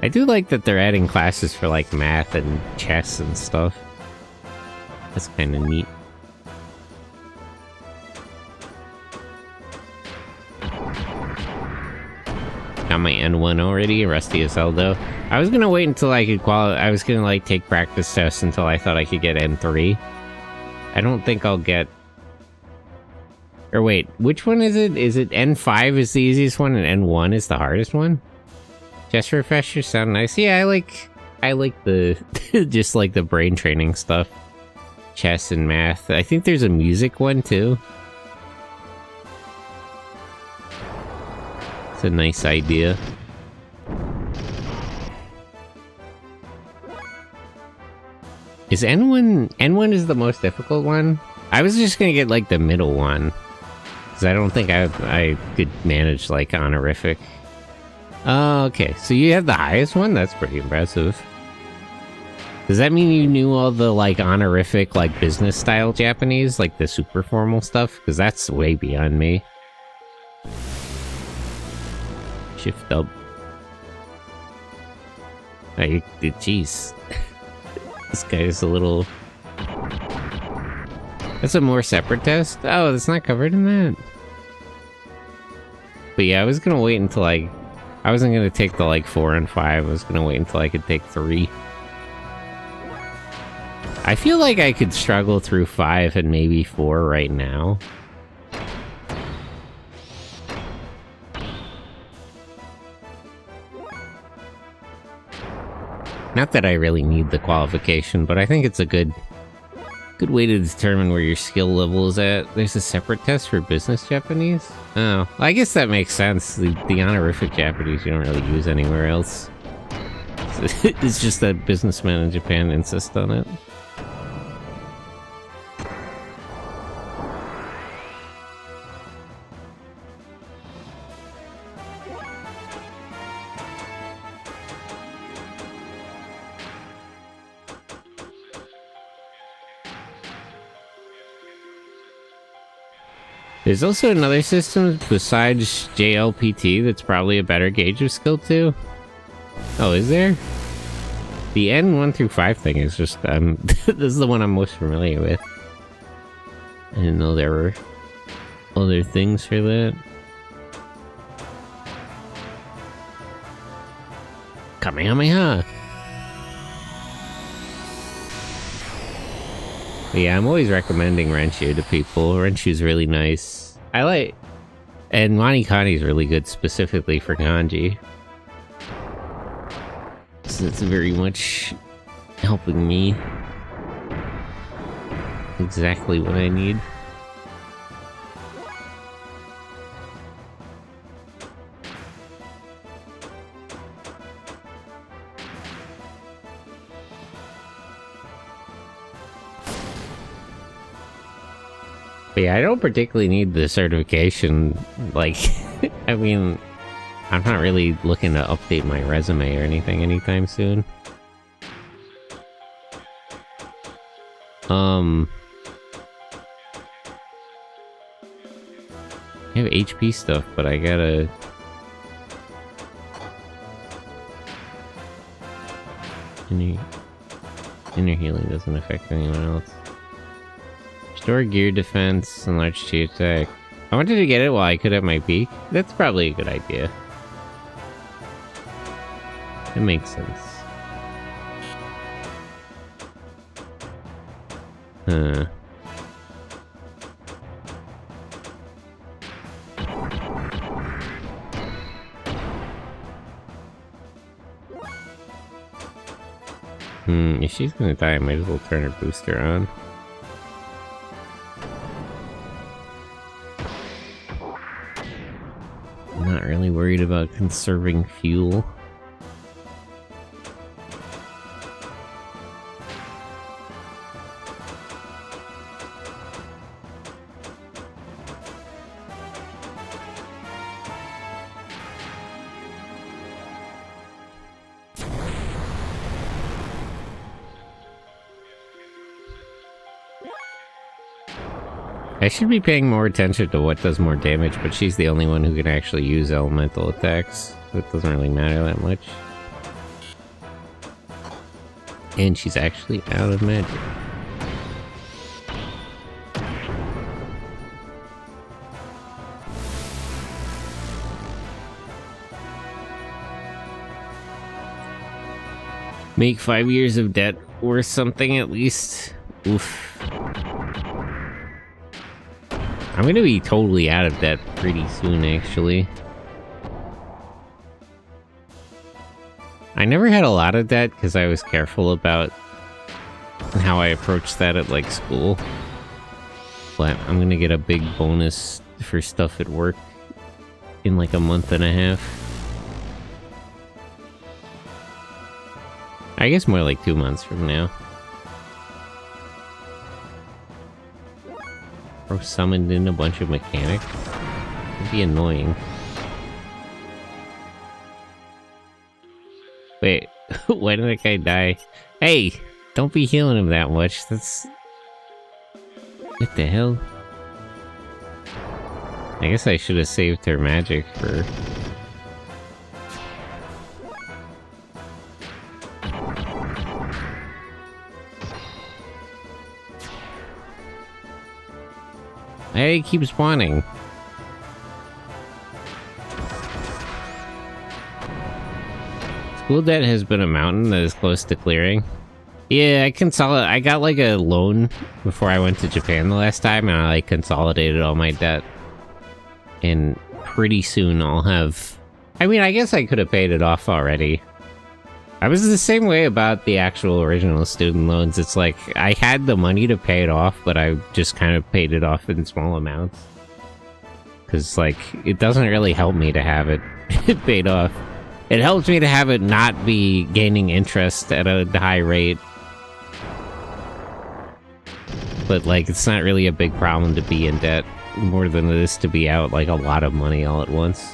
I do like that they're adding classes for, like, math and chess and stuff. That's kind of neat. Got my N1 already, rusty as hell though. I was gonna wait until I could I was gonna like take practice tests until I thought I could get N3. I don't think I'll get... Or wait, which one is it? Is it N5 is the easiest one and N1 is the hardest one? Chest refreshers sound nice. Yeah, I like the just like the brain training stuff. chess and math. I think there's a music one too. It's a nice idea. Is N1 is the most difficult one? I was just gonna get like the middle one, because I don't think I could manage like honorific. Oh, okay. So you have the highest one? That's pretty impressive. Does that mean you knew all the like honorific like business style Japanese, like the super formal stuff? Because that's way beyond me. Shift up. Jeez. This guy is a little... That's a more separate test? Oh, that's not covered in that? But yeah, I was gonna wait until I wasn't gonna take the like 4 and 5, I was gonna wait until I could take 3. I feel like I could struggle through 5 and maybe 4 right now. Not that I really need the qualification, but I think it's a good way to determine where your skill level is at. There's a separate test for business Japanese? Oh, I guess that makes sense. The honorific Japanese you don't really use anywhere else. It's just that businessmen in Japan insist on it. There's also another system besides JLPT that's probably a better gauge of skill too. Oh, is there? The N1 through 5 thing is just, this is the one I'm most familiar with. I didn't know there were other things for that. Kamehameha! But yeah, I'm always recommending Renshu to people. Renshu's really nice. And Manikani's really good specifically for kanji. So it's very much helping me. Exactly what I need. But yeah, I don't particularly need the certification, like, I mean, I'm not really looking to update my resume or anything anytime soon. I have HP stuff, but I gotta... Inner healing doesn't affect anyone else. Restore gear defense, enlarge chi attack. I wanted to get it while I could have my peak. That's probably a good idea. It makes sense. Huh. If she's gonna die, I might as well turn her booster on. I'm not really worried about conserving fuel. I should be paying more attention to what does more damage, but she's the only one who can actually use elemental attacks. So it doesn't really matter that much. And she's actually out of magic. Make 5 years of debt worth something at least. Oof. I'm gonna be totally out of debt pretty soon, actually. I never had a lot of debt because I was careful about how I approach that at like school. But I'm gonna get a big bonus for stuff at work in like a month and a half. I guess more like 2 months from now. Or summoned in a bunch of mechanics. It'd be annoying. Wait, why did that guy die? Hey! Don't be healing him that much. That's... What the hell? I guess I should have saved her magic for... Hey, keep spawning. School debt has been a mountain that is close to clearing. Yeah, I got like a loan before I went to Japan the last time, and I like consolidated all my debt. And pretty soon I'll have... I mean, I guess I could have paid it off already. I was the same way about the actual original student loans. It's like, I had the money to pay it off, but I just kind of paid it off in small amounts. Because, like, it doesn't really help me to have it paid off. It helps me to have it not be gaining interest at a high rate. But, like, it's not really a big problem to be in debt more than it is to be out, like, a lot of money all at once.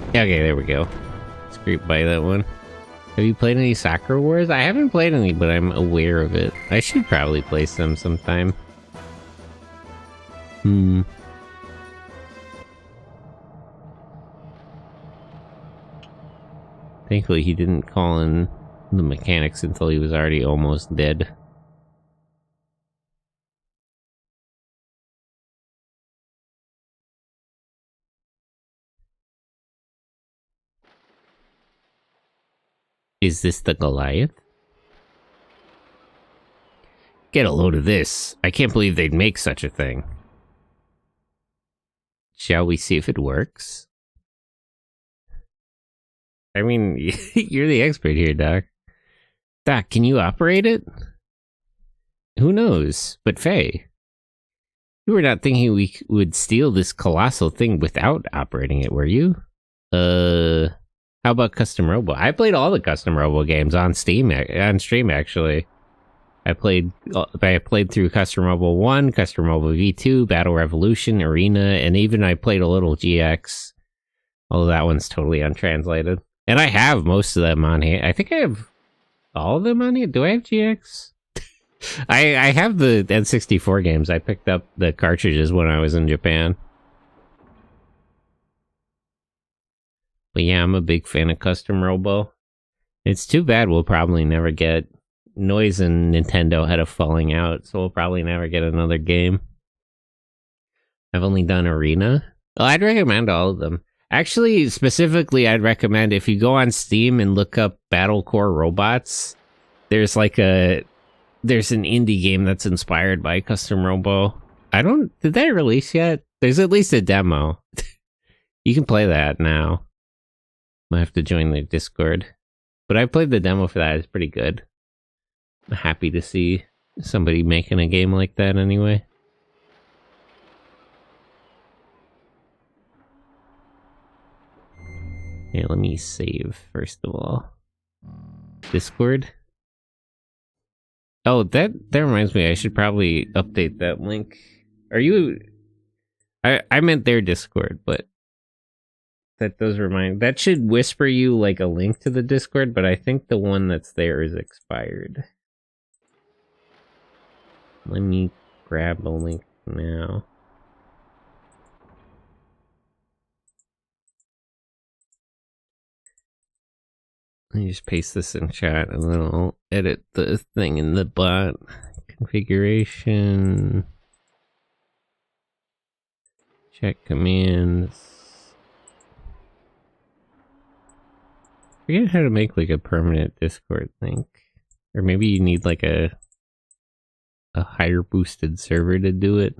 Okay, there we go. Scrape by that one. Have you played any Sakura Wars? I haven't played any, but I'm aware of it. I should probably play some sometime. Thankfully, he didn't call in the mechanics until he was already almost dead. Is this the Goliath? Get a load of this. I can't believe they'd make such a thing. Shall we see if it works? I mean, you're the expert here, Doc. Doc, can you operate it? Who knows? But Faye, you were not thinking we would steal this colossal thing without operating it, were you? How about Custom Robo? I played all the Custom Robo games on stream, actually. I played through Custom Robo 1, Custom Robo V2, Battle Revolution, Arena, and even I played a little GX. Although that one's totally untranslated. And I have most of them on here. I think I have all of them on here. Do I have GX? I have the N64 games. I picked up the cartridges when I was in Japan. But yeah, I'm a big fan of Custom Robo. It's too bad we'll probably never get... Noise and Nintendo had a falling out, so we'll probably never get another game. I've only done Arena. Well, I'd recommend all of them. Actually, specifically, I'd recommend if you go on Steam and look up Battle Core Robots, there's like there's an indie game that's inspired by Custom Robo. Did that release yet? There's at least a demo. You can play that now. Might have to join the Discord. But I played the demo for that. It's pretty good. I'm happy to see somebody making a game like that anyway. Here, let me save first of all. Discord. Oh, that reminds me. I should probably update that link. Are you... I meant their Discord, but... That does remind... That should whisper you, like, a link to the Discord, but I think the one that's there is expired. Let me grab the link now. Let me just paste this in chat and then I'll edit the thing in the bot. Configuration. Check commands. I forget how to make like a permanent Discord link. Or maybe you need like a higher boosted server to do it.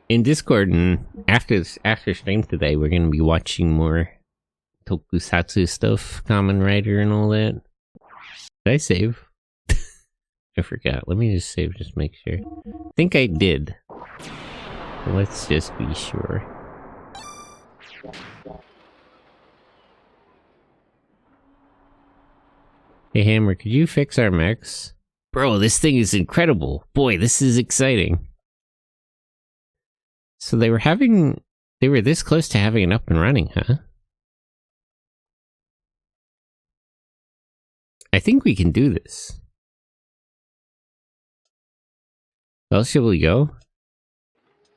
in Discord, and after stream today, we're gonna be watching more tokusatsu stuff, Kamen Rider and all that. Did I save? I forgot. Let me just save, just make sure. I think I did. Let's just be sure. Hey Hammer, could you fix our mechs? Bro, this thing is incredible. Boy, this is exciting. So they were this close to having it up and running, huh? I think we can do this. Well, shall we go?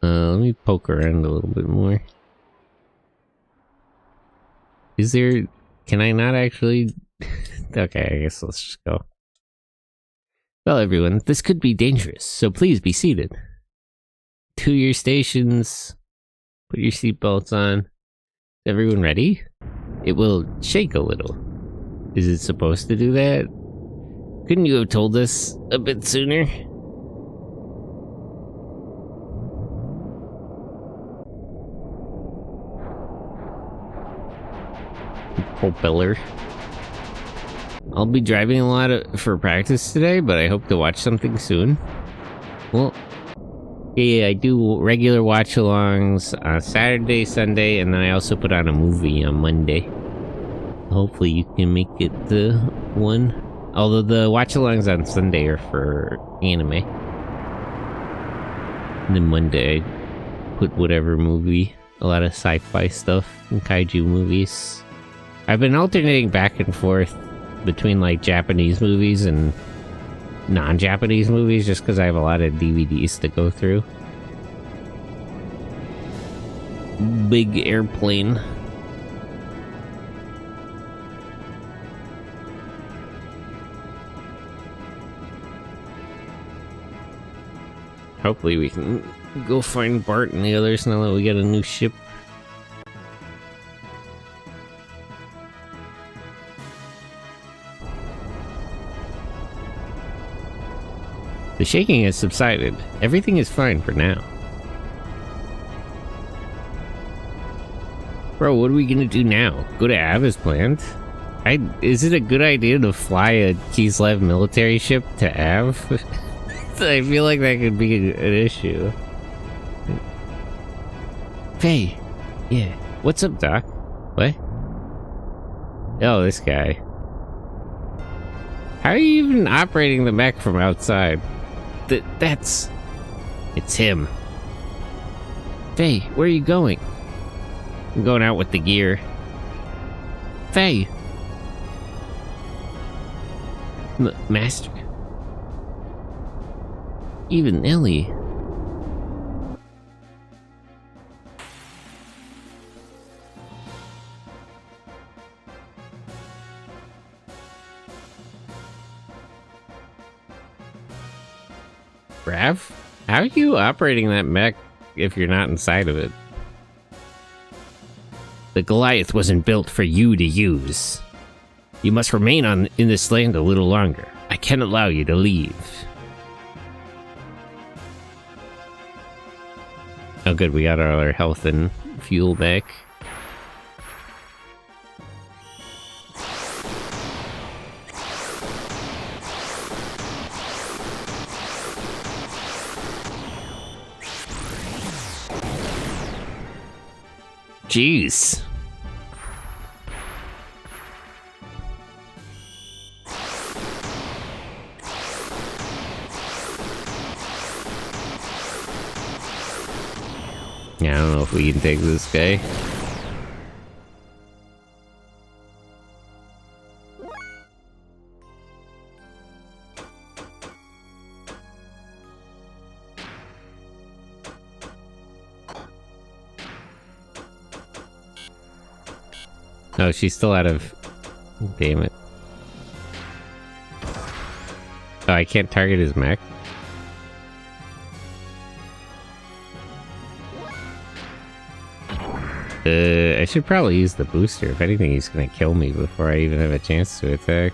Let me poke around a little bit more. Can I not actually? Okay, I guess let's just go. Well, everyone, this could be dangerous, so please be seated. To your stations. Put your seatbelts on. Is everyone ready? It will shake a little. Is it supposed to do that? Couldn't you have told us a bit sooner? Propeller. I'll be driving a lot for practice today, but I hope to watch something soon. Well, yeah, I do regular watch-alongs on Saturday, Sunday, and then I also put on a movie on Monday. Hopefully you can make it the one. Although the watch-alongs on Sunday are for anime. And then Monday I put whatever movie. A lot of sci-fi stuff and kaiju movies. I've been alternating back and forth between like Japanese movies and non-Japanese movies just because I have a lot of DVDs to go through. Big airplane. Hopefully we can go find Bart and the others now that we get a new ship. The shaking has subsided. Everything is fine for now. Bro, what are we gonna do now? Go to Av as planned? Is it a good idea to fly a Kislev military ship to Av? I feel like that could be an issue. Hey, yeah. What's up, Doc? What? Oh, this guy. How are you even operating the mech from outside? It's him. Faye, where are you going? I'm going out with the gear. Faye! Master. Even Ellie. Rav? How are you operating that mech if you're not inside of it? The Goliath wasn't built for you to use. You must remain in this land a little longer. I can't allow you to leave. Oh good, we got all our health and fuel back. Jeez. Yeah, I don't know if we can take this guy. Oh, she's still out of... Damn it. Oh, I can't target his mech? I should probably use the booster. If anything, he's gonna kill me before I even have a chance to attack.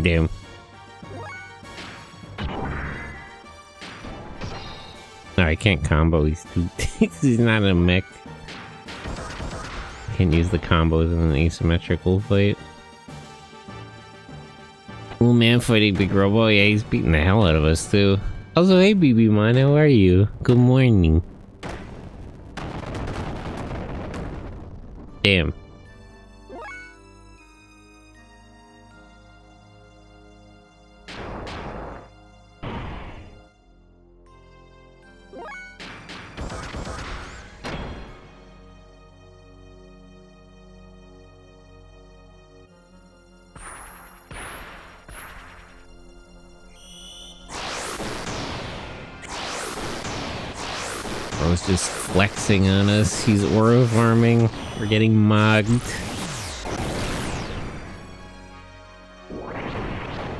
Damn. No, I can't combo. He's too. He's not a mech. Can't use the combos in an asymmetrical fight. Oh man, fighting Big Robo. Yeah, he's beating the hell out of us too. Also, hey BB-Mon, how are you? Good morning. Damn. Bro's just flexing on us. He's aura farming. We're getting mugged.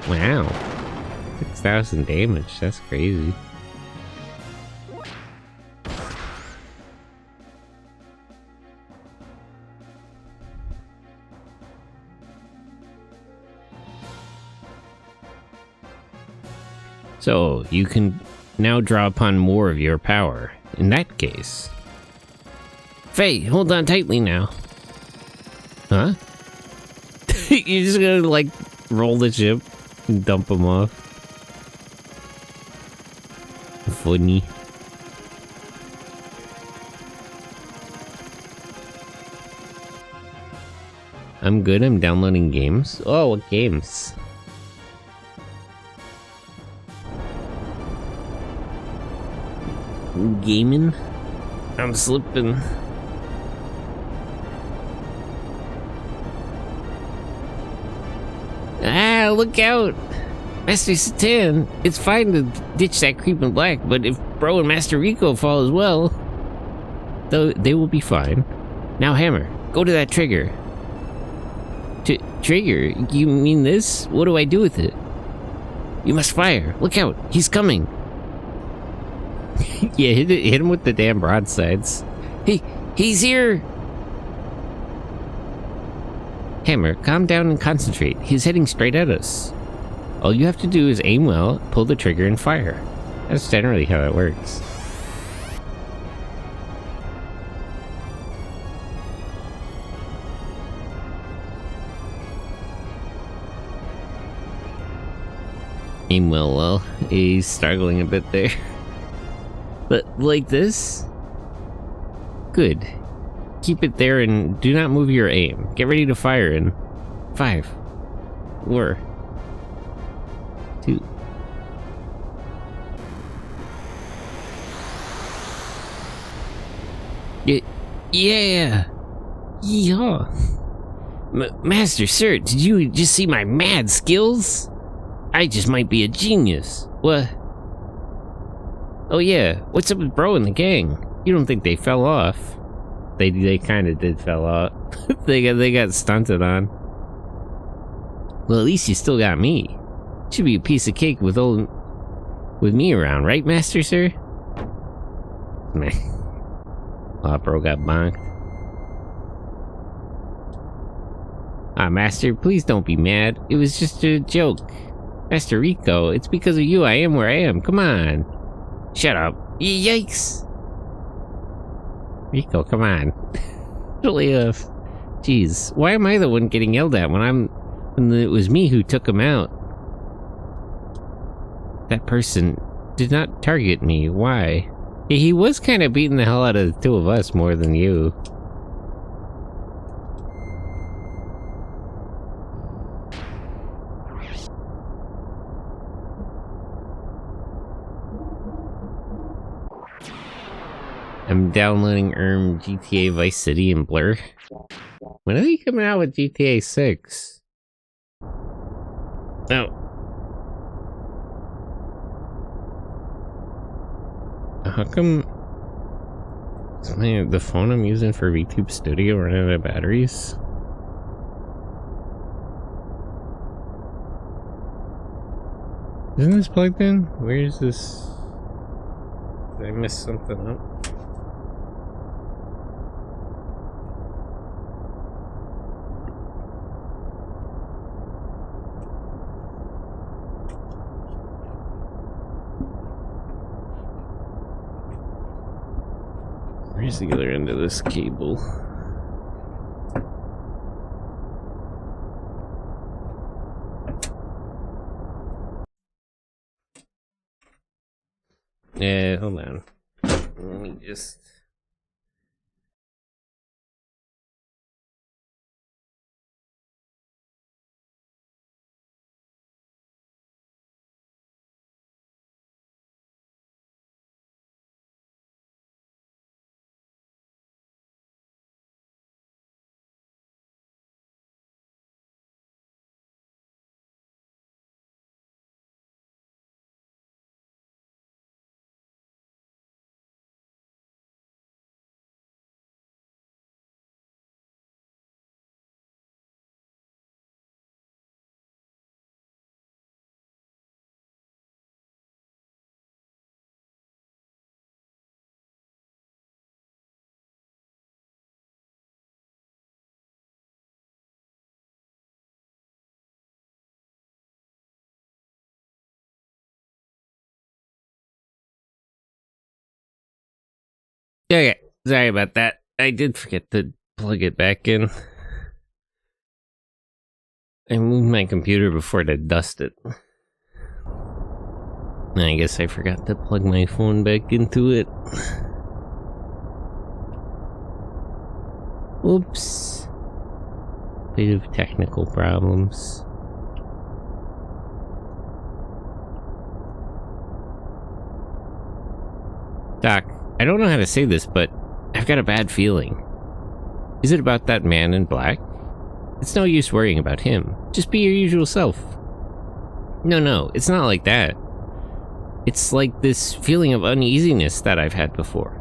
Wow. 6,000 damage. That's crazy. So, you can now draw upon more of your power. In that case... Faye, hold on tightly now. Huh? You're just gonna, like, roll the ship and dump him off. Funny. I'm good, I'm downloading games. Oh, what games? Gaming? I'm slipping. Ah, look out! Master Satan, it's fine to ditch that creeping black, but if Bro and Master Rico fall as well, though they will be fine. Now, Hammer, go to that trigger. Trigger? You mean this? What do I do with it? You must fire. Look out, he's coming. Yeah, hit him with the damn broadsides. He's here! Hammer, calm down and concentrate. He's heading straight at us. All you have to do is aim well, pull the trigger, and fire. That's generally how it works. Aim well, he's struggling a bit there. But like this? Good. Keep it there and do not move your aim. Get ready to fire in 5, 4, 2. Yeah! Master, sir, did you just see my mad skills? I just might be a genius. What? Oh yeah, what's up with Bro and the gang? You don't think they fell off? They kind of did fell off. they got stunted on. Well, at least you still got me. Should be a piece of cake with me around, right, Master Sir? Meh. Oh, Bro got bonked. Ah, Master, please don't be mad. It was just a joke. Master Rico, it's because of you I am where I am. Come on. Shut up. Yikes. Rico, come on. Really, jeez. Why am I the one getting yelled at when it was me who took him out? That person did not target me. Why? He was kind of beating the hell out of the two of us more than you. I'm downloading GTA Vice City and Blur. When are they coming out with GTA 6? Oh. How come the phone I'm using for VTube Studio running out of batteries? Isn't this plugged in? Where is this? Did I miss something up? Where's the other end of this cable? Yeah, hold on. Let me just... Okay, sorry about that. I did forget to plug it back in. I moved my computer before to dust it. I guess I forgot to plug my phone back into it. Oops. Bit of technical problems. Doc, I don't know how to say this, but I've got a bad feeling. Is it about that man in black? It's no use worrying about him. Just be your usual self. No, it's not like that. It's like this feeling of uneasiness that I've had before.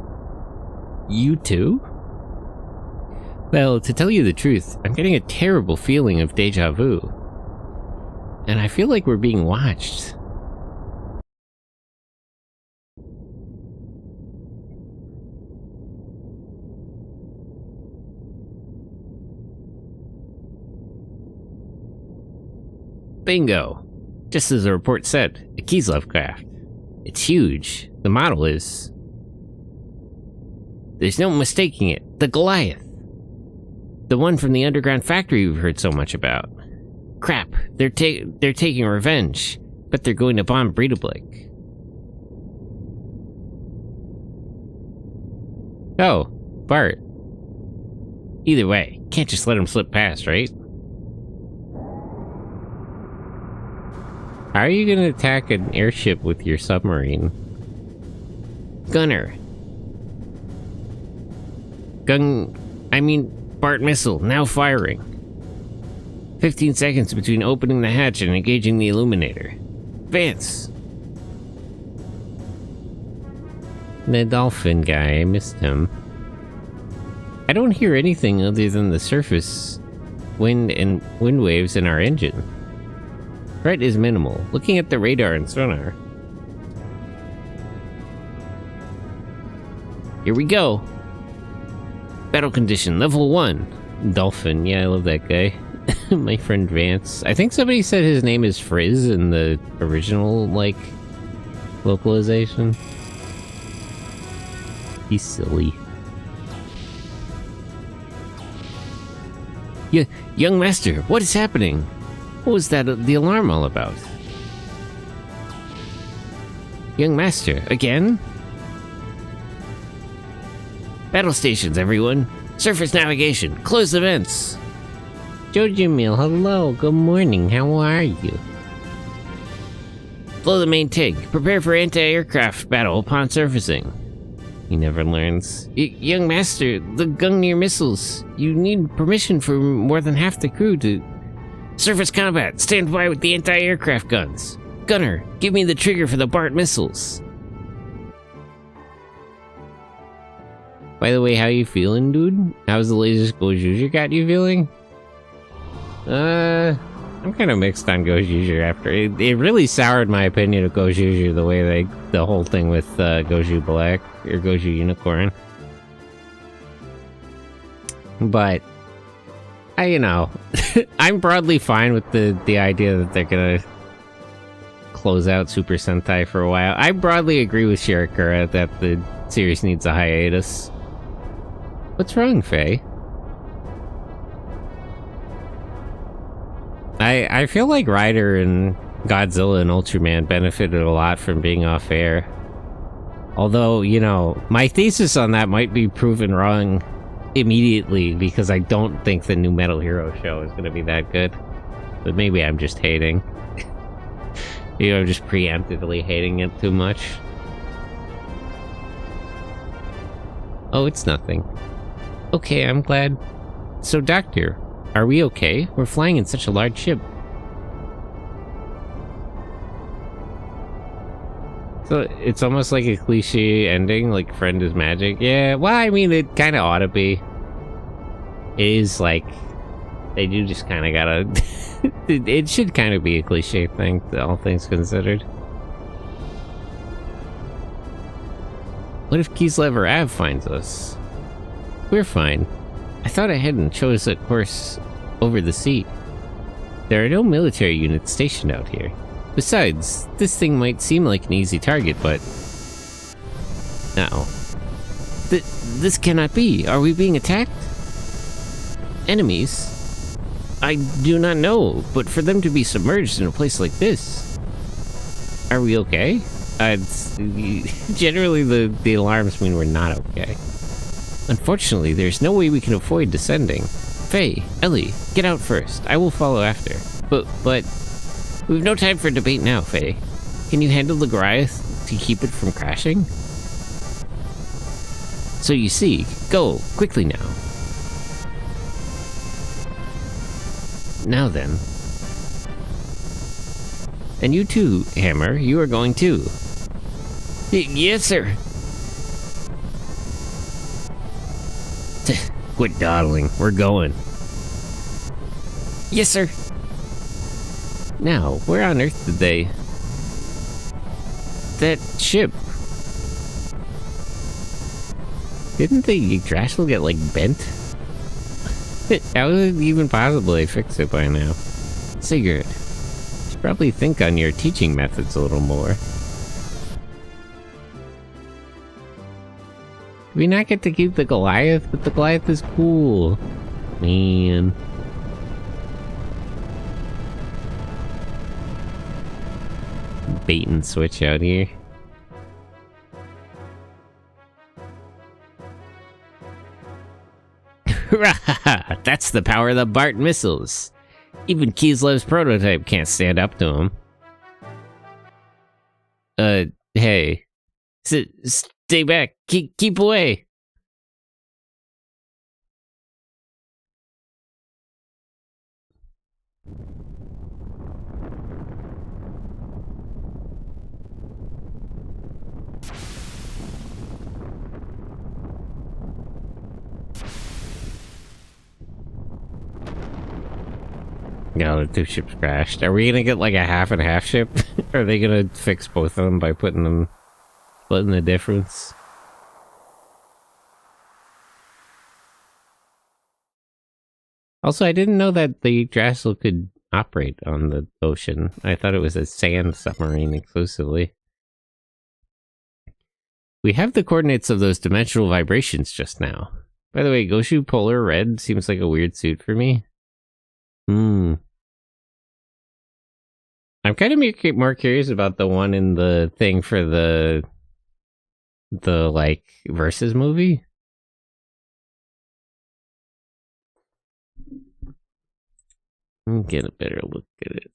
You too? Well, to tell you the truth, I'm getting a terrible feeling of deja vu. And I feel like we're being watched. Bingo! Just as the report said, a Kislev craft. It's huge. The model is... There's no mistaking it. The Goliath. The one from the underground factory we've heard so much about. Crap, they're taking revenge, but they're going to bomb Breidablik. Oh, Bart. Either way, can't just let him slip past, right? How are you gonna attack an airship with your submarine? Gunner. Bart missile, now firing. 15 seconds between opening the hatch and engaging the illuminator. Vance. The dolphin guy, I missed him. I don't hear anything other than the surface wind and wind waves in our engine. Threat is minimal. Looking at the radar and sonar. Here we go. Battle condition, level 1. Dolphin, yeah, I love that guy. My friend Vance. I think somebody said his name is Frizz in the original, localization. He's silly. Young Master, what is happening? What was that, the alarm all about? Young Master, again? Battle stations, everyone. Surface navigation. Close the vents. Jojo Meal, hello. Good morning. How are you? Blow the main TIG. Prepare for anti-aircraft battle upon surfacing. He never learns. Young Master, the Gungnir missiles. You need permission for more than half the crew to... Surface combat. Stand by with the anti-aircraft guns. Gunner, give me the trigger for the Bart missiles. By the way, how you feeling, dude? How's the latest Gojuju got you feeling? I'm kind of mixed on Gojuju after it really soured my opinion of Gojuju the way the whole thing with Goju Black or Goju Unicorn. But I'm broadly fine with the idea that they're gonna close out Super Sentai for a while. I broadly agree with Shirakura that the series needs a hiatus. What's wrong, Faye? I feel like Ryder and Godzilla and Ultraman benefited a lot from being off air. Although, you know, my thesis on that might be proven wrong immediately because I don't think the new Metal Hero show is going to be that good. But maybe I'm just hating. You know, I'm just preemptively hating it too much. Oh, it's nothing. Okay, I'm glad. So, Doctor, are we okay? We're flying in such a large ship. So, it's almost like a cliche ending, like friend is magic. Yeah, well, I mean, it kind of ought to be. It is like, they do just kind of gotta... it should kind of be a cliche thing, all things considered. What if Kislev or Av finds us? We're fine. I thought I hadn't chose a course over the sea. There are no military units stationed out here. Besides, this thing might seem like an easy target, but... No. This cannot be. Are we being attacked? Enemies? I do not know, but for them to be submerged in a place like this... Are we okay? Generally, the alarms mean we're not okay. Unfortunately, there's no way we can avoid descending. Faye, Ellie, get out first. I will follow after. But... We've no time for debate now, Faye. Can you handle the Goliath to keep it from crashing? So you see, go, quickly now. Now then. And you too, Hammer, you are going too. Yes, sir. Quit dawdling, we're going. Yes, sir. Now, where on earth did they... That ship... Didn't the Yggdrasil get, like, bent? How would even possibly fix it by now? Sigurd, you should probably think on your teaching methods a little more. Do we not get to keep the Goliath? But the Goliath is cool. Man. Bait and switch out here. That's the power of the Bart missiles. Even Kislev's prototype can't stand up to him. Hey. Stay back. Keep away. No, the two ships crashed. Are we gonna get like a half and half ship? Are they gonna fix both of them by splitting the difference? Also, I didn't know that the Yggdrasil could operate on the ocean. I thought it was a sand submarine exclusively. We have the coordinates of those dimensional vibrations just now. By the way, Goshu Polar Red seems like a weird suit for me. I'm kind of more curious about the one in the thing for the like Versus movie. Let me get a better look at it.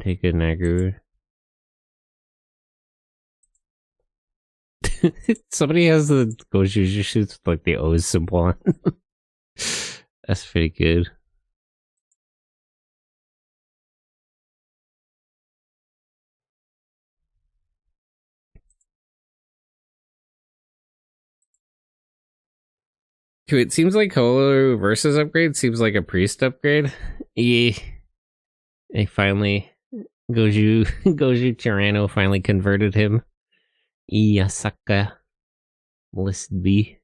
Take a Naguru. Somebody has the Gojuju shoots with like the O's symbol on. That's pretty good. It seems like Holo versus upgrade seems like a priest upgrade. Yeah. They finally Goju Tyranno finally converted him. Iyasaka. Listed B.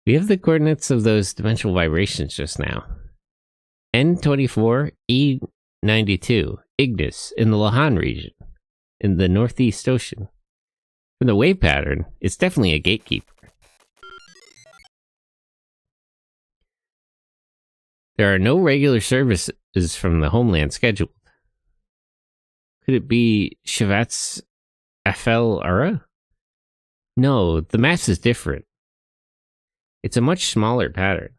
We have the coordinates of those dimensional vibrations just now. N24, E92, Ignis, in the Lahan region, in the Northeast Ocean. From the wave pattern, it's definitely a gatekeeper. There are no regular services from the homeland scheduled. Could it be Shivat's Afel Ara? No, the mass is different. It's a much smaller pattern.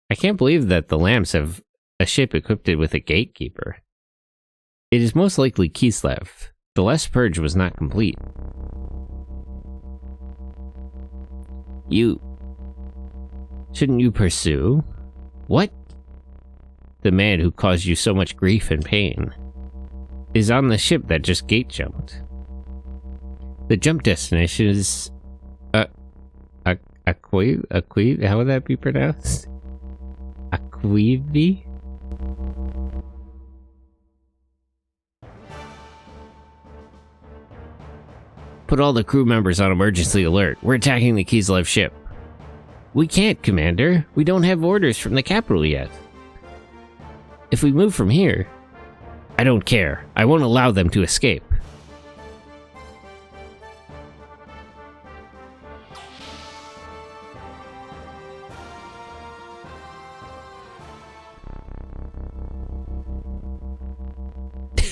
I can't believe that the Lambs have a ship equipped with a gatekeeper. It is most likely Kislev. The last purge was not complete. Shouldn't you pursue? What? The man who caused you so much grief and pain is on the ship that just gate jumped. The jump destination is Aquiv, how would that be pronounced? Aquivi? Put all the crew members on emergency alert. We're attacking the Kislev ship. We can't, Commander. We don't have orders from the capital yet. If we move from here... I don't care. I won't allow them to escape.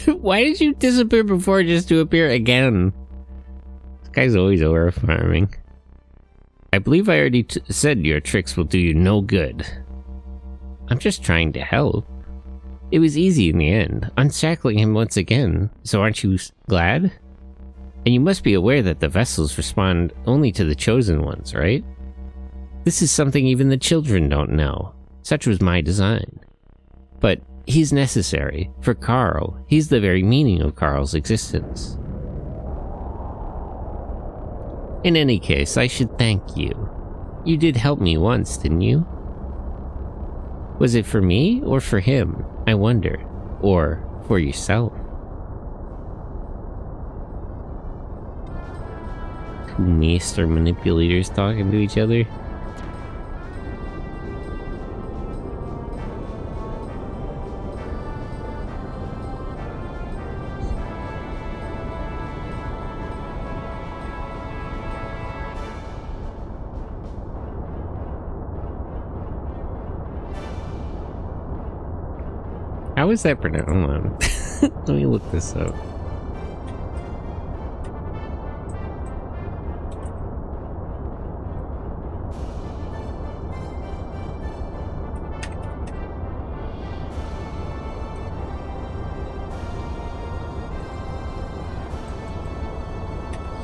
Why did you disappear before just to appear again? This guy's always over farming. I believe I already said your tricks will do you no good. I'm just trying to help. It was easy in the end, unshackling him once again, so aren't you glad? And you must be aware that the vessels respond only to the chosen ones, right? This is something even the children don't know. Such was my design. But he's necessary. For Carl, he's the very meaning of Carl's existence. In any case, I should thank you. You did help me once, didn't you? Was it for me or for him, I wonder? Or for yourself? Two master manipulators talking to each other. How is that pronounced? Hold on. Let me look this up.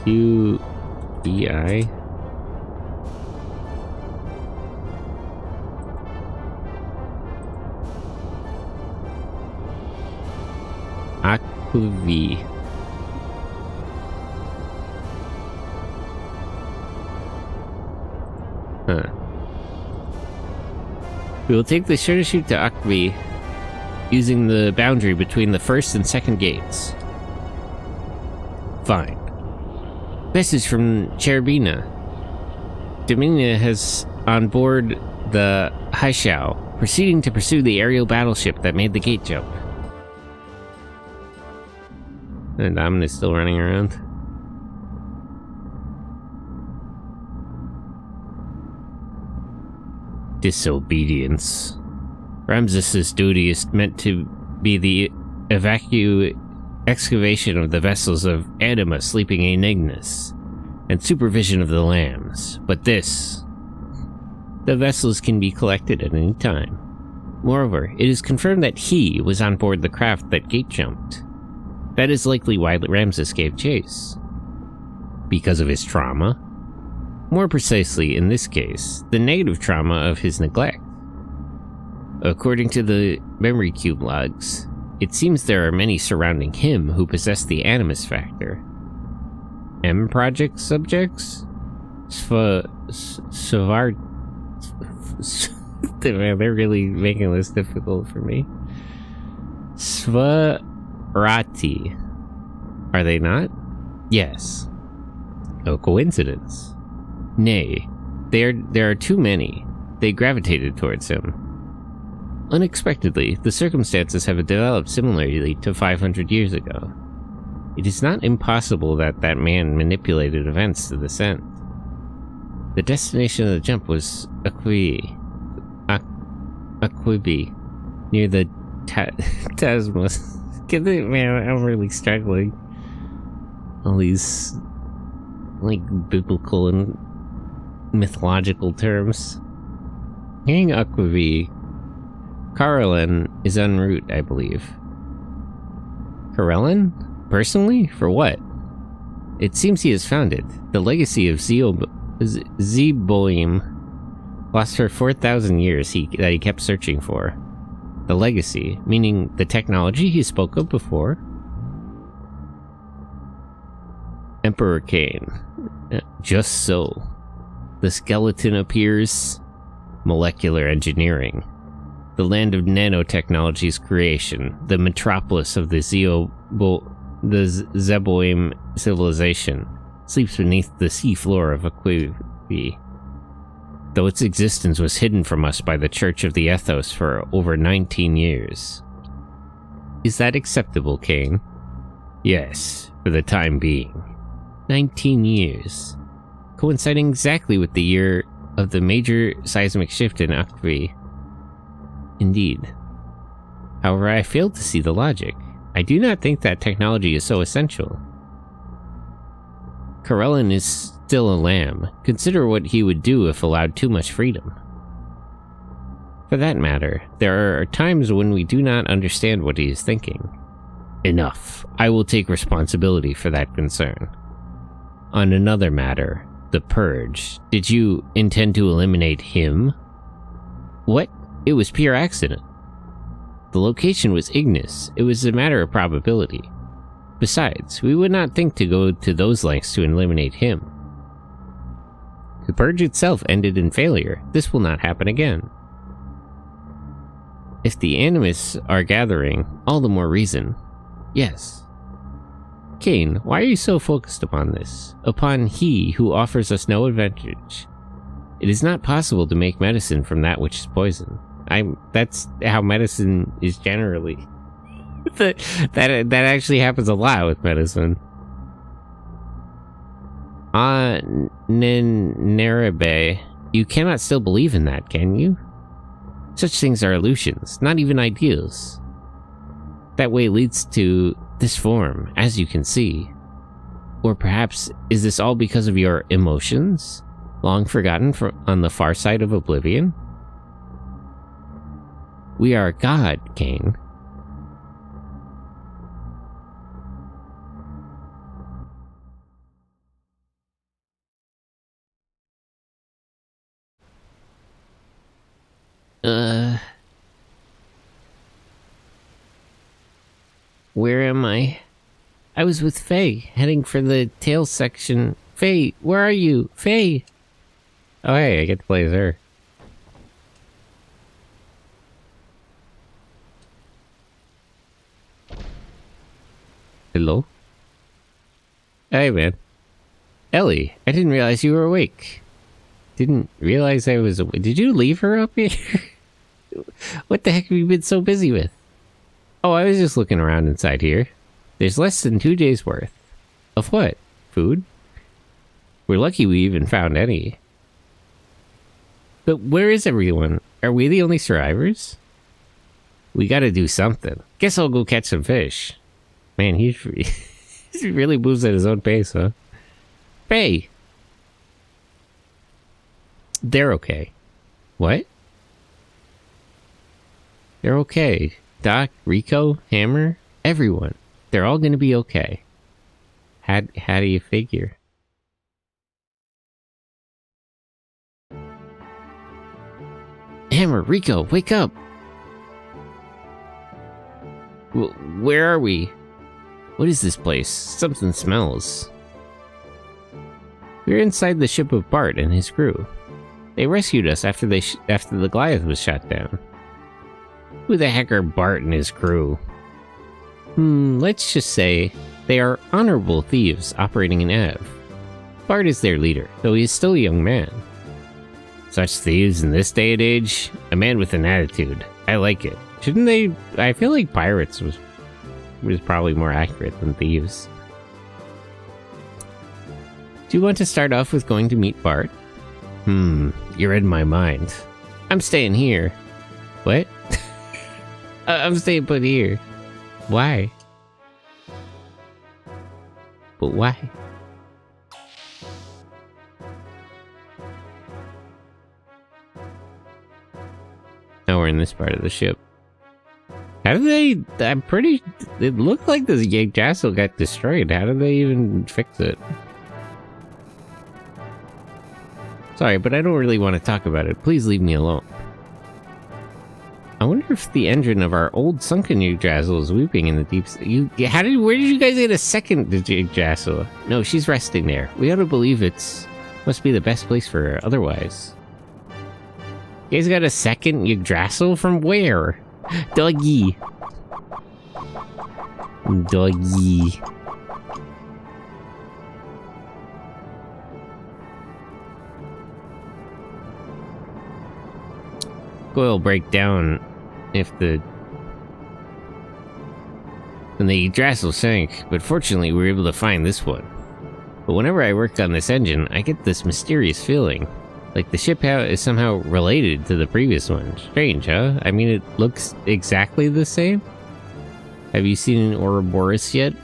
QBI? Akuvi. Huh. We will take the shooter shoot to Akvi using the boundary between the first and second gates. Fine. Message from Cherubina. Domina has on board the Haishao, proceeding to pursue the aerial battleship that made the gate jump. And Domina's still running around. Disobedience. Ramses's duty is meant to be the excavation of the vessels of Anima sleeping in Ignis, and supervision of the lambs. But this... the vessels can be collected at any time. Moreover, it is confirmed that he was on board the craft that gate jumped. That is likely why Ramses gave chase. Because of his trauma? More precisely, in this case, the negative trauma of his neglect. According to the memory cube logs, it seems there are many surrounding him who possess the animus factor. M project subjects? They're really making this difficult for me. Svarati. Are they not? Yes. A coincidence? Nay, there are too many. They gravitated towards him. Unexpectedly, the circumstances have developed similarly to 500 years ago. It is not impossible that that man manipulated events to this end. The destination of the jump was Aquibi, near the Tasmas. Man, I'm really struggling. All these, like, biblical and mythological terms. Hearing Aquibi, Caroline is en route, I believe. Caroline? Personally? For what? It seems he has found it. The legacy of Zeboim lost for 4,000 years that he kept searching for. The legacy, meaning the technology he spoke of before? Emperor Cain. Just so. The skeleton appears. Molecular engineering. The land of nanotechnology's creation. The metropolis of the Zeboim civilization. Sleeps beneath the seafloor of Aquibi. Though its existence was hidden from us by the Church of the Ethos for over 19 years. Is that acceptable, Cain? Yes, for the time being. 19 years. Coinciding exactly with the year of the major seismic shift in Aquibi. Indeed. However, I fail to see the logic. I do not think that technology is so essential. Caroline is still a lamb. Consider what he would do if allowed too much freedom. For that matter, there are times when we do not understand what he is thinking. Enough. I will take responsibility for that concern. On another matter, the Purge. Did you intend to eliminate him? What? It was pure accident. The location was ignis. It was a matter of probability. Besides, we would not think to go to those lengths to eliminate him. The Purge itself ended in failure. This will not happen again. If the Animists are gathering, all the more reason. Yes. Cain, why are you so focused upon this? Upon he who offers us no advantage. It is not possible to make medicine from that which is poison. That's how medicine is generally. that actually happens a lot with medicine. Nerebe, you cannot still believe in that, can you? Such things are illusions, not even ideals. That way leads to this form, as you can see. Or perhaps, is this all because of your emotions? Long forgotten on the far side of oblivion? We are God, Cain. Where am I? I was with Faye, heading for the tail section. Faye, where are you? Faye! Oh hey, I get to play as her. Hello? Hey man. Ellie, I didn't realize you were awake. Didn't realize I was awake. Did you leave her up here? What the heck have you been so busy with? Oh, I was just looking around inside here. There's less than 2 days worth. Of what? Food? We're lucky we even found any. But where is everyone? Are we the only survivors? We gotta do something. Guess I'll go catch some fish. Man, he really moves at his own pace, huh? Faye! They're okay. What? They're okay. Doc, Rico, Hammer, everyone. They're all gonna be okay. How do you figure? Hammer, Rico, wake up! Where are we? What is this place? Something smells. We're inside the ship of Bart and his crew. They rescued us after the Goliath was shot down. Who the heck are Bart and his crew? Let's just say they are honorable thieves operating in Ev. Bart is their leader, though he is still a young man. Such thieves in this day and age? A man with an attitude. I like it. Shouldn't they... I feel like pirates was probably more accurate than thieves. Do you want to start off with going to meet Bart? You're in my mind. I'm staying here. What? I'm staying put here. Why? But why? Now we're in this part of the ship. How did they... I'm pretty... It looked like this Yggdrasil got destroyed. How did they even fix it? Sorry, but I don't really want to talk about it. Please leave me alone. I wonder if the engine of our old sunken Yggdrasil is weeping in the deep sea. Where did you guys get a second Yggdrasil? No, she's resting there. We ought to believe must be the best place for her, otherwise. You guys got a second Yggdrasil from where? Doggy. Doggy. Oil break down if when the Yggdrasil sank, but fortunately we were able to find this one. But whenever I worked on this engine, I get this mysterious feeling. Like the ship is somehow related to the previous one. Strange, huh? I mean, it looks exactly the same? Have you seen an Ouroboros yet?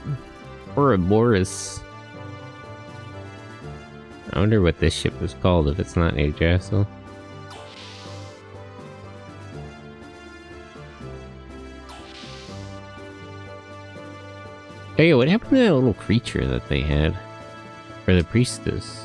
Ouroboros. I wonder what this ship is called if it's not Yggdrasil. Hey, what happened to that little creature that they had? For the priestess?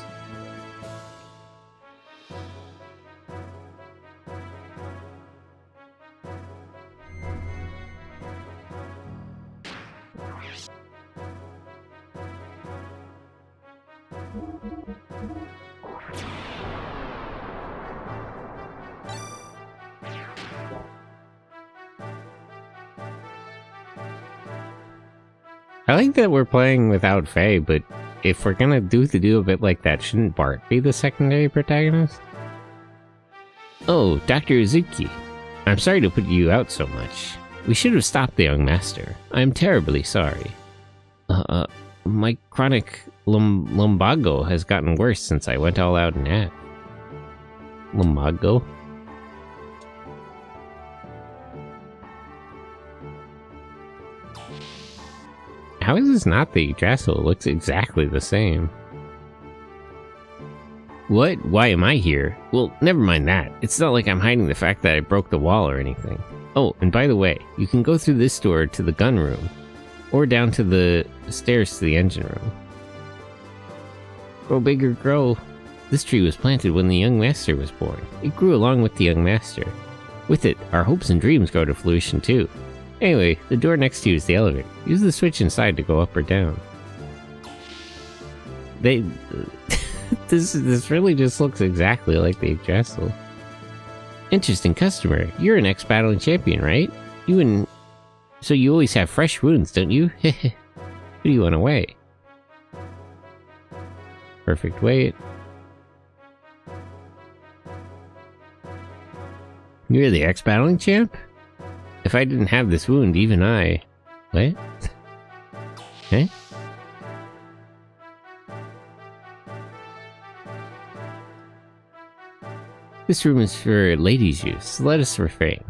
I like that we're playing without Faye, but if we're gonna do a bit like that, shouldn't Bart be the secondary protagonist? Oh, Dr. Uzuki. I'm sorry to put you out so much. We should have stopped the young master. I'm terribly sorry. My chronic lumbago has gotten worse since I went all out in that. Lumbago? How is this not the Yggdrasil? It looks exactly the same. What? Why am I here? Well, never mind that. It's not like I'm hiding the fact that I broke the wall or anything. Oh, and by the way, you can go through this door to the gun room, or down to the stairs to the engine room. Grow bigger, grow. This tree was planted when the young master was born. It grew along with the young master. With it, our hopes and dreams grow to fruition too. Anyway, the door next to you is the elevator. Use the switch inside to go up or down. This really just looks exactly like the Yggdrasil. Interesting customer. You're an ex-battling champion, right? So you always have fresh wounds, don't you? Who do you want to weigh? Perfect weight. You're the ex-battling champ? If I didn't have this wound, even I... What? Eh? This room is for ladies' use. Let us refrain.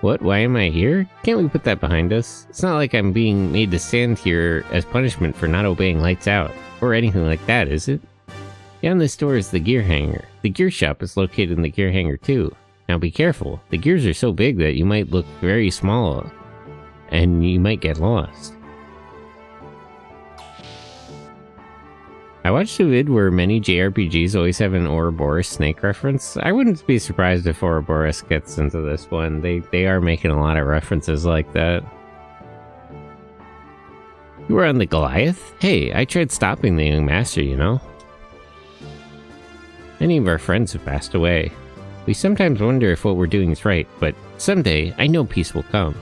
What? Why am I here? Can't we put that behind us? It's not like I'm being made to stand here as punishment for not obeying lights out, or anything like that, is it? Down this door is the gear hangar. The gear shop is located in the gear hangar too. Now be careful, the gears are so big that you might look very small, and you might get lost. I watched a vid where many JRPGs always have an Ouroboros snake reference. I wouldn't be surprised if Ouroboros gets into this one. They are making a lot of references like that. You were on the Goliath? Hey, I tried stopping the young master, you know? Many of our friends have passed away. We sometimes wonder if what we're doing is right, but someday, I know peace will come.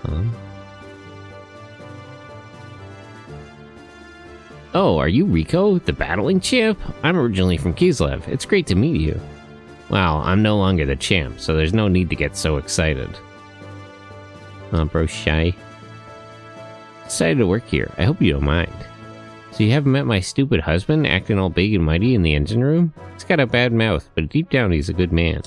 Come? Oh, are you Rico, the battling champ? I'm originally from Kislev. It's great to meet you. Wow, I'm no longer the champ, so there's no need to get so excited. Bro, shy. Decided to work here. I hope you don't mind. So you haven't met my stupid husband acting all big and mighty in the engine room? He's got a bad mouth, but deep down he's a good man.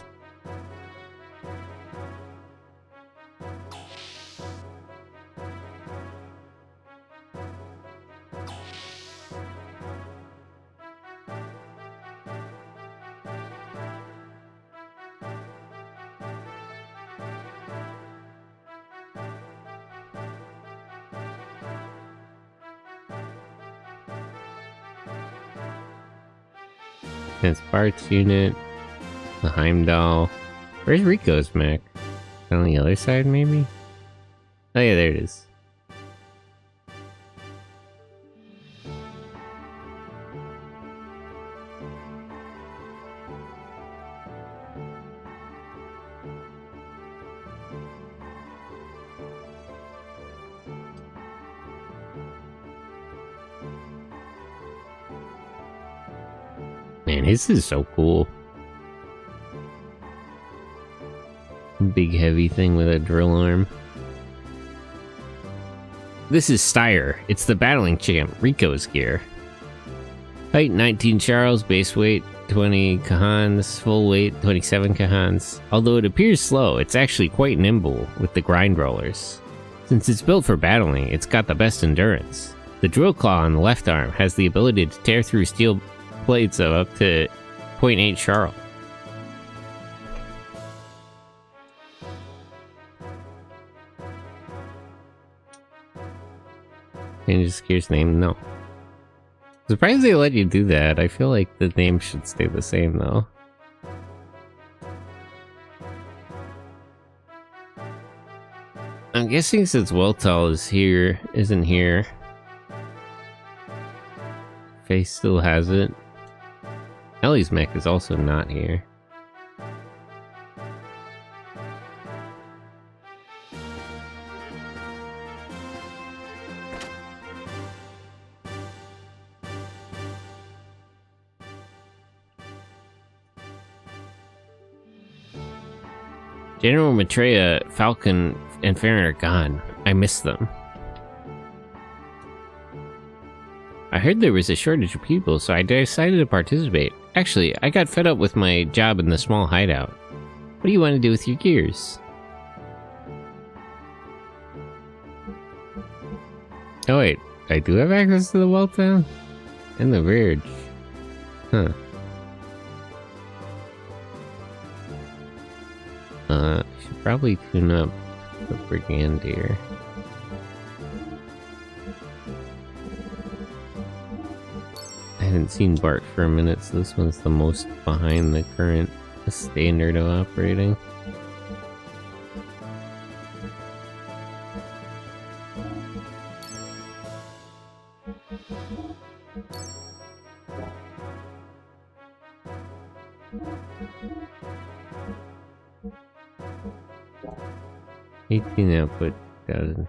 His parts unit, the Heimdall. Where's Rico's mech? On the other side, maybe? Oh yeah, there it is. Man, his is so cool. Big heavy thing with a drill arm. This is Styre. It's the battling champ, Rico's gear. Height 19 Charles, base weight 20 Kahans, full weight 27 Kahans. Although it appears slow, it's actually quite nimble with the grind rollers. Since it's built for battling, it's got the best endurance. The drill claw on the left arm has the ability to tear through steel plates of up to 0.8 Charles. Change the gear's name? No. Surprised they let you do that. I feel like the name should stay the same though. I'm guessing since Weltal isn't here. Face still has it. Ellie's mech is also not here. General Maitreya, Falcon, and Farron are gone. I miss them. I heard there was a shortage of people, so I decided to participate. Actually, I got fed up with my job in the small hideout. What do you want to do with your gears? Oh wait, I do have access to the Weltown? And the Verge. Huh. I should probably tune up the Brigadier. I haven't seen Bart for a minute, so this one's the most behind the current standard of operating. Output 1000.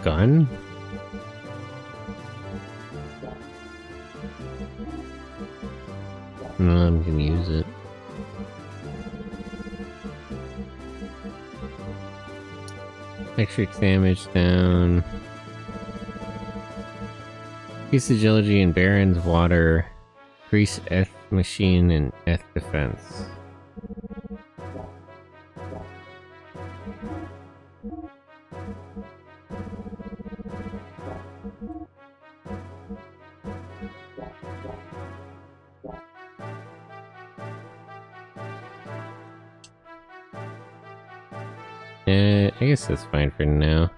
Gun? No, I'm gonna use it. Electric damage down. Increase agility in barrens, water. Increase F machine and F defense. I guess that's fine for now.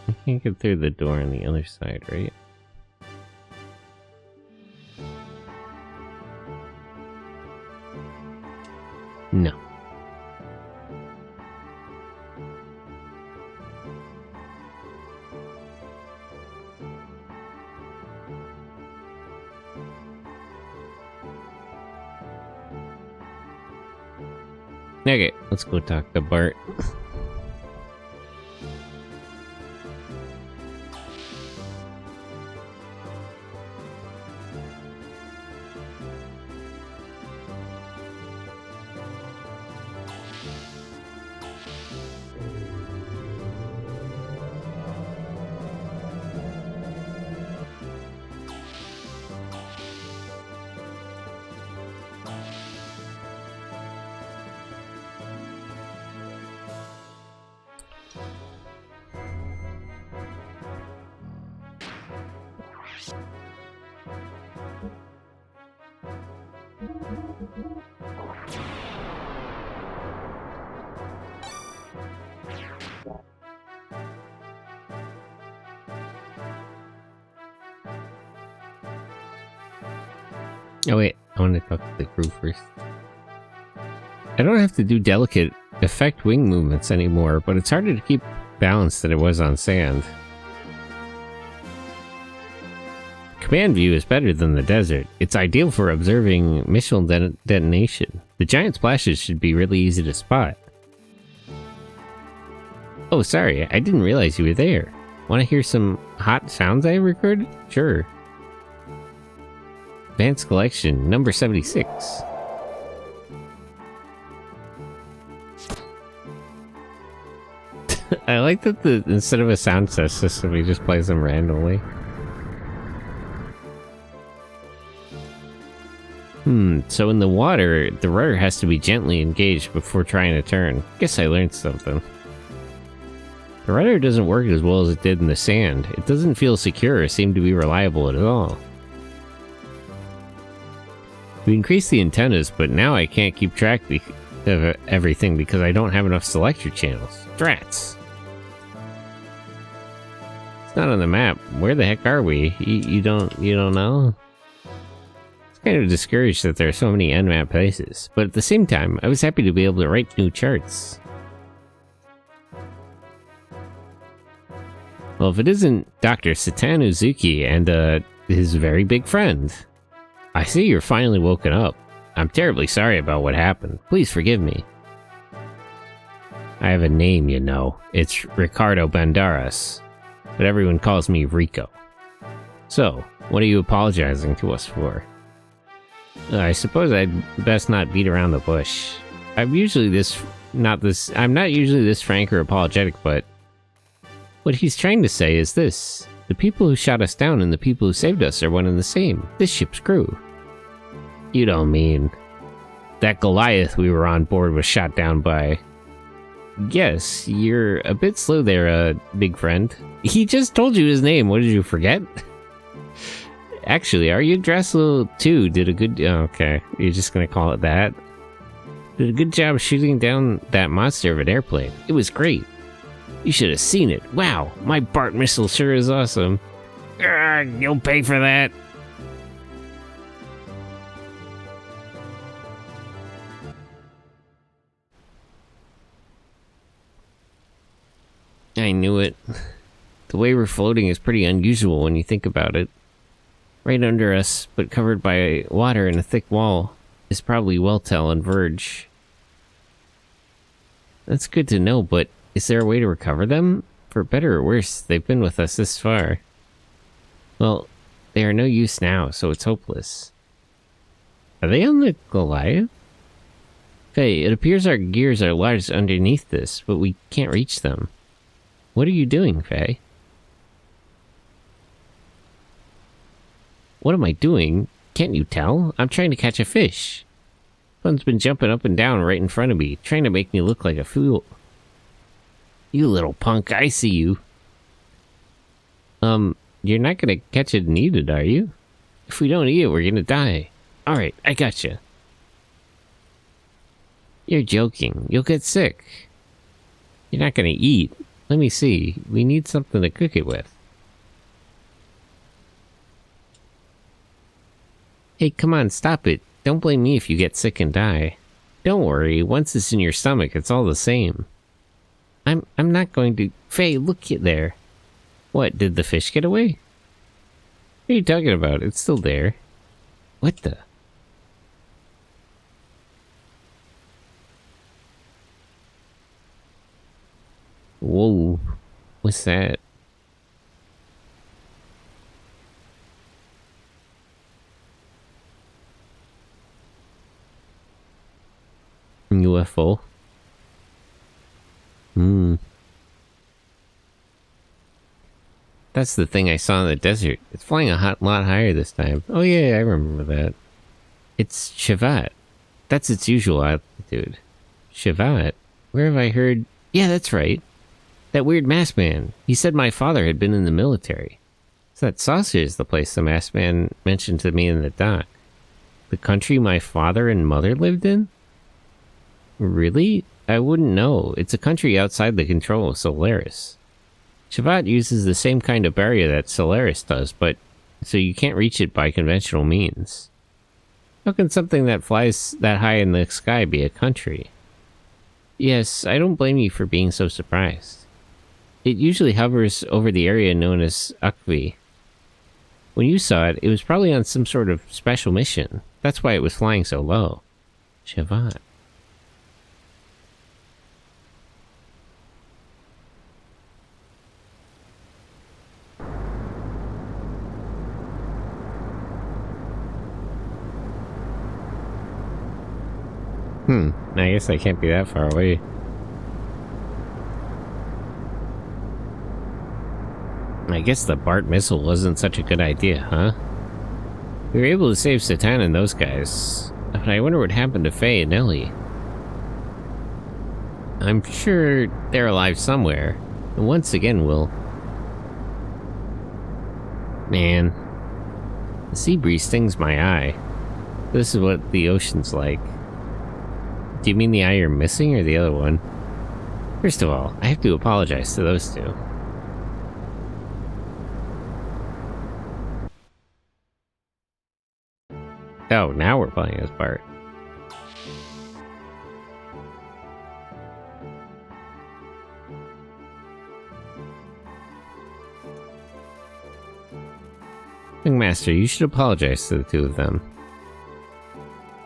I can't get through the door on the other side, right? No. Okay, let's go talk to Bart. Oh wait, I want to talk to the crew first. I don't have to do delicate effect wing movements anymore, but it's harder to keep balance than it was on sand. Command view is better than the desert. It's ideal for observing missile detonation. The giant splashes should be really easy to spot. Oh, sorry, I didn't realize you were there. Want to hear some hot sounds I recorded? Sure. Advanced Collection, number 76. I like that instead of a sound system, he just plays them randomly. So in the water, the rudder has to be gently engaged before trying to turn. Guess I learned something. The rudder doesn't work as well as it did in the sand. It doesn't feel secure or seem to be reliable at all. We increased the antennas, but now I can't keep track of everything because I don't have enough selector channels. Drats! It's not on the map. Where the heck are we? You don't know? It's kind of discouraged that there are so many end-map places, but at the same time, I was happy to be able to write new charts. Well, if it isn't Dr. Satan Uzuki and his very big friend. I see you're finally woken up. I'm terribly sorry about what happened. Please forgive me. I have a name, you know. It's Ricardo Banderas, but everyone calls me Rico. So, what are you apologizing to us for? I suppose I'd best not beat around the bush. I'm not usually this frank or apologetic, but what he's trying to say is this. The people who shot us down and the people who saved us are one and the same. This ship's crew. You don't mean... That Goliath we were on board was shot down by... Yes, you're a bit slow there, big friend. He just told you his name, what did you forget? Actually, Arya Dressel too did a good... okay, you're just gonna call it that. Did a good job shooting down that monster of an airplane. It was great. You should have seen it. Wow, my BART missile sure is awesome. You'll pay for that. I knew it. The way we're floating is pretty unusual when you think about it. Right under us, but covered by water and a thick wall, is probably Welltel and Verge. That's good to know, but is there a way to recover them? For better or worse, they've been with us this far. Well, they are no use now, so it's hopeless. Are they on the Goliath? Faye, it appears our gears are lodged underneath this, but we can't reach them. What are you doing, Faye? What am I doing? Can't you tell? I'm trying to catch a fish. Fun's been jumping up and down right in front of me, trying to make me look like a fool. You little punk, I see you. You're not gonna catch it and eat it, are you? If we don't eat it, we're gonna die. Alright, I gotcha. You're joking. You'll get sick. You're not gonna eat. Let me see. We need something to cook it with. Hey, come on, stop it. Don't blame me if you get sick and die. Don't worry, once it's in your stomach, it's all the same. I'm not going to... Faye, look at there. What, did the fish get away? What are you talking about? It's still there. What the... Whoa. What's that? UFO? That's the thing I saw in the desert. It's flying a lot higher this time. Oh yeah, I remember that. It's Shavat. That's its usual altitude. Shavat? Where have I heard... Yeah, that's right. That weird masked man. He said my father had been in the military. So that saucer is the place the masked man mentioned to me in the dock. The country my father and mother lived in? Really? I wouldn't know. It's a country outside the control of Solaris. Shavat uses the same kind of barrier that Solaris does, but so you can't reach it by conventional means. How can something that flies that high in the sky be a country? Yes, I don't blame you for being so surprised. It usually hovers over the area known as Akvi. When you saw it, it was probably on some sort of special mission. That's why it was flying so low. Shavat. I guess I can't be that far away. I guess the BART missile wasn't such a good idea, huh? We were able to save Satan and those guys, but I wonder what happened to Faye and Ellie. I'm sure they're alive somewhere, and once again we'll... Man, the sea breeze stings my eye. This is what the ocean's like. Do you mean the eye you're missing, or the other one? First of all, I have to apologize to those two. Oh, now we're playing this part. Young Master, you should apologize to the two of them.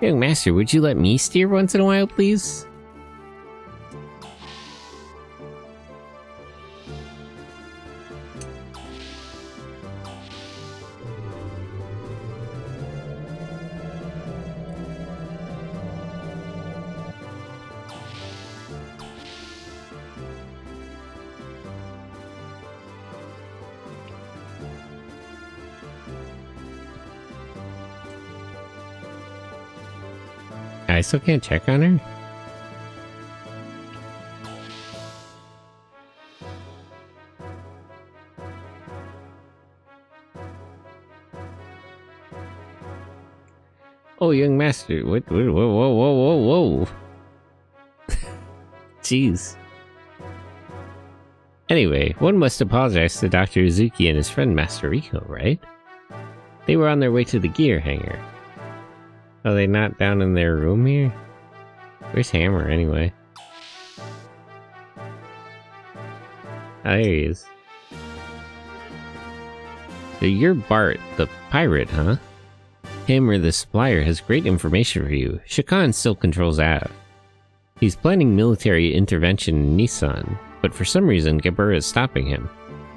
Young Master, would you let me steer once in a while, please? I still can't check on her? Oh, young master, what, whoa. Jeez. Anyway, one must apologize to Dr. Uzuki and his friend Master Rico, right? They were on their way to the gear hangar. Are they not down in their room here? Where's Hammer, anyway? Oh, there he is. So you're Bart, the pirate, huh? Hammer, the supplier, has great information for you. Shakan still controls Av. He's planning military intervention in Nissan. but for some reason, Gebura is stopping him.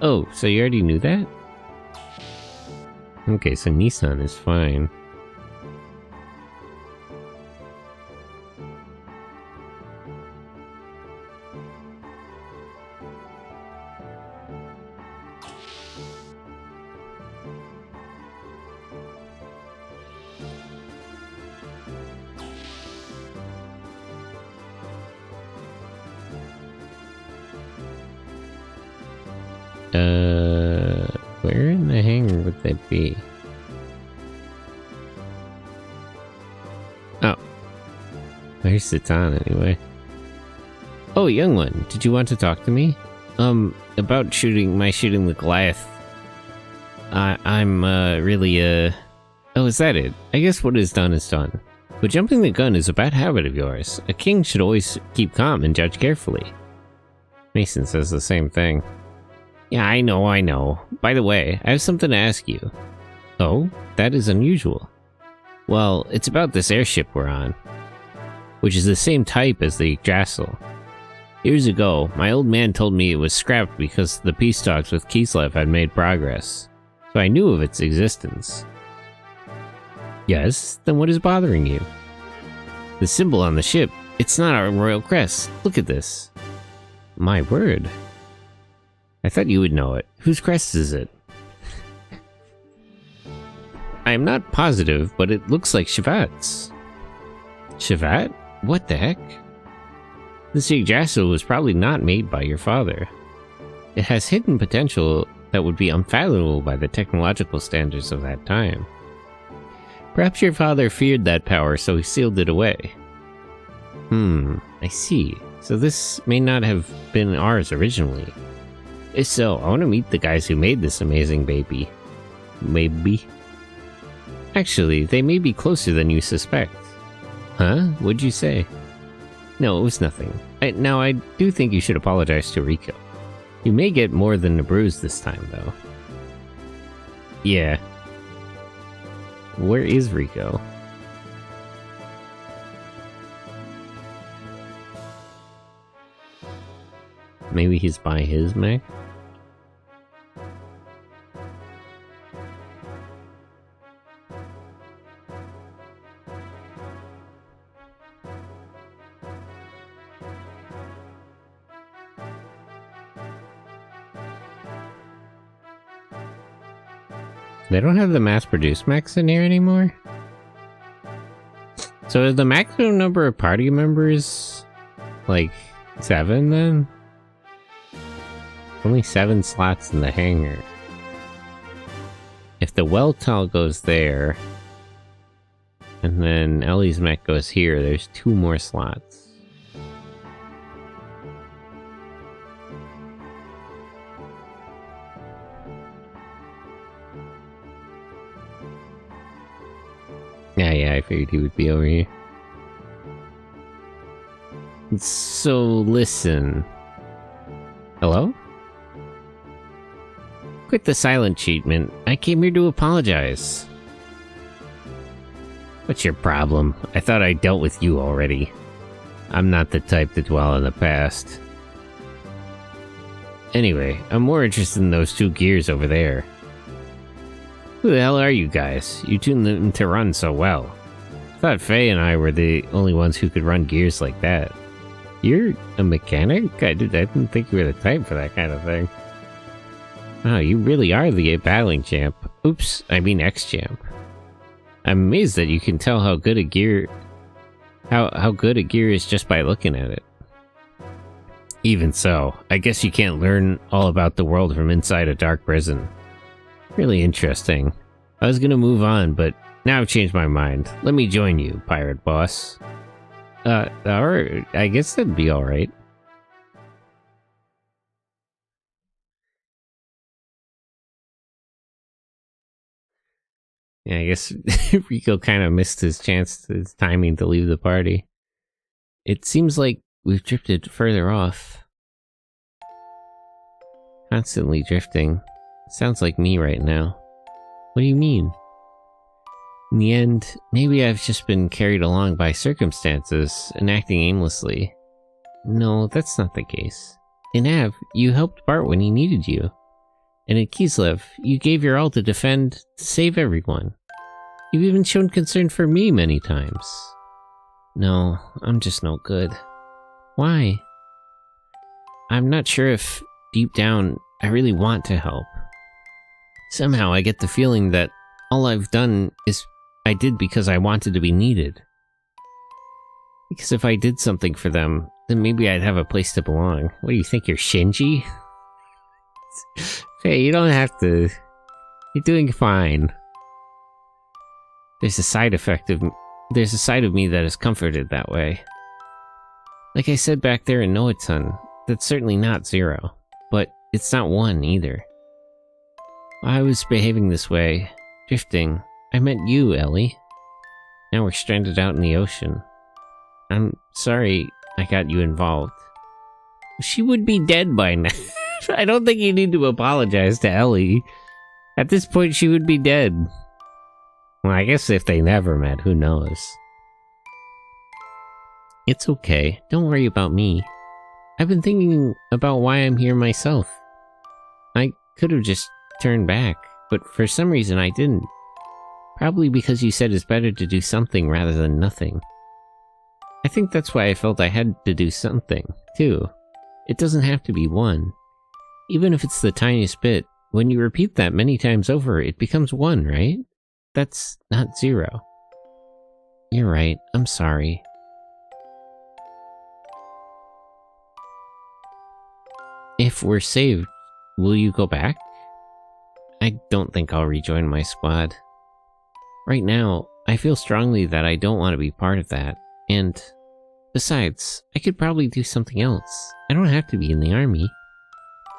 Oh, so you already knew that? Okay, so Nissan is fine. Where in the hangar would that be? Oh. There's Satan anyway. Oh, young one, did you want to talk to me? About shooting the Goliath. I'm really, Oh, is that it? I guess what is done is done. But jumping the gun is a bad habit of yours. A king should always keep calm and judge carefully. Mason says the same thing. Yeah, I know. By the way, I have something to ask you. Oh, that is unusual. Well, it's about this airship we're on, which is the same type as the Yggdrasil. Years ago, my old man told me it was scrapped because the peace talks with Kislev had made progress, so I knew of its existence. Yes, then what is bothering you? The symbol on the ship, it's not our royal crest. Look at this. My word. I thought you would know it. Whose crest is it? I am not positive, but it looks like Shivat's. Shivat? What the heck? This Yggdrasil was probably not made by your father. It has hidden potential that would be unfathomable by the technological standards of that time. Perhaps your father feared that power, so he sealed it away. I see. So this may not have been ours originally. If so, I want to meet the guys who made this amazing baby. Maybe. Actually, they may be closer than you suspect. Huh? What'd you say? No, it was nothing. Now, I do think you should apologize to Rico. You may get more than a bruise this time, though. Yeah. Where is Rico? Maybe he's by his mech? They don't have the mass-produced mechs in here anymore? So is the maximum number of party members like 7 then? Only 7 slots in the hangar. If the Weltal goes there, and then Ellie's mech goes here, there's 2 more slots. Yeah, I figured he would be over here. So, listen. Hello? Quit the silent treatment. I came here to apologize. What's your problem? I thought I dealt with you already. I'm not the type to dwell on the past. Anyway, I'm more interested in those 2 gears over there. Who the hell are you guys? You tuned them to run so well. I thought Faye and I were the only ones who could run gears like that. You're a mechanic? I didn't think you were the type for that kind of thing. Wow, you really are the battling champ. Oops, I mean ex-champ. I'm amazed that you can tell how good a gear... How good a gear is just by looking at it. Even so, I guess you can't learn all about the world from inside a dark prison. Really interesting. I was gonna move on, but now I've changed my mind. Let me join you, pirate boss. Alright, I guess that'd be alright. Yeah, I guess Rico kind of missed his timing to leave the party. It seems like we've drifted further off. Constantly drifting. Sounds like me right now. What do you mean? In the end, maybe I've just been carried along by circumstances and acting aimlessly. No, that's not the case. In Av, you helped Bart when he needed you. And in Kislev, you gave your all to defend, to save everyone. You've even shown concern for me many times. No, I'm just no good. Why? I'm not sure if, deep down, I really want to help. Somehow I get the feeling that all I've done is I did because I wanted to be needed. Because if I did something for them, then maybe I'd have a place to belong. What do you think, you're Shinji? Hey, you don't have to. You're doing fine. There's a side of me that is comforted that way. Like I said back there in Noatun, that's certainly not 0, but it's not 1 either. While I was behaving this way, drifting, I met you, Ellie. Now we're stranded out in the ocean. I'm sorry I got you involved. She would be dead by now. I don't think you need to apologize to Ellie. At this point, she would be dead. Well, I guess if they never met, who knows? It's okay. Don't worry about me. I've been thinking about why I'm here myself. I could have just turned back, but for some reason I didn't. Probably because you said it's better to do something rather than nothing. I think that's why I felt I had to do something, too. It doesn't have to be 1. Even if it's the tiniest bit, when you repeat that many times over, it becomes 1, right? That's not 0. You're right, I'm sorry. If we're saved, will you go back? I don't think I'll rejoin my squad. Right now, I feel strongly that I don't want to be part of that, and besides, I could probably do something else. I don't have to be in the army.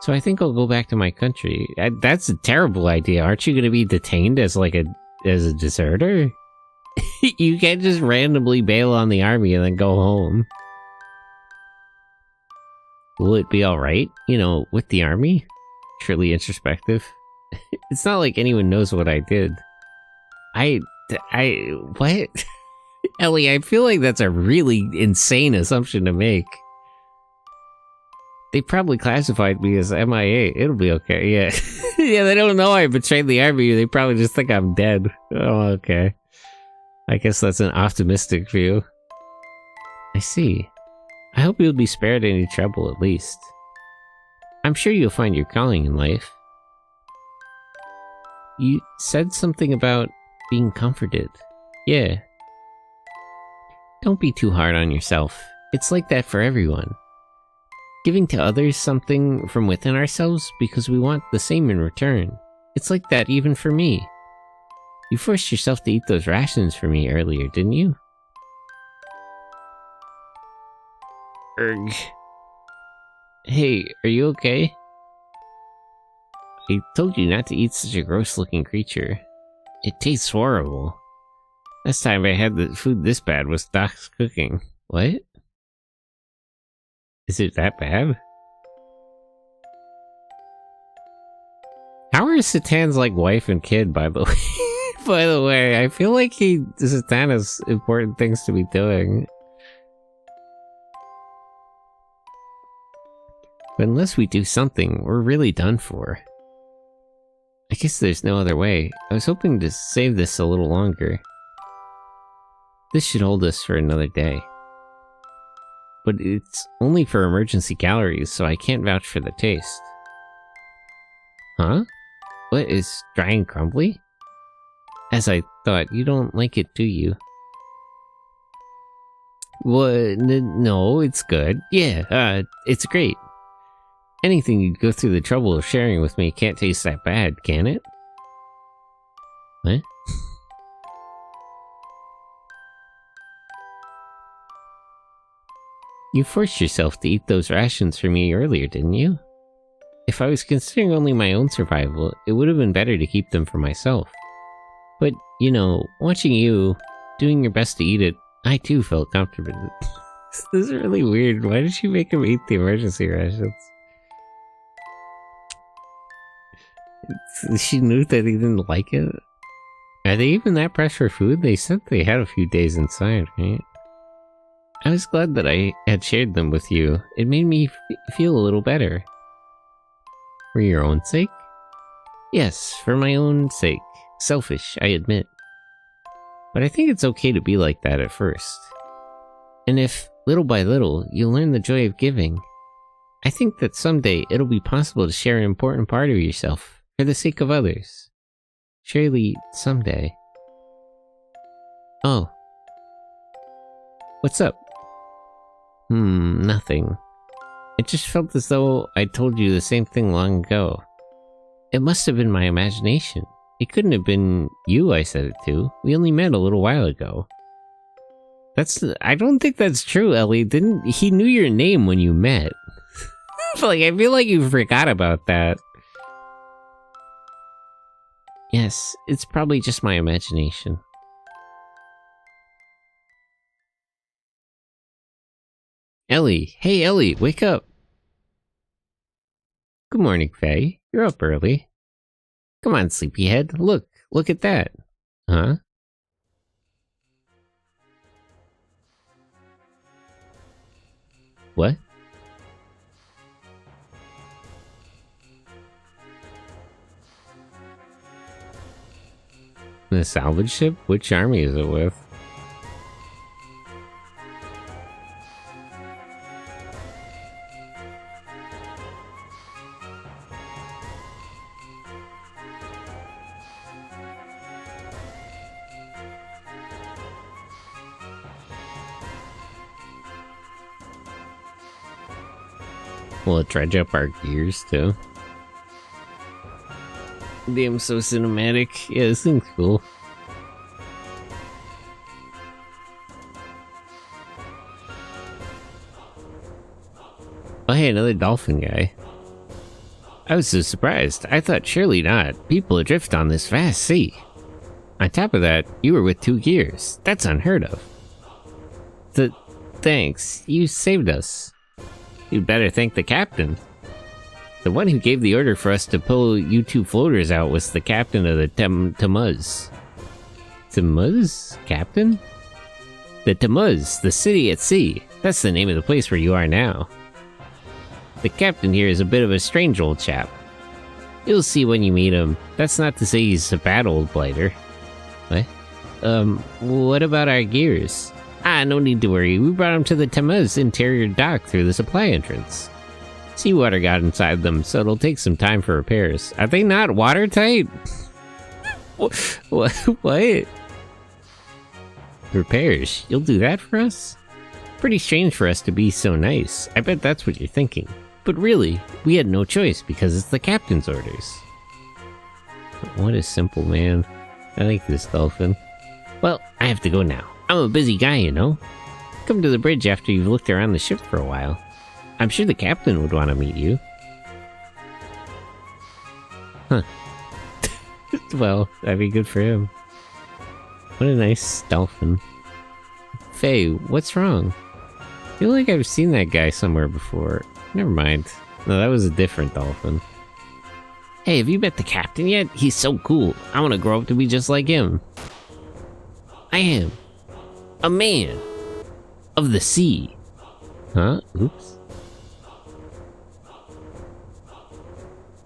So I think I'll go back to my country. That's a terrible idea. Aren't you going to be detained as like a deserter? You can't just randomly bail on the army and then go home. Will it be alright, you know, with the army? Truly introspective. It's not like anyone knows what I did. What? Ellie, I feel like that's a really insane assumption to make. They probably classified me as MIA. It'll be okay, yeah. Yeah, they don't know I betrayed the army. They probably just think I'm dead. Oh, okay. I guess that's an optimistic view. I see. I hope you'll be spared any trouble, at least. I'm sure you'll find your calling in life. You said something about being comforted. Yeah. Don't be too hard on yourself. It's like that for everyone. Giving to others something from within ourselves because we want the same in return. It's like that even for me. You forced yourself to eat those rations for me earlier, didn't you? Erg. Hey, are you okay? I told you not to eat such a gross-looking creature. It tastes horrible. Last time I had the food this bad was Doc's cooking. What? Is it that bad? How are Satan's like wife and kid, by the way? By the way, I feel like Satan has important things to be doing. But unless we do something, we're really done for. I guess there's no other way. I was hoping to save this a little longer. This should hold us for another day. But it's only for emergency calories, so I can't vouch for the taste. Huh? What, is dry and crumbly? As I thought, you don't like it, do you? What? No, it's good. Yeah, it's great. Anything you'd go through the trouble of sharing with me can't taste that bad, can it? What? You forced yourself to eat those rations for me earlier, didn't you? If I was considering only my own survival, it would have been better to keep them for myself. But, you know, watching you, doing your best to eat it, I too felt comfortable. This is really weird. Why did she make him eat the emergency rations? She knew that he didn't like it? Are they even that pressed for food? They said they had a few days inside, right? I was glad that I had shared them with you. It made me feel a little better. For your own sake? Yes, for my own sake. Selfish, I admit. But I think it's okay to be like that at first. And if, little by little, you learn the joy of giving, I think that someday it'll be possible to share an important part of yourself for the sake of others. Surely, someday. Oh. What's up? Nothing. It just felt as though I told you the same thing long ago. It must have been my imagination. It couldn't have been you I said it to. We only met a little while ago. I don't think that's true, Ellie. He knew your name when you met. Like, I feel like you forgot about that. Yes, it's probably just my imagination. Ellie, hey Ellie, wake up. Good morning, Faye. You're up early. Come on, sleepyhead. Look at that. Huh? What? The salvage ship? Which army is it with? Will it dredge up our gears too? Damn, so cinematic. Yeah, this thing's cool. Oh hey, another dolphin guy. I was so surprised. I thought surely not. People adrift on this vast sea. On top of that, you were with 2 gears. That's unheard of. Thanks. You saved us. You'd better thank the captain. The one who gave the order for us to pull you 2 floaters out was the captain of the Tamuz. Tamuz? Captain? The Tamuz, the city at sea. That's the name of the place where you are now. The captain here is a bit of a strange old chap. You'll see when you meet him. That's not to say he's a bad old blighter. What? What about our gears? Ah, no need to worry. We brought them to the Tamuz interior dock through the supply entrance. Seawater got inside them, so it'll take some time for repairs. Are they not watertight? What? Repairs? You'll do that for us? Pretty strange for us to be so nice. I bet that's what you're thinking. But really, we had no choice because it's the captain's orders. What a simple man. I like this dolphin. Well, I have to go now. I'm a busy guy, you know. Come to the bridge after you've looked around the ship for a while. I'm sure the captain would want to meet you. Huh. Well, that'd be good for him. What a nice dolphin. Faye, what's wrong? I feel like I've seen that guy somewhere before. Never mind. No, that was a different dolphin. Hey, have you met the captain yet? He's so cool. I want to grow up to be just like him. I am a man of the sea. Huh? Oops.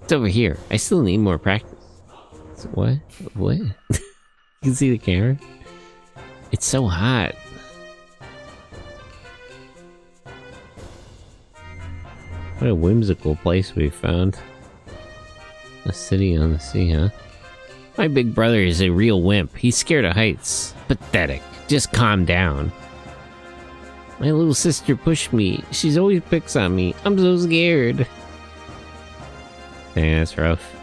It's over here. I still need more practice. What? What? You can see the camera? It's so hot. What a whimsical place we found. A city on the sea, huh? My big brother is a real wimp. He's scared of heights. Pathetic. Just calm down. My little sister pushed me. She's always picks on me. I'm so scared. Dang, that's rough.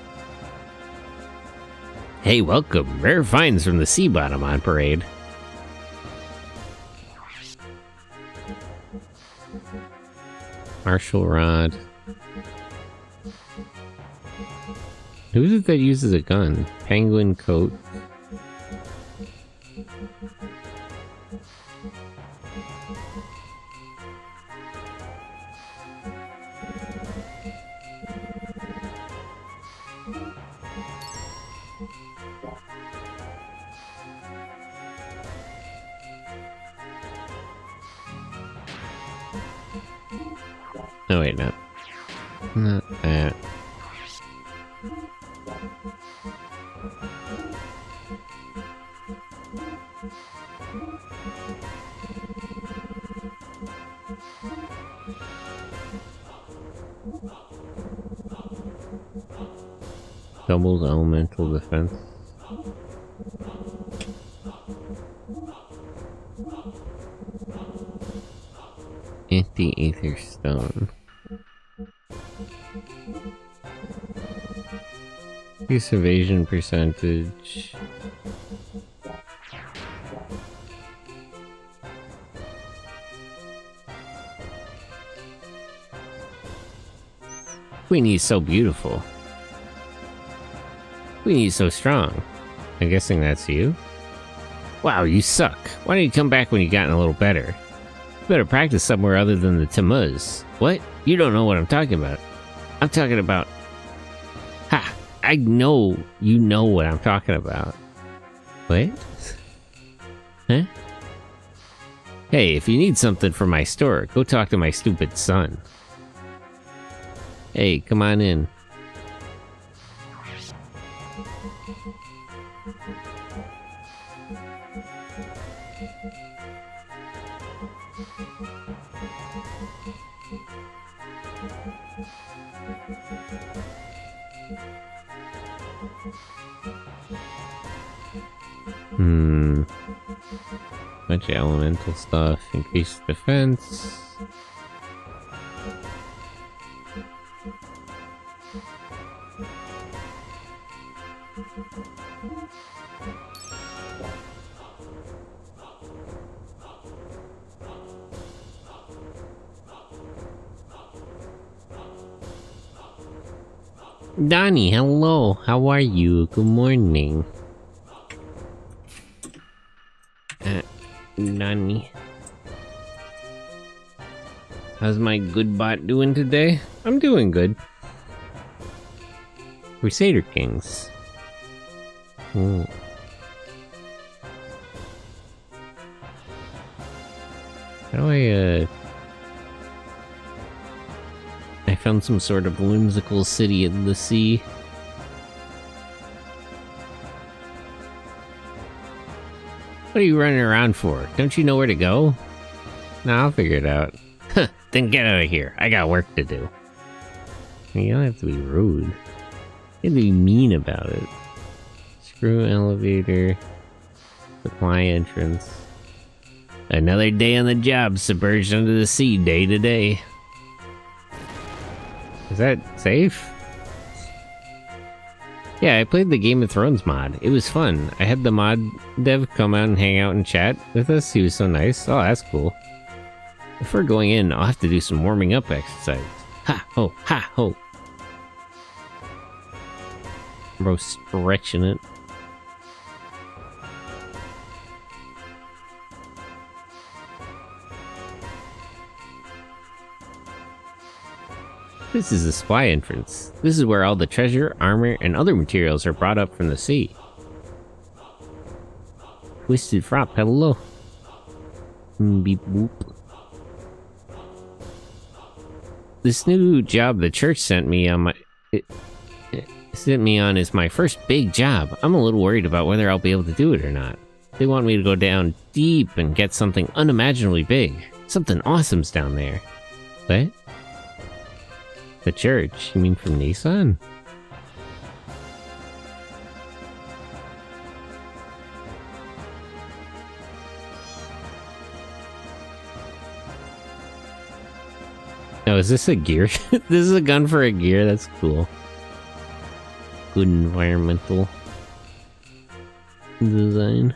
Hey, welcome. Rare finds from the sea bottom on parade. Martial rod. Who is it that uses a gun? Penguin coat. Oh wait, no. Not that. Doubles elemental defense. Anti-ether stone. Increase evasion percentage. Queenie's so beautiful. Queenie's so strong. I'm guessing that's you? Wow, you suck. Why don't you come back when you've gotten a little better? You better practice somewhere other than the Tamuz. What? You don't know what I'm talking about. I'm talking about... Ha! I know you know what I'm talking about. What? Huh? Hey, if you need something from my store, go talk to my stupid son. Hey, come on in. Bunch of elemental stuff, increased defense. Donnie, hello. How are you? Good morning. Donnie. How's my good bot doing today? I'm doing good. Crusader Kings. Ooh. How do I found some sort of whimsical city in the sea. What are you running around for? Don't you know where to go? Nah, I'll figure it out. Huh, then get out of here. I got work to do. You don't have to be rude. You have to be mean about it. Screw elevator. Supply entrance. Another day on the job, submerged under the sea day to day. Is that safe? Yeah, I played the Game of Thrones mod. It was fun. I had the mod dev come out and hang out and chat with us. He was so nice. Oh, that's cool. Before going in, I'll have to do some warming up exercises. Ha ho, ha ho. Bro, stretching it. This is the supply entrance. This is where all the treasure, armor, and other materials are brought up from the sea. Twisted Frop, hello. Beep boop. This new job the church sent me on is my first big job. I'm a little worried about whether I'll be able to do it or not. They want me to go down deep and get something unimaginably big. Something awesome's down there. What? The church? You mean from Nissan? No, is this a gear? This is a gun for a gear? That's cool. Good environmental design.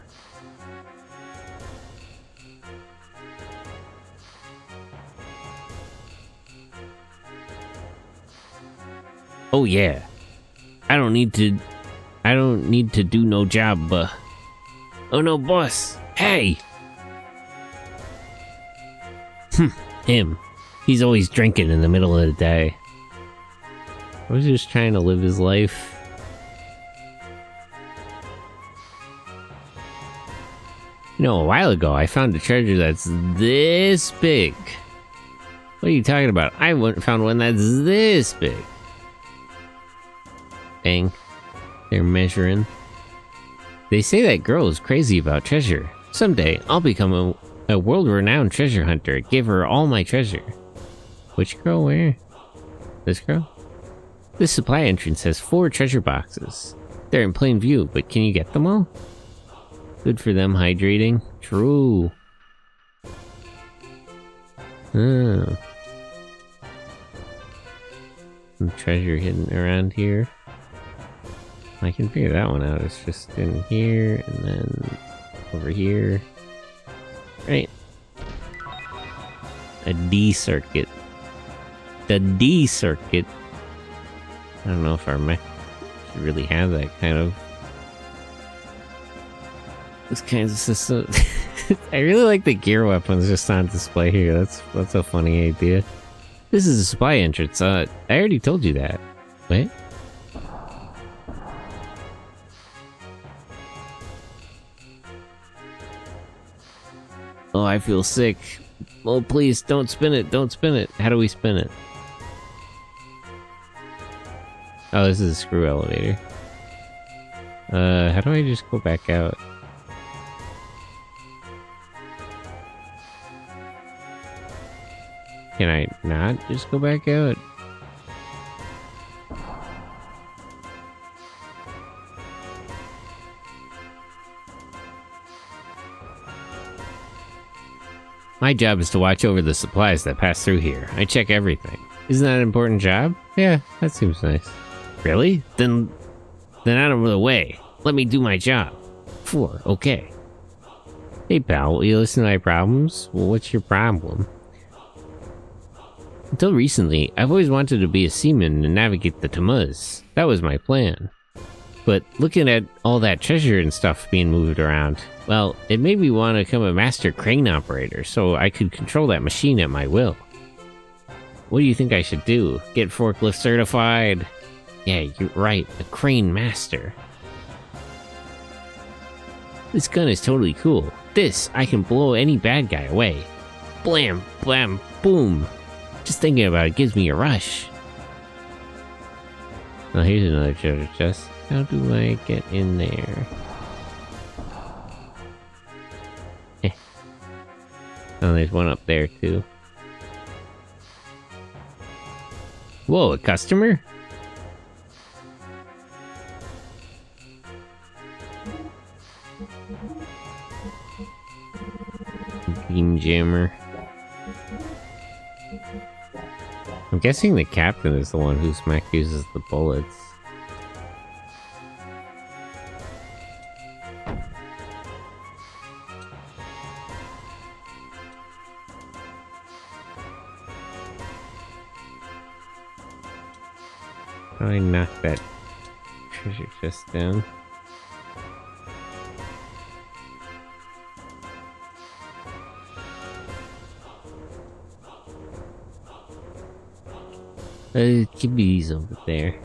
Oh yeah. I don't need to do no job, oh no, boss. Hey! Him. He's always drinking in the middle of the day. I was just trying to live his life. You know, a while ago, I found a treasure that's this big. What are you talking about? I found one that's this big. Bang. They're measuring. They say that girl is crazy about treasure. Someday, I'll become a world-renowned treasure hunter. Give her all my treasure. Which girl? Where? This girl? This supply entrance has 4 treasure boxes. They're in plain view, but can you get them all? Good for them hydrating. True. Oh. Some treasure hidden around here. I can figure that one out. It's just in here and then over here. Right. A D circuit. The D circuit. I don't know if our mech should really have that kind of... this kind of system. I really like the gear weapons just on display here. That's a funny idea. This is a supply entrance. I already told you that. Wait. Oh, I feel sick. Oh, please, don't spin it. Don't spin it. How do we spin it? Oh, this is a screw elevator. How do I just go back out? Can I not just go back out? My job is to watch over the supplies that pass through here. I check everything. Isn't that an important job? Yeah, that seems nice. Really? Then out of the way. Let me do my job. 4, okay. Hey pal, will you listen to my problems? Well, what's your problem? Until recently, I've always wanted to be a seaman and navigate the Tamuz. That was my plan. But looking at all that treasure and stuff being moved around, well, it made me want to become a master crane operator so I could control that machine at my will. What do you think I should do? Get forklift certified? Yeah, you're right, a crane master. This gun is totally cool. This, I can blow any bad guy away. Blam, blam, boom. Just thinking about it gives me a rush. Oh, here's another treasure chest. How do I get in there? Oh, there's one up there too. Whoa, a customer? Beam jammer. I'm guessing the captain is the one whose mech uses the bullets. How do I knock that treasure chest down? Could be these over there.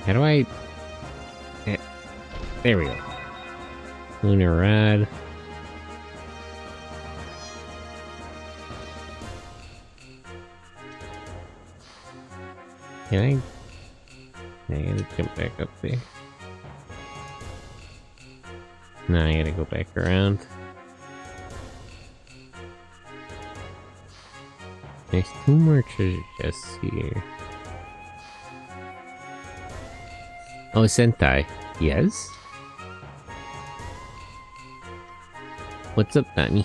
How do I... There we go. Lunar rod. Can I gotta jump back up there. No, I gotta go back around. There's 2 more treasure chests here. Oh, Sentai. Yes? What's up, Nani?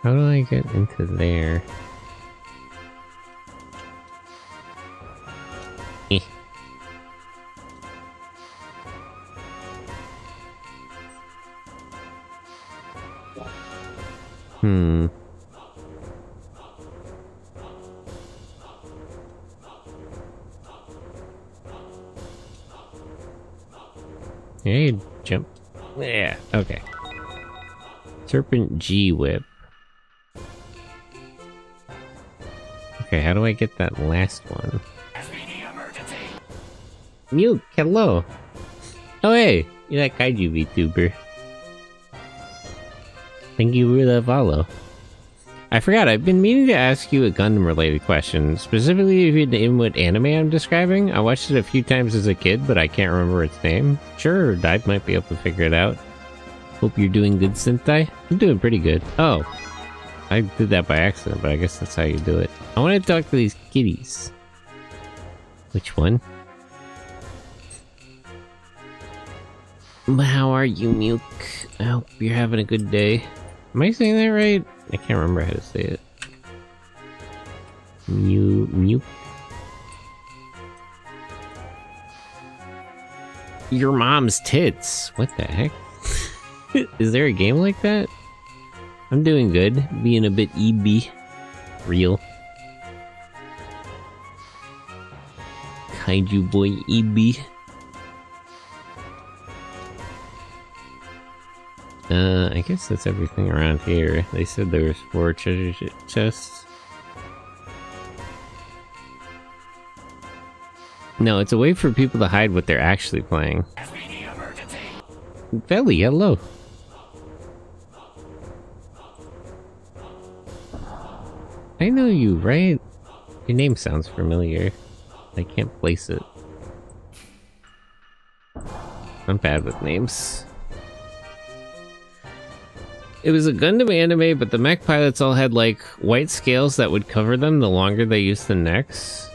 How do I get into there? Hmm. Hey, jump. Yeah, okay. Serpent G whip. Okay, how do I get that last one? Mute, hello. Oh hey, you're that kaiju VTuber. Thank you for the follow. I forgot, I've been meaning to ask you a Gundam-related question, specifically if you name what anime I'm describing. I watched it a few times as a kid, but I can't remember its name. Sure, Dive might be able to figure it out. Hope you're doing good, Sentai. I'm doing pretty good. Oh, I did that by accident, but I guess that's how you do it. I want to talk to these kitties. Which one? How are you, Milk? I hope you're having a good day. Am I saying that right? I can't remember how to say it. Milk. Your mom's tits. What the heck? Is there a game like that? I'm doing good. Being a bit EB. Real. Kaiju boy EB. I guess that's everything around here. They said there was 4 treasure chests. No, it's a way for people to hide what they're actually playing. Belly, hello. I know you, right? Your name sounds familiar. I can't place it. I'm bad with names. It was a Gundam anime, but the mech pilots all had, like, white scales that would cover them the longer they used the necks.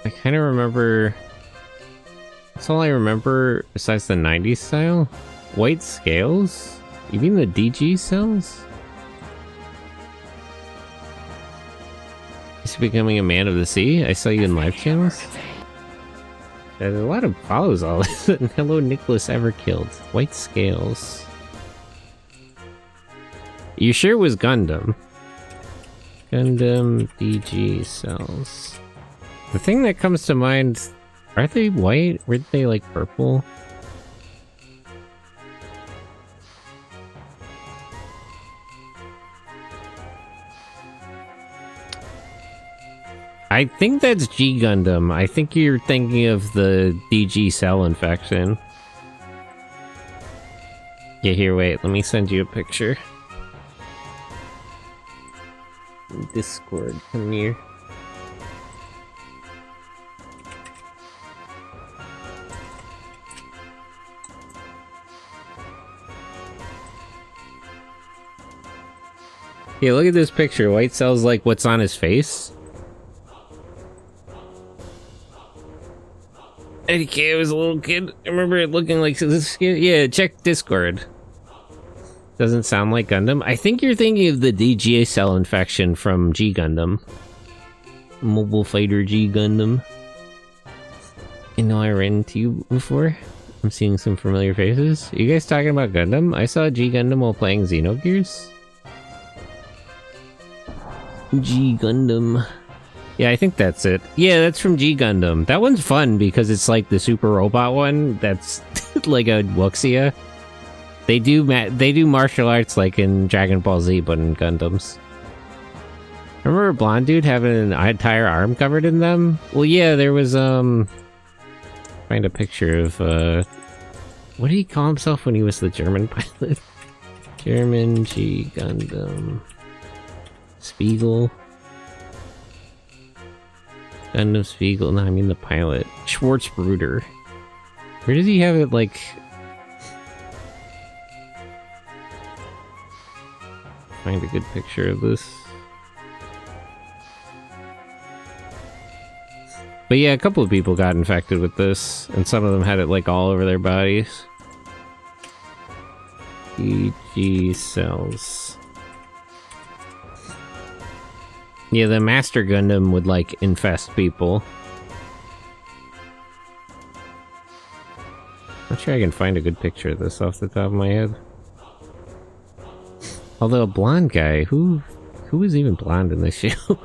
I kind of remember... That's all I remember besides the 90s style. White scales? You mean the DG cells? Is he becoming a man of the sea? I saw you in live channels. There's a lot of follows all this. Hello, Nicholas Everkilled. White scales. You sure it was Gundam? Gundam DG cells. The thing that comes to mind, are they white? Were they like purple? I think that's G Gundam. I think you're thinking of the DG cell infection. Yeah, here, wait, let me send you a picture. Discord, come here. Yeah, look at this picture. White cells like what's on his face. Okay, I was a little kid. I remember it looking like this. Yeah, check Discord. Doesn't sound like Gundam. I think you're thinking of the DGA cell infection from G Gundam. Mobile Fighter G Gundam. I know I ran into you before. I'm seeing some familiar faces. Are you guys talking about Gundam? I saw G Gundam while playing Xenogears. G Gundam. Yeah, I think that's it. Yeah, that's from G Gundam. That one's fun because it's like the super robot one that's like a Wuxia. They do martial arts like in Dragon Ball Z, but in Gundams. Remember a blonde dude having an entire arm covered in them? Well, yeah, there was, find a picture of, what did he call himself when he was the German pilot? German G Gundam. Spiegel. Gundam Spiegel. No, I mean the pilot. Schwarzbruder. Where does he have it, like... Find a good picture of this. But yeah, a couple of people got infected with this, and some of them had it like all over their bodies. DG cells. Yeah, the Master Gundam would like infest people. Not sure I can find a good picture of this off the top of my head. Although a blonde guy, who was even blonde in this show?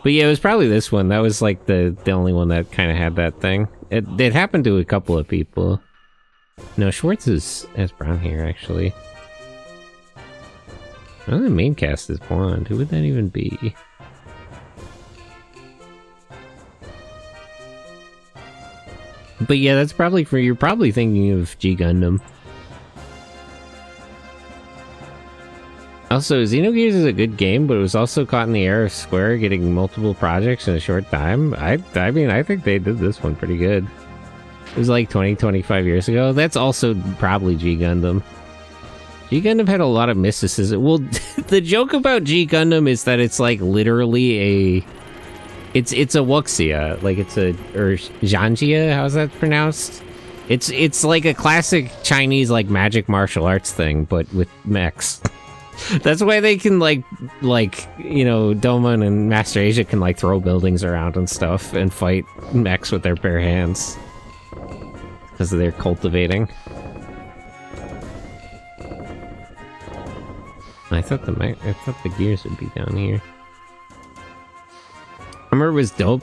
But yeah, it was probably this one. That was like the only one that kind of had that thing. It happened to a couple of people. No, Schwartz has brown hair, actually. Oh, the main cast is blonde. Who would that even be? But yeah, that's probably you're probably thinking of G Gundam. Also, Xenogears is a good game, but it was also caught in the era of Square getting multiple projects in a short time. I mean, I think they did this one pretty good. It was like 25 years ago. That's also probably G Gundam. G Gundam had a lot of mysticism. Well, the joke about G Gundam is that it's like literally it's a wuxia, like it's or Zhanjia, how's that pronounced? It's like a classic Chinese like magic martial arts thing, but with mechs. That's why they can like you know, Doman and Master Asia can like throw buildings around and stuff and fight mechs with their bare hands because they're cultivating. I thought the gears would be down here. I remember it was dope.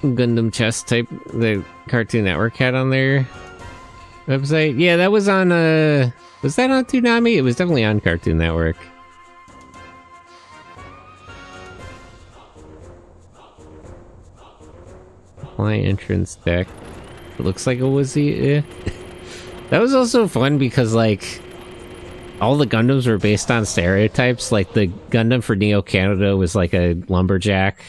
Gundam chess type the Cartoon Network had on their website. Yeah, that was on was that on Toonami? It was definitely on Cartoon Network. Fly entrance deck. It looks like it was the That was also fun because like all the Gundams were based on stereotypes. Like the Gundam for Neo Canada was like a lumberjack.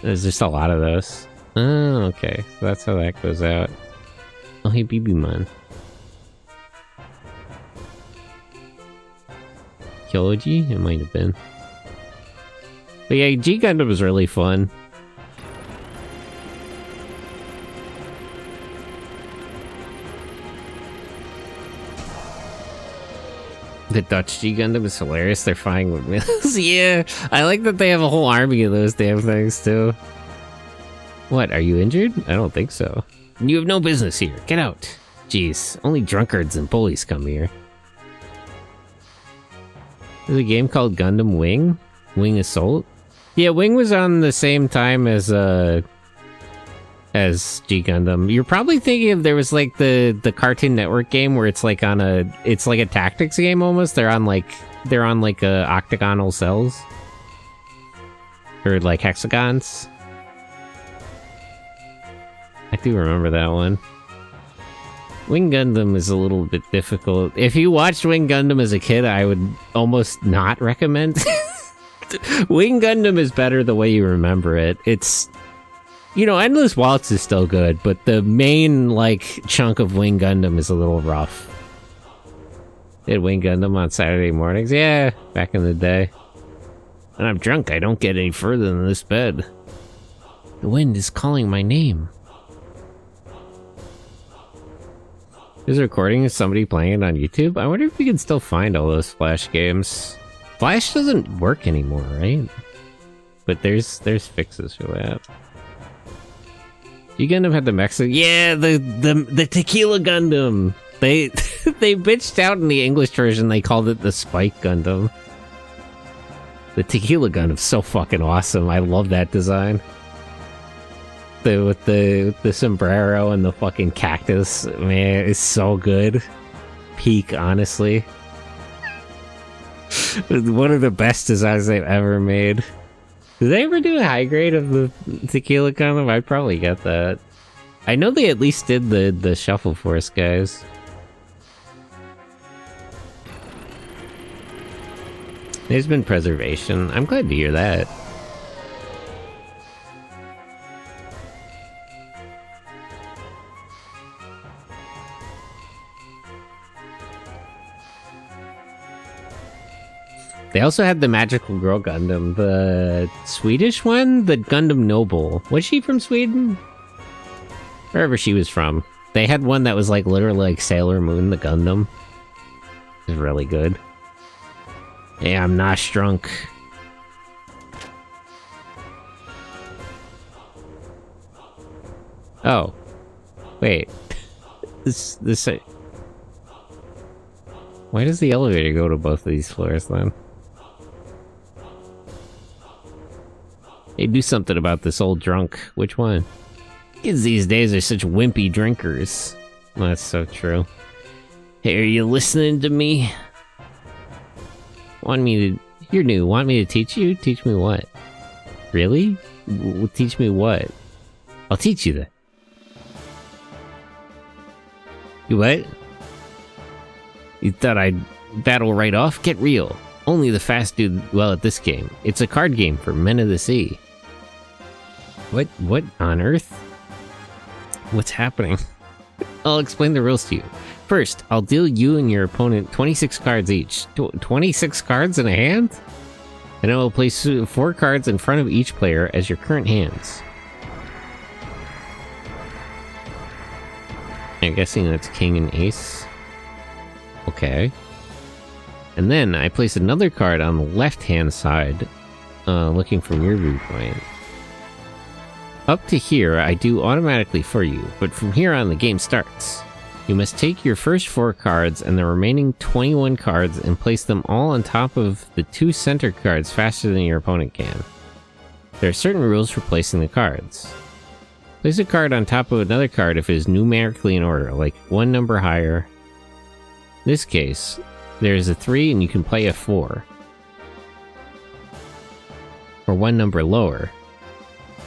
There's just a lot of those. Oh, okay. So that's how that goes out. Oh, hey, BB-Man. Kyoji? It might have been. But yeah, G Gundam was really fun. The Dutch G Gundam is hilarious. They're flying with wheels. Yeah, I like that they have a whole army of those damn things too. What, are you injured? I don't think so. You have no business here. Get out. Jeez, only drunkards and bullies come here. There's a game called Gundam Wing? Wing Assault? Yeah, Wing was on the same time as G Gundam. You're probably thinking of, there was like the Cartoon Network game where it's like it's like a tactics game almost. They're on like octagonal cells or like hexagons. I do remember that one. Wing Gundam is a little bit difficult. If you watched Wing Gundam as a kid, I would almost not recommend. Wing Gundam is better the way you remember it. It's, you know, Endless Waltz is still good, but the main, like, chunk of Wing Gundam is a little rough. Did Wing Gundam on Saturday mornings? Yeah, back in the day. When I'm drunk, I don't get any further than this bed. The wind is calling my name. There's a recording of somebody playing it on YouTube. I wonder if we can still find all those Flash games. Flash doesn't work anymore, right? But there's fixes for that. You Gundam had the Mexican, yeah, the Tequila Gundam. They they bitched out in the English version. They called it the Spike Gundam. The Tequila Gundam's so fucking awesome. I love that design. With the sombrero and the fucking cactus, man, it's so good. Peak, honestly. One of the best designs they've ever made. Did they ever do a high grade of the Tequila Gundam? I'd probably get that. I know they at least did the Shuffle Force guys. There's been preservation. I'm glad to hear that. They also had the Magical Girl Gundam, the Swedish one, the Gundam Noble. Was she from Sweden? Wherever she was from. They had one that was like literally like Sailor Moon, the Gundam. It was really good. Yeah, I'm not drunk. Oh. Wait. This Why does the elevator go to both of these floors then? Hey, do something about this old drunk. Which one? Kids these days are such wimpy drinkers. Well, that's so true. Hey, are you listening to me? You're new. Want me to teach you? Teach me what? Really? Teach me what? I'll teach you that. You what? You thought I'd battle right off? Get real. Only the fast do well at this game. It's a card game for men of the sea. What on earth? What's happening? I'll explain the rules to you. First, I'll deal you and your opponent 26 cards each. 26 cards in a hand? And I will place 4 cards in front of each player as your current hands. I'm guessing that's king and ace. Okay. And then I place another card on the left-hand side, looking from your viewpoint. Up to here, I do automatically for you, but from here on the game starts. You must take your first 4 cards and the remaining 21 cards and place them all on top of the 2 center cards faster than your opponent can. There are certain rules for placing the cards. Place a card on top of another card if it is numerically in order, like 1 number higher. In this case, there is a 3 and you can play a 4. Or 1 number lower.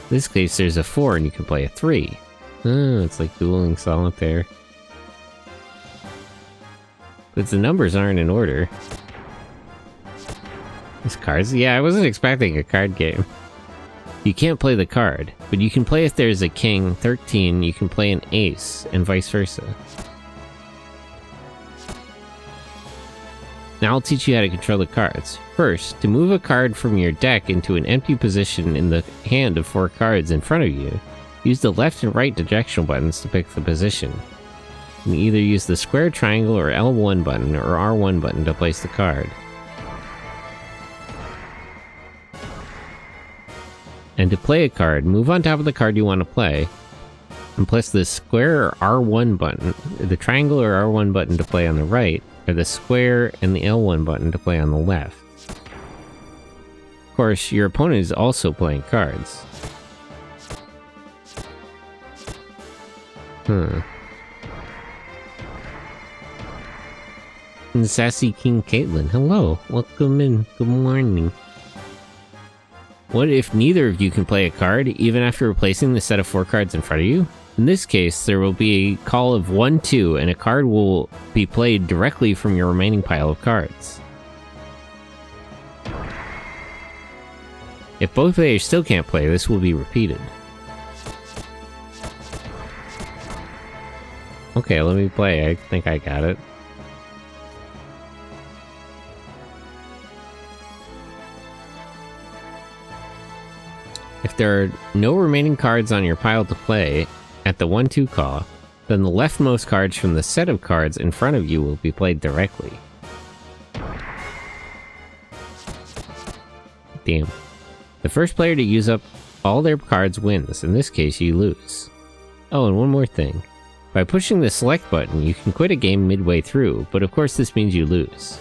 In this case, there's a 4 and you can play a 3. Oh, it's like dueling solitaire. But the numbers aren't in order. These cards? Yeah, I wasn't expecting a card game. You can't play the card, but you can play if there's a king, 13, you can play an ace, and vice versa. Now I'll teach you how to control the cards. First, to move a card from your deck into an empty position in the hand of 4 cards in front of you, use the left and right directional buttons to pick the position. You can either use the square, triangle, or L1 button or R1 button to place the card. And to play a card, move on top of the card you want to play, and press the square or R1 button, the triangle or R1 button to play on the right, or the square and the L1 button to play on the left. Of course, your opponent is also playing cards. And Sassy King Caitlin, hello, welcome in, good morning. What if neither of you can play a card, even after replacing the set of 4 cards in front of you? In this case, there will be a call of 1-2, and a card will be played directly from your remaining pile of cards. If both players still can't play, this will be repeated. Okay, let me play. I think I got it. If there are no remaining cards on your pile to play at the 1-2 call, then the leftmost cards from the set of cards in front of you will be played directly. Damn. The first player to use up all their cards wins. In this case, you lose. Oh, and one more thing. By pushing the select button, you can quit a game midway through, but of course this means you lose.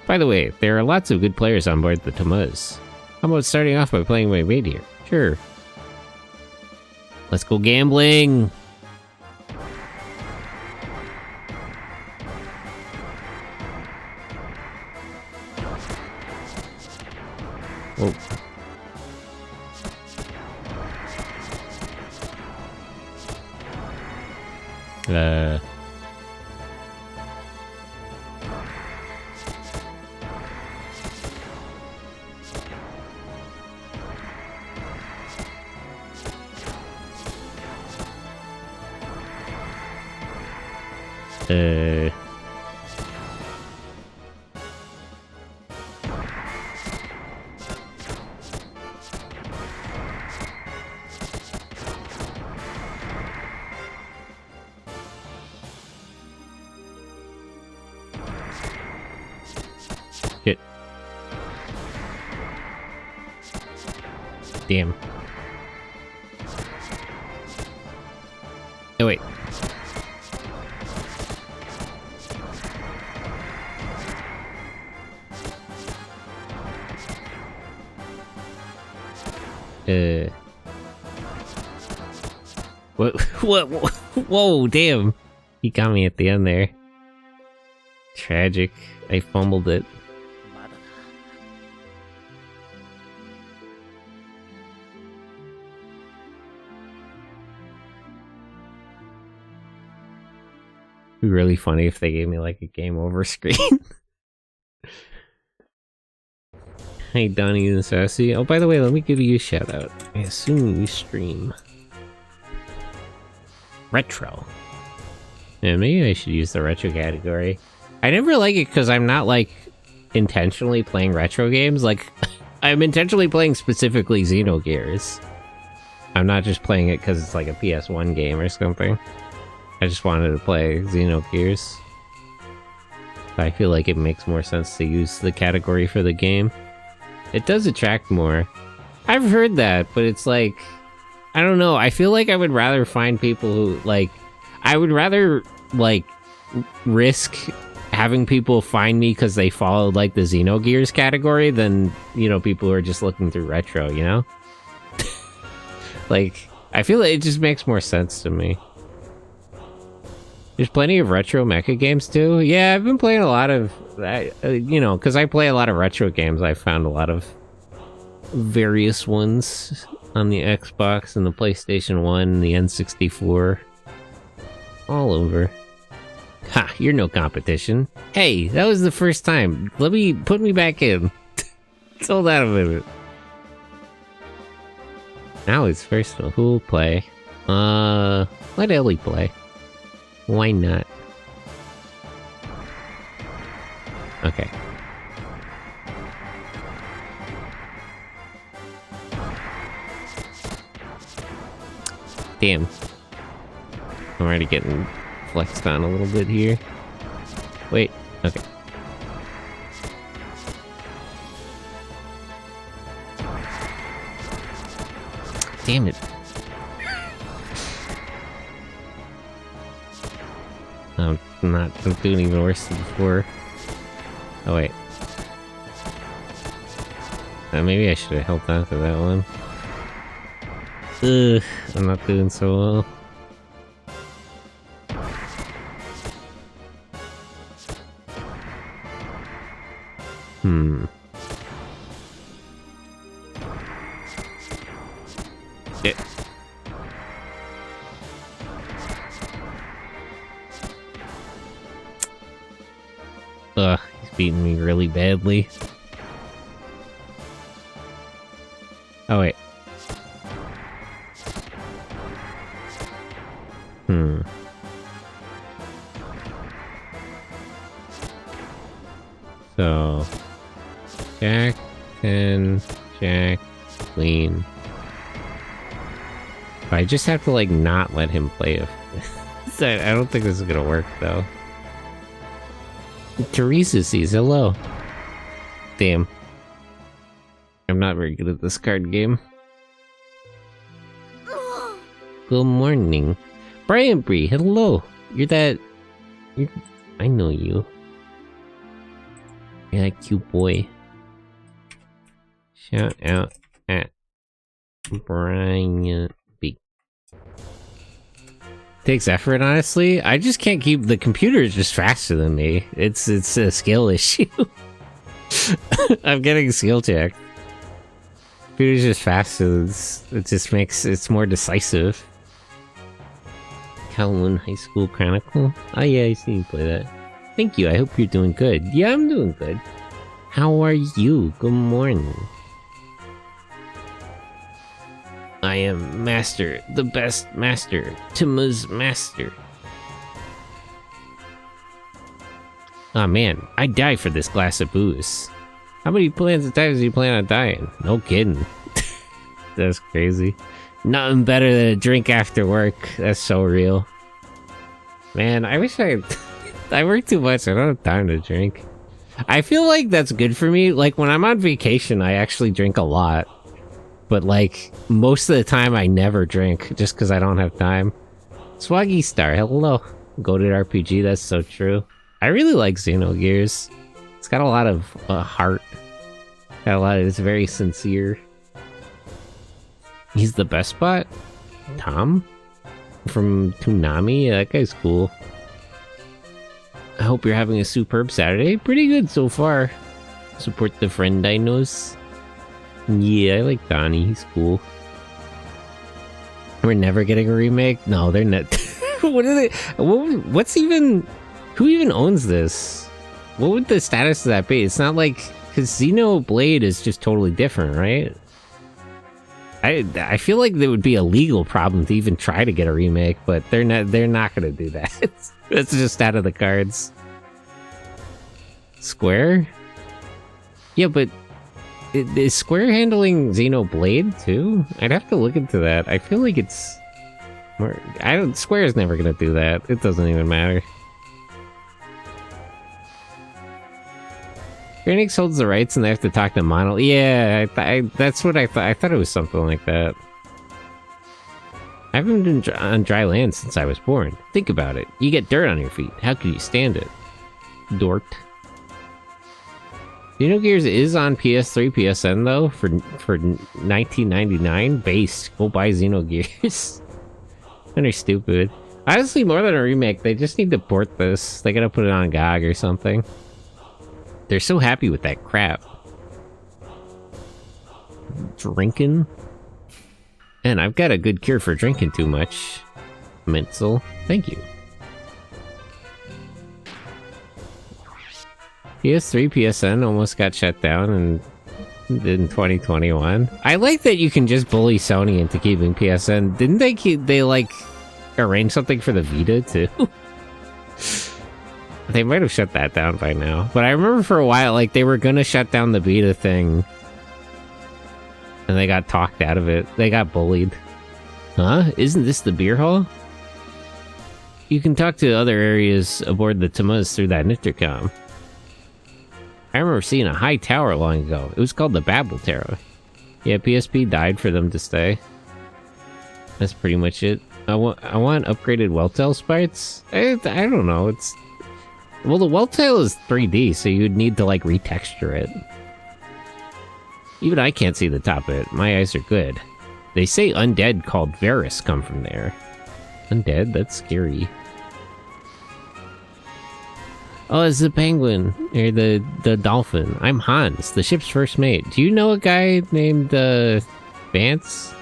By the way, there are lots of good players on board the Tamuz. How about starting off by playing my mate here? Sure. Let's go gambling! Oh. Shit. Damn. Oh, wait. What? Whoa, damn. He got me at the end there. Tragic. I fumbled it. It'd be really funny if they gave me like a game over screen. Hey, Donnie and Sassy. Oh, by the way, let me give you a shout out. I assume you stream retro. Yeah, maybe I should use the retro category. I never like it because I'm not like intentionally playing retro games. Like, I'm intentionally playing specifically Xenogears. I'm not just playing it because it's like a PS1 game or something. I just wanted to play Xenogears. I feel like it makes more sense to use the category for the game. It does attract more. I've heard that, but it's like, I don't know. I feel like I would rather find people who, like, I would rather, like, risk having people find me because they followed, like, the Xenogears category than, you know, people who are just looking through retro, you know? Like, I feel like it just makes more sense to me. There's plenty of retro mecha games too. Yeah, I've been playing a lot of that, you know, because I play a lot of retro games. I found a lot of various ones on the Xbox and the PlayStation 1 and the N64. All over. Ha, you're no competition. Hey, that was the first time. Put me back in. Hold on a minute. Now it's first one. Who'll play? Let Ellie play. Why not? Okay. Damn. I'm already getting flexed on a little bit here. Wait, okay. Damn it. I'm doing even worse than before. Oh wait. Maybe I should have held on to that one. Ugh, I'm not doing so well. Yeah. Ugh, he's beating me really badly. Oh wait. So, Jack, 10, Jack, clean. But I just have to, like, not let him play it. I don't think this is gonna work, though. Teresa sees hello. Damn. I'm not very good at this card game. Good morning. Brian Bree, hello. I know you. You're that cute boy. Shout out at Brian B. Takes effort, honestly. I just can't keep the computer is just faster than me. It's a skill issue. I'm getting skill checked. Computer's just faster. It just makes it's more decisive. Kowloon High School Chronicle. Oh yeah, I see you play that. Thank you. I hope you're doing good. Yeah, I'm doing good. How are you? Good morning. I am Master, the best master, Tima's master. Aw man, I'd die for this glass of booze. How many times do you plan on dying? No kidding. That's crazy. Nothing better than a drink after work. That's so real. Man, I wish I work too much. I don't have time to drink. I feel like that's good for me. Like, when I'm on vacation, I actually drink a lot. But, like, most of the time, I never drink, just because I don't have time. Swaggy Star, hello. Goated RPG, that's so true. I really like Xenogears. It's got a lot of heart. It's very sincere. He's the best bot? Tom? From Toonami? Yeah, that guy's cool. I hope you're having a superb Saturday. Pretty good so far. Support the friend dinos. Yeah, I like Donnie. He's cool. We're never getting a remake? No, they're not. What are they? What's even... Who even owns this? What would the status of that be? It's not like... Because Xenoblade is just totally different, right? I feel like there would be a legal problem to even try to get a remake, but they're not gonna do that. That's just out of the cards. Square? Yeah, but is Square handling Xenoblade too? I'd have to look into that. I feel like it's more... Square's never gonna do that. It doesn't even matter. Phoenix holds the rights and they have to talk to Monolith. Yeah, that's what I thought. I thought it was something like that. I haven't been on dry land since I was born. Think about it. You get dirt on your feet. How can you stand it? Dort. Xenogears is on PS3, PSN though, for $19.99 base. Go buy Xenogears. And they're stupid. Honestly, more than a remake, they just need to port this. They gotta put it on GOG or something. They're so happy with that crap. Drinking? And I've got a good cure for drinking too much. Mental. Thank you. PS3, PSN almost got shut down in 2021. I like that you can just bully Sony into keeping PSN. Didn't they like arrange something for the Vita too? They might have shut that down by now. But I remember for a while, like, they were gonna shut down the beta thing. And they got talked out of it. They got bullied. Huh? Isn't this the beer hall? You can talk to other areas aboard the Tamas through that intercom. I remember seeing a high tower long ago. It was called the Babel Tower. Yeah, PSP died for them to stay. That's pretty much it. I want upgraded Welltail sprites? I don't know, it's... Well, the Welltail is 3D, so you'd need to, like, retexture it. Even I can't see the top of it. My eyes are good. They say undead called Varus come from there. Undead? That's scary. Oh, it's the penguin. Or the dolphin. I'm Hans, the ship's first mate. Do you know a guy named, Vance?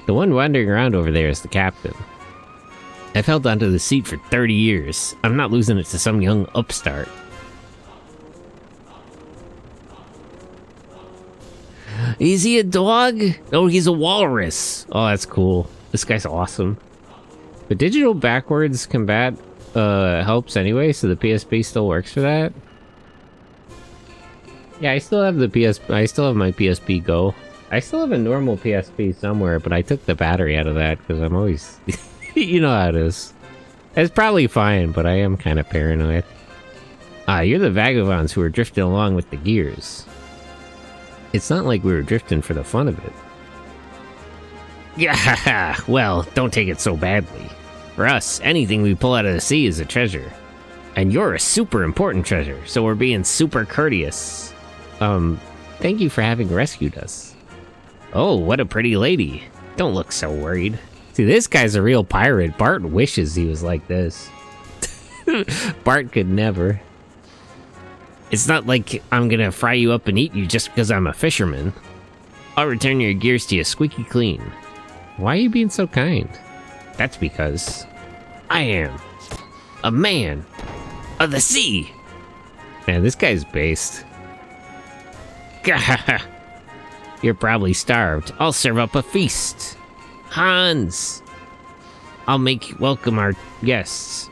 The one wandering around over there is the captain. I've held onto the seat for 30 years. I'm not losing it to some young upstart. Is he a dog? Oh, he's a walrus. Oh, that's cool. This guy's awesome. But digital backwards combat helps anyway, so the PSP still works for that. Yeah, I still have my PSP Go. I still have a normal PSP somewhere, but I took the battery out of that because I'm always... You know how it is. It's probably fine, but I am kind of paranoid. Ah, you're the vagabonds who are drifting along with the gears. It's not like we were drifting for the fun of it. Yeah, well, don't take it so badly. For us, anything we pull out of the sea is a treasure. And you're a super important treasure, so we're being super courteous. Thank you for having rescued us. Oh, what a pretty lady. Don't look so worried. See, this guy's a real pirate. Bart wishes he was like this. Bart could never. It's not like I'm gonna fry you up and eat you just because I'm a fisherman. I'll return your gears to you squeaky clean. Why are you being so kind? That's because I am a man of the sea. Man, this guy's based. You're probably starved. I'll serve up a feast. Hans! I'll make welcome our guests.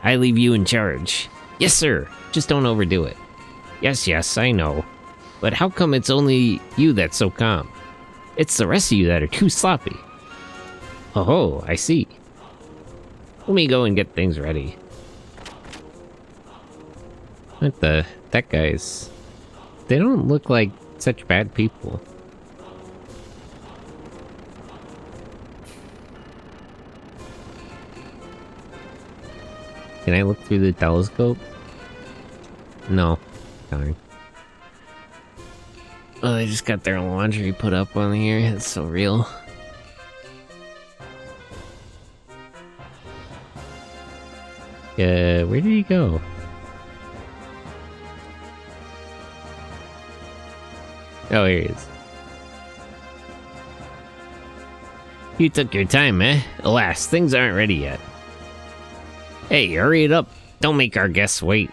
I leave you in charge. Yes, sir. Just don't overdo it. Yes, I know. But how come it's only you that's so calm? It's the rest of you that are too sloppy. Oh, I see. Let me go and get things ready. What the... That guy's... They don't look like such bad people. Can I look through the telescope? No. Darn. Oh, they just got their laundry put up on here. That's so real. Where did he go? Oh, here he is. You took your time, eh? Alas, things aren't ready yet. Hey, hurry it up. Don't make our guests wait.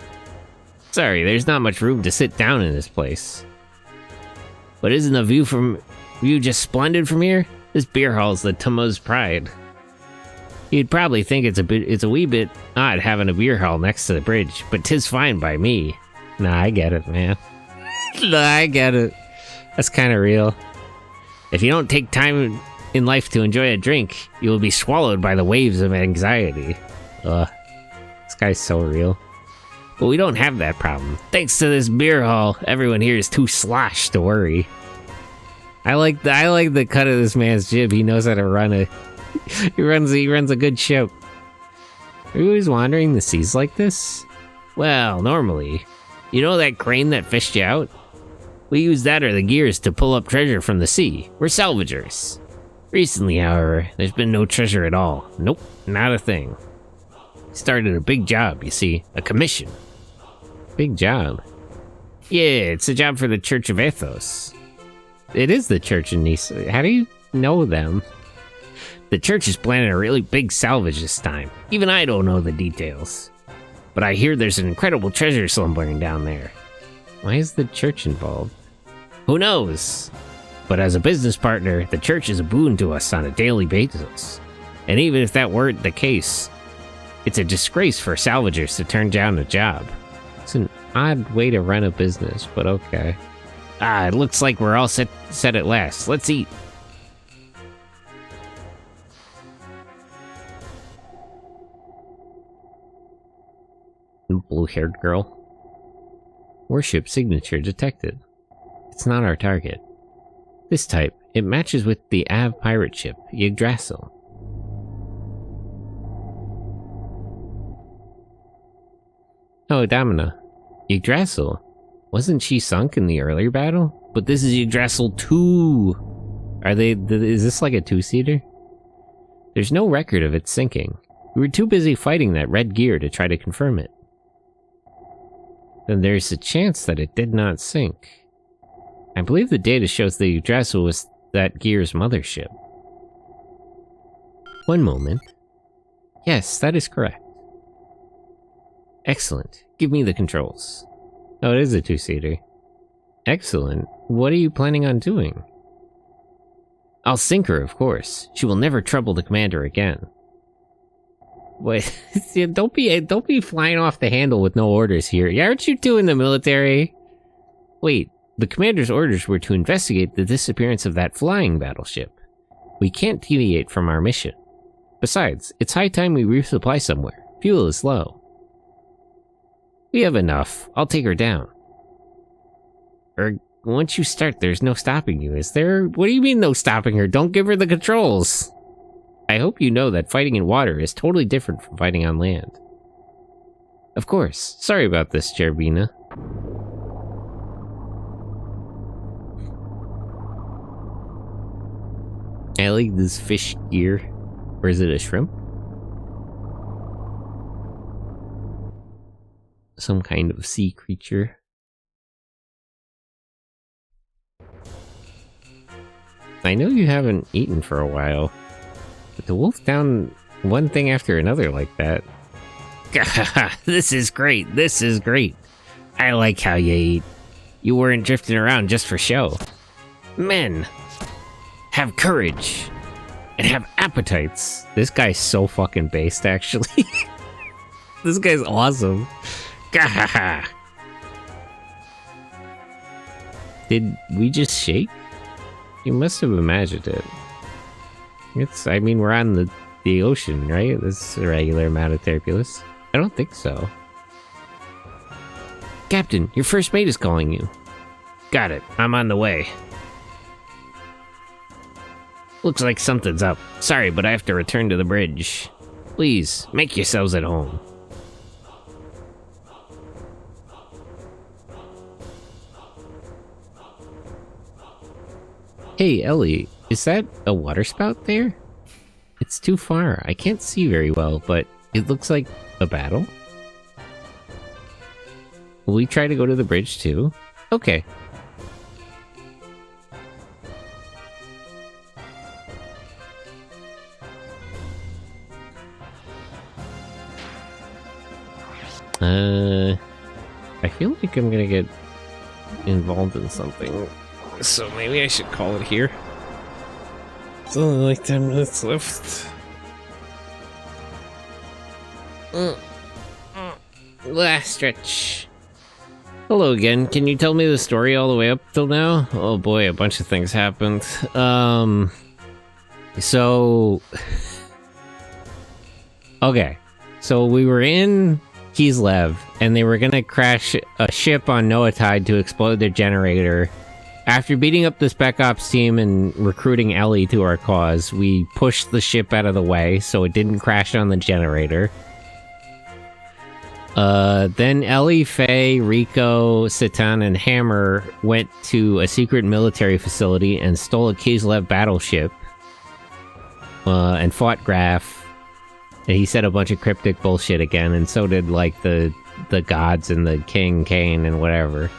Sorry, there's not much room to sit down in this place. But isn't the view just splendid from here? This beer hall's the Tomo's pride. You'd probably think it's a wee bit odd having a beer hall next to the bridge, but 'tis fine by me. Nah, I get it, man. Nah, I get it. That's kind of real. If you don't take time in life to enjoy a drink, you will be swallowed by the waves of anxiety. Ugh. This guy's so real. But we don't have that problem. Thanks to this beer hall, everyone here is too sloshed to worry. I like the cut of this man's jib. He knows how to run a he runs a good show. Are you always wandering the seas like this? Well, normally. You know that crane that fished you out? We use that or the gears to pull up treasure from the sea. We're salvagers. Recently, however, there's been no treasure at all. Nope, not a thing. Started a big job, you see. A commission. Big job? Yeah, it's a job for the Church of Ethos. It is the church in Nice. How do you know them? The church is planning a really big salvage this time. Even I don't know the details. But I hear there's an incredible treasure slumbering down there. Why is the church involved? Who knows? But as a business partner, the church is a boon to us on a daily basis. And even if that weren't the case, it's a disgrace for salvagers to turn down a job. It's an odd way to run a business, but okay. Ah, it looks like we're all set at last. Let's eat. Blue-haired girl. Warship signature detected. It's not our target. This type, it matches with the Av pirate ship, Yggdrasil. Oh, Damina. Yggdrasil? Wasn't she sunk in the earlier battle? But this is Yggdrasil 2! Is this like a two-seater? There's no record of it sinking. We were too busy fighting that red gear to try to confirm it. Then there's a chance that it did not sink. I believe the data shows that Yggdrasil was that gear's mothership. One moment. Yes, that is correct. Excellent. Give me the controls. Oh, it is a two-seater. Excellent. What are you planning on doing? I'll sink her, of course. She will never trouble the commander again. Wait, don't be flying off the handle with no orders here. Aren't you two in the military? Wait, the commander's orders were to investigate the disappearance of that flying battleship. We can't deviate from our mission. Besides, it's high time we resupply somewhere. Fuel is low. We have enough. I'll take her down. Once you start, there's no stopping you, is there? What do you mean no stopping her? Don't give her the controls. I hope you know that fighting in water is totally different from fighting on land. Of course. Sorry about this, Cherbina. I like this fish gear. Or is it a shrimp? Some kind of sea creature. I know you haven't eaten for a while. But to wolf down one thing after another like that. This is great. This is great. I like how you eat. You weren't drifting around just for show. Men, have courage and have appetites. This guy's so fucking based, actually. This guy's awesome. Did we just shake? You must have imagined it. I mean, we're on the ocean, right? This is a regular amount of turbulence. I don't think so. Captain, your first mate is calling you. Got it. I'm on the way. Looks like something's up. Sorry, but I have to return to the bridge. Please, make yourselves at home. Hey, Ellie, is that a water spout there? It's too far. I can't see very well, but it looks like a battle. Will we try to go to the bridge too? Okay. I feel like I'm gonna get involved in something, so maybe I should call it here. It's only like 10 minutes left. Last stretch. Hello again. Can you tell me the story all the way up till now? Oh boy, a bunch of things happened. So... Okay. So we were in Kislev, and they were gonna crash a ship on Noatide to explode their generator. After beating up the Spec Ops team and recruiting Ellie to our cause, we pushed the ship out of the way so it didn't crash on the generator. Then Ellie, Faye, Rico, Satan, and Hammer went to a secret military facility and stole a Kislev battleship. And fought Graf. And he said a bunch of cryptic bullshit again, and so did, like, the gods and the King, Kane, and whatever.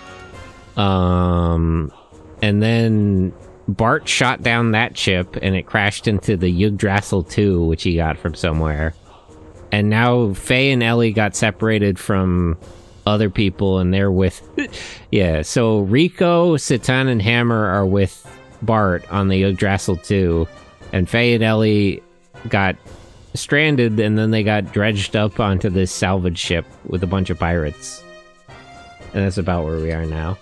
And then Bart shot down that ship, and it crashed into the Yggdrasil 2, which he got from somewhere. And now Faye and Ellie got separated from other people, and they're with... Yeah, so Rico, Satan, and Hammer are with Bart on the Yggdrasil 2, and Faye and Ellie got stranded, and then they got dredged up onto this salvage ship with a bunch of pirates. And that's about where we are now.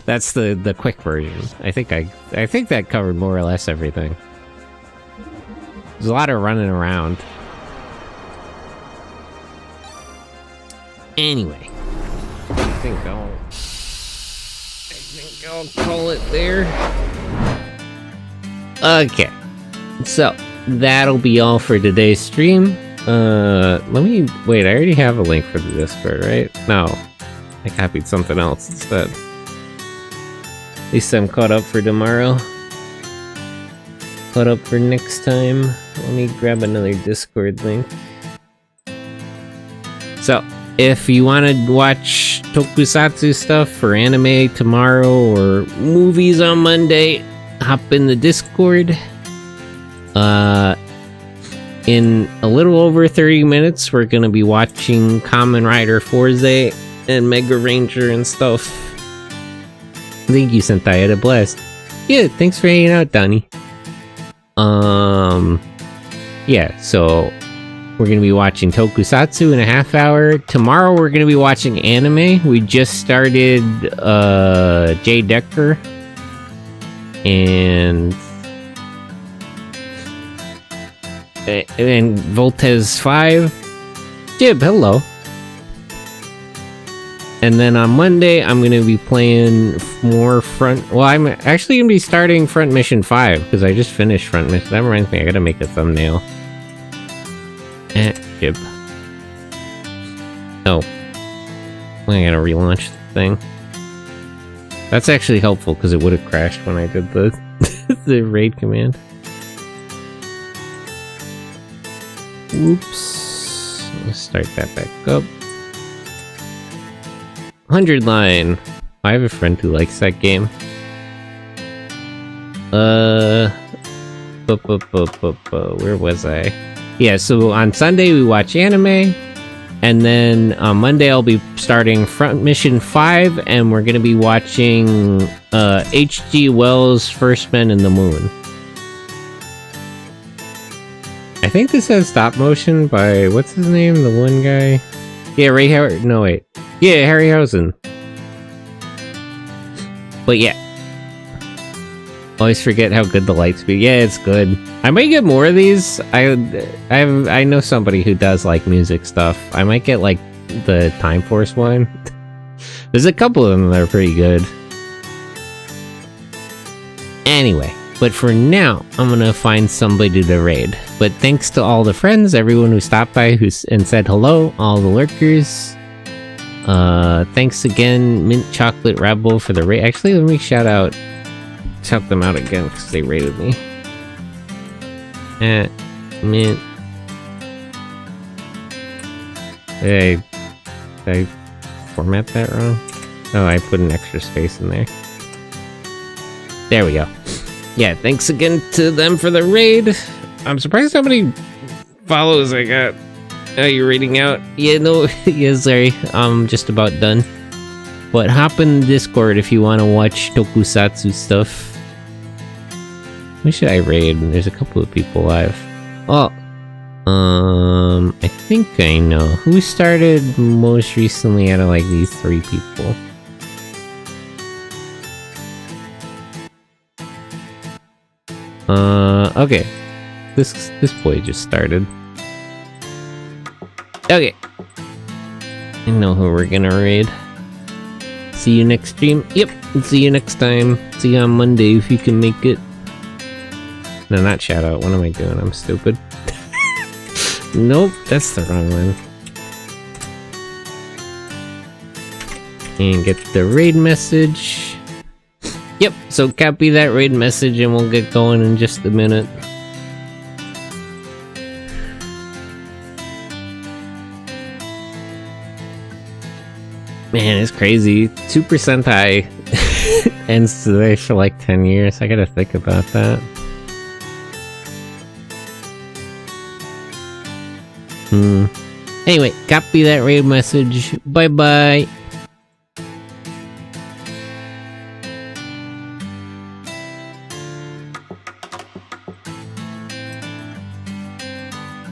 That's the quick version. I think that covered more or less everything. There's a lot of running around. Anyway, I think I'll call it there. Okay, so that'll be all for today's stream. Let me wait. I already have a link for the Discord, right? No, I copied something else instead. At least I'm caught up for tomorrow. Caught up for next time. Let me grab another Discord link. So, if you want to watch tokusatsu stuff or anime tomorrow or movies on Monday, hop in the Discord. In a little over 30 minutes, we're going to be watching Kamen Rider Forze and Mega Ranger and stuff. Thank you, Sentai. I had a blast. Yeah, thanks for hanging out, Donnie. Yeah, so we're going to be watching Tokusatsu in a half hour. Tomorrow we're going to be watching anime. We just started J. Decker and Voltes 5. Jib, hello. And then on Monday, I'm going to be playing more Front... Well, I'm actually going to be starting Front Mission 5, because I just finished Front Mission. That reminds me, I gotta make a thumbnail. Jib. Oh. I gotta relaunch the thing. That's actually helpful, because it would have crashed when I did the, the raid command. Oops. Let's start that back up. 100 line. I have a friend who likes that game. Where was I? Yeah, so on Sunday we watch anime, and then on Monday I'll be starting Front Mission 5, and we're gonna be watching H.G. Wells' First Men in the Moon. I think this has stop motion by, what's his name? The one guy? Yeah, Ray Howard. No, wait. Yeah, Harryhausen. But yeah. Always forget how good the light speed. Yeah, it's good. I might get more of these. I know somebody who does like music stuff. I might get like the Time Force one. There's a couple of them that are pretty good. Anyway, but for now, I'm gonna find somebody to raid. But thanks to all the friends, everyone who stopped by and said hello, all the lurkers. Thanks again, Mint Chocolate Rebel, for the raid. Actually, let me shout out shout them out again because they rated me. Mint. Did I format that wrong? Oh, I put an extra space in there. There we go. Yeah, thanks again to them for the raid. I'm surprised how many follows I got. Oh, you're reading out? Yeah, no, yeah, sorry. I'm just about done. But hop in Discord if you want to watch tokusatsu stuff. Who should I raid? There's a couple of people live. Oh, I think I know. Who started most recently out of like these 3 people? Okay. This boy just started. Okay. I know who we're gonna raid. See you next stream? Yep. See you next time. See you on Monday if you can make it. No, not shout out. What am I doing? I'm stupid. Nope, that's the wrong one. And get the raid message. Yep, so copy that raid message and we'll get going in just a minute. Man, it's crazy. 2% high ends today for like 10 years. I gotta think about that. Anyway, copy that raid message. Bye bye.